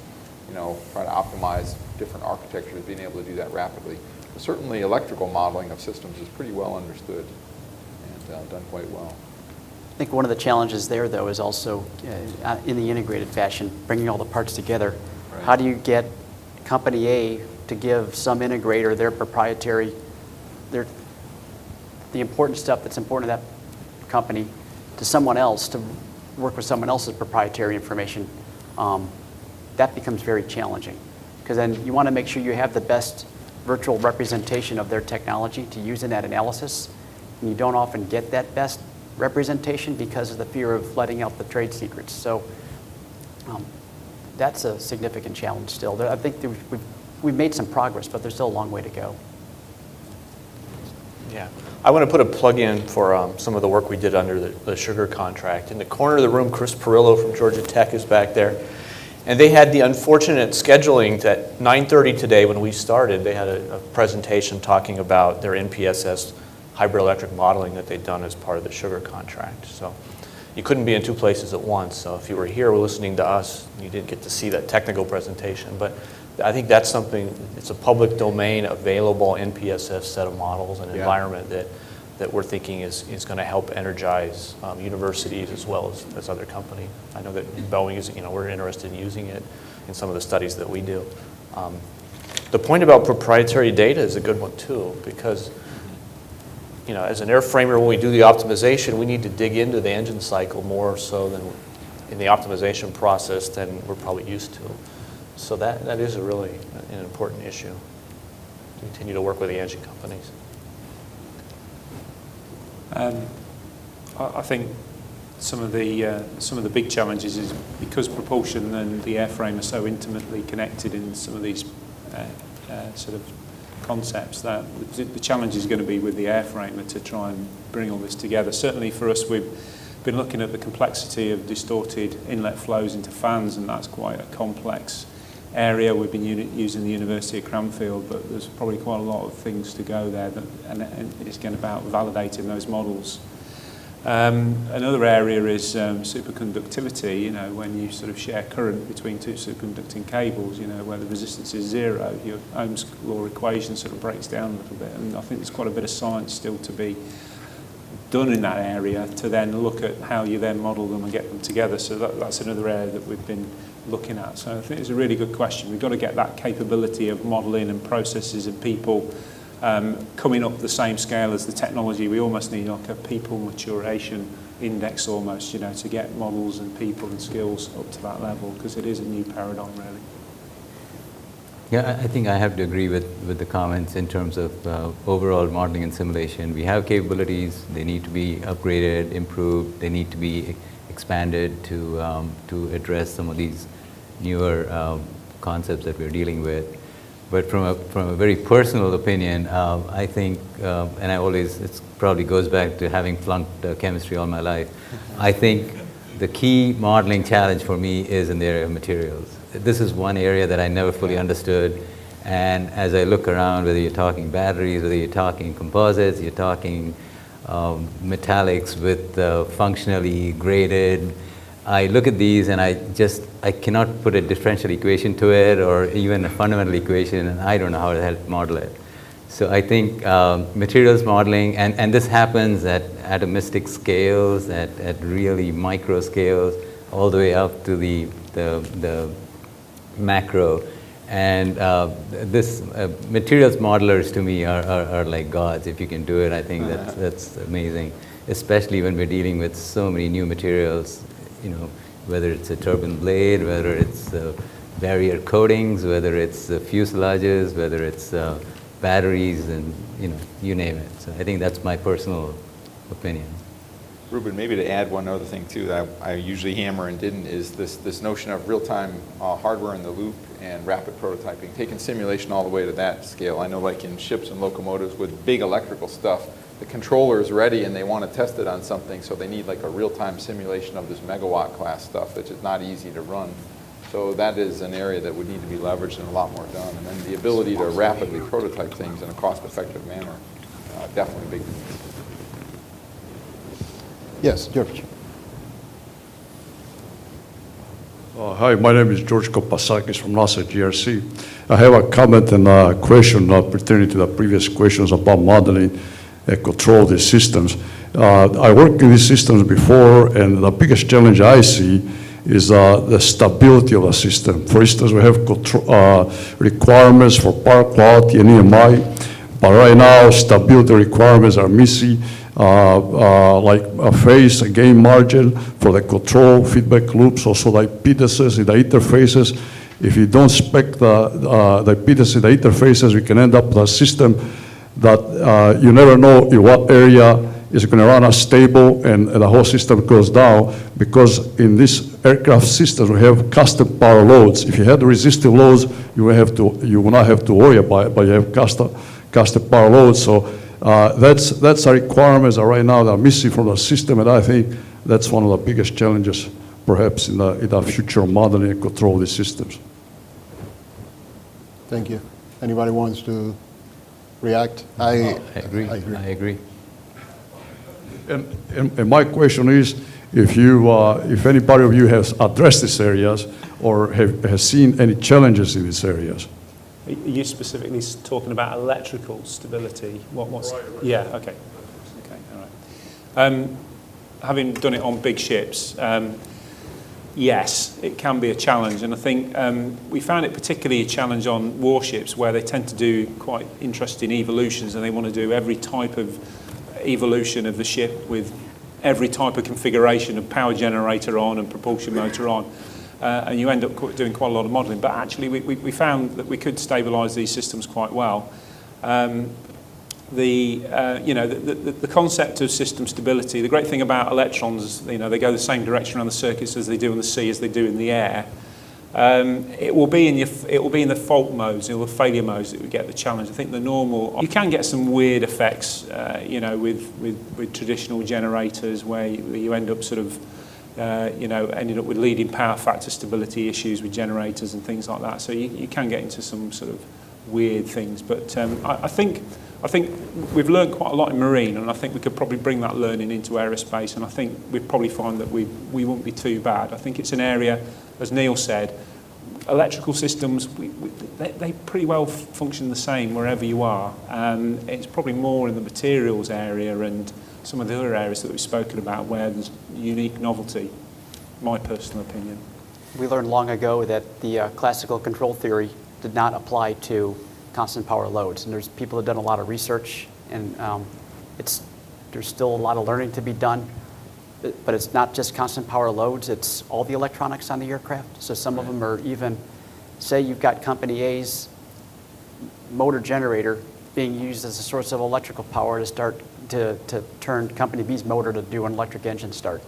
Speaker 6: try to optimize different architectures, being able to do that rapidly. But certainly electrical modeling of systems is pretty well understood and done quite well.
Speaker 5: I think one of the challenges there, though, is also in the integrated fashion, bringing all the parts together. Right. How do you get company A to give some integrator their proprietary, the important stuff that's important to that company, to someone else, to work with someone else's proprietary information? That becomes very challenging, because then you want to make sure you have the best virtual representation of their technology to use in that analysis, and you don't often get that best representation because of the fear of letting out the trade secrets. So that's a significant challenge still. I think that we've made some progress, but there's still a long way to go.
Speaker 2: Yeah. I want to put a plug in for some of the work we did under the sugar contract. In the corner of the room, Chris Perillo from Georgia Tech is back there. And they had the unfortunate scheduling that 9:30 today when we started, they had a presentation talking about their NPSS hybrid electric modeling that they'd done as part of the sugar contract. So you couldn't be in two places at once. So if you were here listening to us, you didn't get to see that technical presentation. But I think that's something, it's a public domain available NPSS set of models and environment that we're thinking is going to help energize universities as well as other companies. I know that Boeing is, we're interested in using it in some of the studies that we do. The point about proprietary data is a good one too, because as an airframer, when we do the optimization, we need to dig into the engine cycle more so than in the optimization process than we're probably used to. So that is a really an important issue. Continue to work with the engine companies.
Speaker 4: I think some of the big challenges is because propulsion and the airframe are so intimately connected in some of these sort of concepts, that the challenge is going to be with the airframer to try and bring all this together. Certainly for us, we've been looking at the complexity of distorted inlet flows into fans, and that's quite a complex area. We've been using the University of Cranfield, but there's probably quite a lot of things to go there, and it's going about validating those models. Another area is superconductivity. When you sort of share current between two superconducting cables, where the resistance is zero, your Ohm's law equation sort of breaks down a little bit. And I think there's quite a bit of science still to be done in that area to then look at how you then model them and get them together. So that's another area that we've been looking at. So I think it's a really good question. We've got to get that capability of modeling and processes and people coming up the same scale as the technology. We almost need like a people maturation index almost, to get models and people and skills up to that level, because it is a new paradigm really.
Speaker 3: Yeah, I think I have to agree with the comments in terms of overall modeling and simulation. We have capabilities, they need to be upgraded, improved, they need to be expanded to address some of these newer concepts that we're dealing with. But from a very personal opinion, I think, and it probably goes back to having flunked chemistry all my life, I think the key modeling challenge for me is in the area of materials. This is one area that I never fully understood, and as I look around, whether you're talking batteries, whether you're talking composites, you're talking metallics with functionally graded, I look at these and I cannot put a differential equation to it or even a fundamental equation, and I don't know how to help model it. So I think materials modeling, and this happens at atomistic scales, at really micro scales, all the way up to the macro. And this materials modelers to me are like gods. If you can do it, I think that's amazing, especially when we're dealing with so many new materials, whether it's a turbine blade, whether it's barrier coatings, whether it's fuselages, whether it's batteries, and you name it. So I think that's my personal opinion.
Speaker 6: Ruben, maybe to add one other thing too that I usually hammer and didn't is this notion of real-time hardware in the loop and rapid prototyping, taking simulation all the way to that scale. I know like in ships and locomotives with big electrical stuff, the controller is ready and they want to test it on something, so they need like a real-time simulation of this megawatt class stuff, which is not easy to run. So that is an area that would need to be leveraged and a lot more done. And then the ability to rapidly prototype things in a cost-effective manner, definitely big.
Speaker 1: Yes, George.
Speaker 11: Hi, my name is George Kopasakis from NASA GRC. I have a comment and a question pertaining to the previous questions about modeling and control these systems. I worked in these systems before, and the biggest challenge I see is the stability of the system. For instance, we have requirements for power quality and EMI, but right now stability requirements are missing. Like a phase, a gain margin for the control feedback loops, also the impedances in the interfaces. If you don't spec the impedance in the interfaces, we can end up with a system that you never know in what area is going to run unstable and the whole system goes down, because in this aircraft systems will have custom power loads. If you had the resistive loads, you will not have to worry about it, but you have custom power loads. So that's a requirements that right now that are missing from the system, and I think that's one of the biggest challenges perhaps in the future modeling and control of these systems.
Speaker 1: Thank you. Anybody wants to react? I
Speaker 3: agree.
Speaker 11: And my question is, if anybody of you has addressed these areas or has seen any challenges in these areas?
Speaker 4: Are you specifically talking about electrical stability? What's right. Yeah, okay. All right. Having done it on big ships, yes, it can be a challenge. And I think we found it particularly a challenge on warships where they tend to do quite interesting evolutions, and they want to do every type of evolution of the ship with every type of configuration of power generator on and propulsion motor on. And you end up doing quite a lot of modelling. But actually, we found that we could stabilise these systems quite well. The concept of system stability, the great thing about electrons, they go the same direction around the circuits as they do in the sea as they do in the air. It will be in the fault modes, or the failure modes that we get the challenge. I think the normal, you can get some weird effects, with traditional generators where you end up sort of, ended up with leading power factor stability issues with generators and things like that. So you can get into some sort of weird things. But I think we've learned quite a lot in marine, and I think we could probably bring that learning into aerospace, and I think we'd probably find that we won't be too bad. I think it's an area, as Neil said, electrical systems, they pretty well function the same wherever you are. It's probably more in the materials area and some of the other areas that we've spoken about where there's unique novelty, my personal opinion.
Speaker 5: We learned long ago that the classical control theory did not apply to constant power loads. And there's people who have done a lot of research, and there's still a lot of learning to be done. But it's not just constant power loads, it's all the electronics on the aircraft. So some of them are even, say you've got Company A's motor generator being used as a source of electrical power to start to turn Company B's motor to do an electric engine start.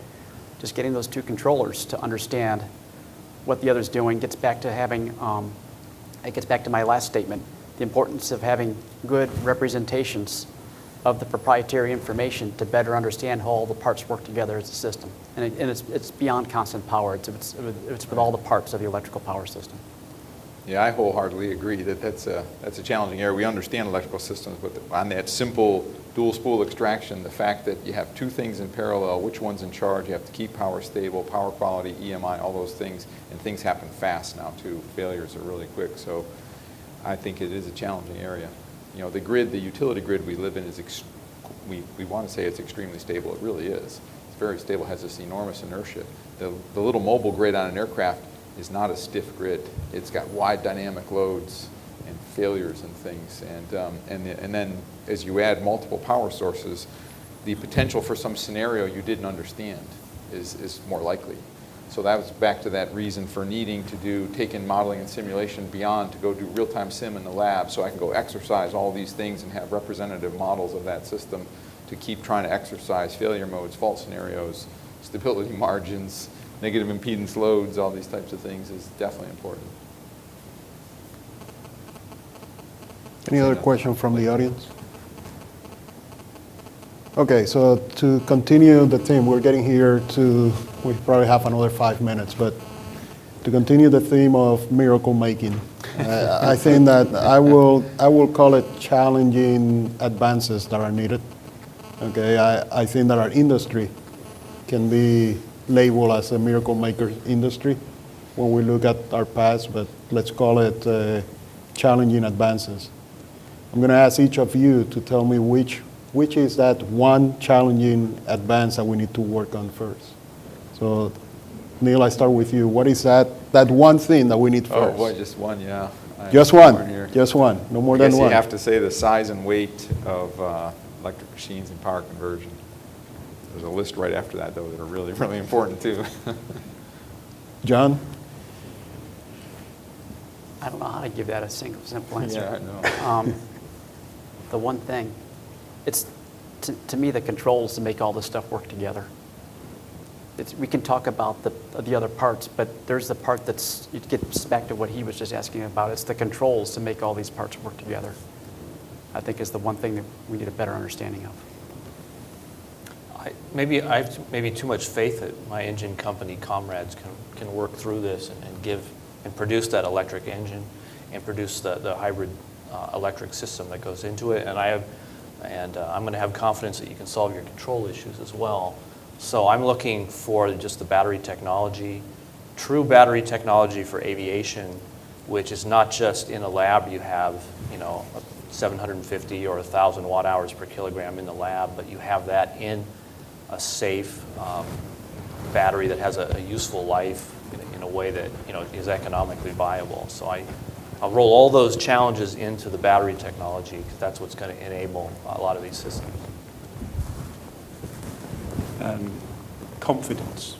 Speaker 5: Just getting those two controllers to understand what the other's doing gets back to having, it gets back to my last statement, the importance of having good representations of the proprietary information to better understand how all the parts work together as a system. And it's beyond constant power. It's with all the parts of the electrical power system.
Speaker 6: Yeah, I wholeheartedly agree that that's a challenging area. We understand electrical systems, but on that simple dual spool extraction, the fact that you have two things in parallel, which one's in charge, you have to keep power stable, power quality, EMI, all those things, and things happen fast now too. Failures are really quick, so I think it is a challenging area. The grid, the utility grid we live in is, we want to say it's extremely stable. It really is. It's very stable, has this enormous inertia. The little mobile grid on an aircraft is not a stiff grid. It's got wide dynamic loads and failures and things. And then as you add multiple power sources, the potential for some scenario you didn't understand is more likely. So that was back to that reason for needing to take in modeling and simulation beyond to go do real-time sim in the lab so I can go exercise all these things and have representative models of that system to keep trying to exercise failure modes, fault scenarios, stability margins, negative impedance loads, all these types of things is definitely important.
Speaker 1: Any other question from the audience? Okay, so to continue the theme, we're getting here we probably have another 5 minutes, but to continue the theme of miracle making, I think that I will call it challenging advances that are needed. Okay, I think that our industry can be labeled as a miracle maker industry when we look at our past, but let's call it challenging advances. I'm going to ask each of you to tell me which is that one challenging advance that we need to work on first. So, Neil, I start with you. What is that one thing that we need first?
Speaker 6: Oh boy, just one, yeah.
Speaker 1: Just one, no more than one.
Speaker 6: You have to say the size and weight of electric machines and power conversion. There's a list right after that, though, that are really, really important, too.
Speaker 1: John?
Speaker 5: I don't know how to give that a simple answer.
Speaker 6: Yeah, I know.
Speaker 5: The one thing, it's to me the controls to make all this stuff work together. we can talk about the other parts, but there's the part that's, it gets back to what he was just asking about. It's the controls to make all these parts work together, I think is the one thing that we need a better understanding of.
Speaker 2: Maybe I have maybe too much faith that my engine company comrades can work through this and produce that electric engine and produce the hybrid electric system that goes into it. And I'm going to have confidence that you can solve your control issues as well. So I'm looking for just the battery technology, true battery technology for aviation, which is not just in a lab you have, 750 or 1,000 watt hours per kilogram in the lab, but you have that in a safe battery that has a useful life in a way that is economically viable. So I'll roll all those challenges into the battery technology because that's what's going to enable a lot of these systems.
Speaker 4: Confidence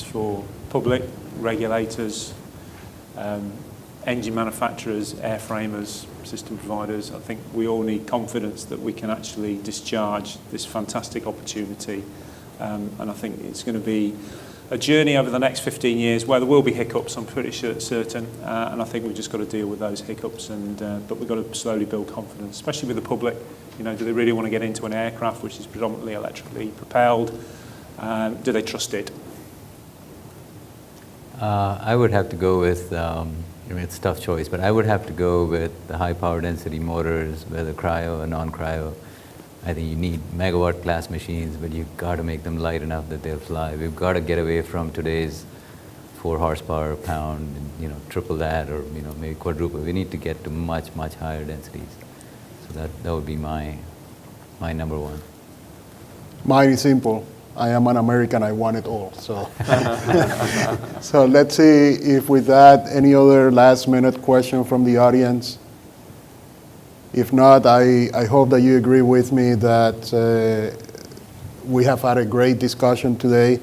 Speaker 4: for public, regulators, engine manufacturers, airframers, system providers. I think we all need confidence that we can actually discharge this fantastic opportunity. And I think it's going to be a journey over the next 15 years where there will be hiccups, I'm pretty certain. And I think we've just got to deal with those hiccups. But we've got to slowly build confidence, especially with the public. Do they really want to get into an aircraft which is predominantly electrically propelled? Do they trust it?
Speaker 3: I would have to go with, it's a tough choice, but I would have to go with the high power density motors, whether cryo or non-cryo. I think you need megawatt class machines, but you've got to make them light enough that they'll fly. We've got to get away from today's 4 horsepower a pound, and, triple that, or maybe quadruple. We need to get to much, much higher densities. So that would be my number one.
Speaker 1: Mine is simple. I am an American, I want it all. So, so let's see if with that, any other last minute question from the audience. If not, I hope that you agree with me that we have had a great discussion today,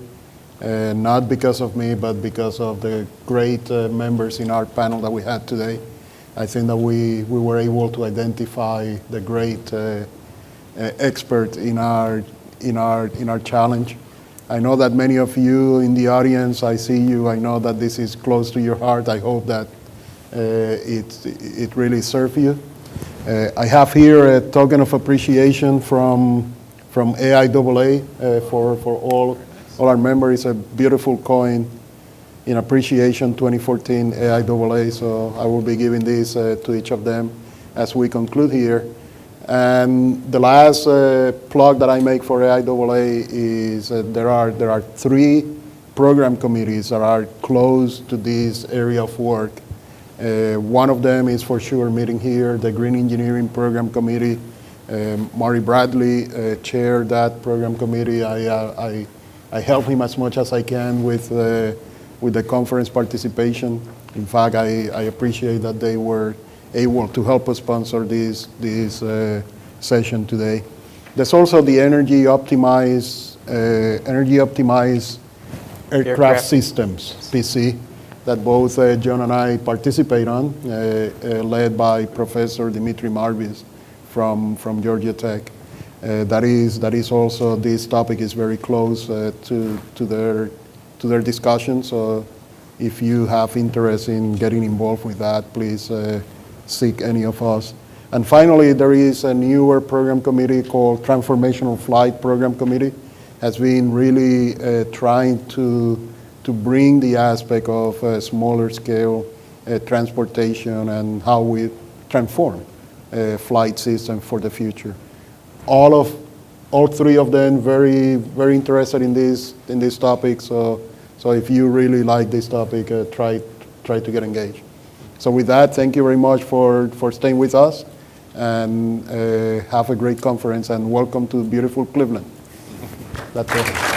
Speaker 1: not because of me, but because of the great members in our panel that we had today. I think that we were able to identify the great expert in our challenge. I know that many of you in the audience, I see you, I know that this is close to your heart. I hope that it really served you. I have here a token of appreciation from AIAA for all our members. It's a beautiful coin in appreciation 2014 AIAA, so I will be giving this to each of them as we conclude here. And the last plug that I make for AIAA is there are 3 program committees that are close to this area of work. One of them is for sure meeting here, the Green Engineering Program Committee. Maury Bradley chaired that program committee. I help him as much as I can with the conference participation. In fact, I appreciate that they were able to help us sponsor this session today. There's also the energy optimized aircraft systems, PC, that both John and I participate on, led by Professor Dimitri Marvis from Georgia Tech. That is also, this topic is very close to their discussion. So if you have interest in getting involved with that, please seek any of us. And finally, there is a newer program committee called Transformational Flight Program Committee. Has been really trying to bring the aspect of smaller scale transportation and how we transform flight system for the future. All 3 of them very, very interested in this topic. So if you really like this topic, try to get engaged. So with that, thank you very much for staying with us, and have a great conference, and welcome to beautiful Cleveland. That's it.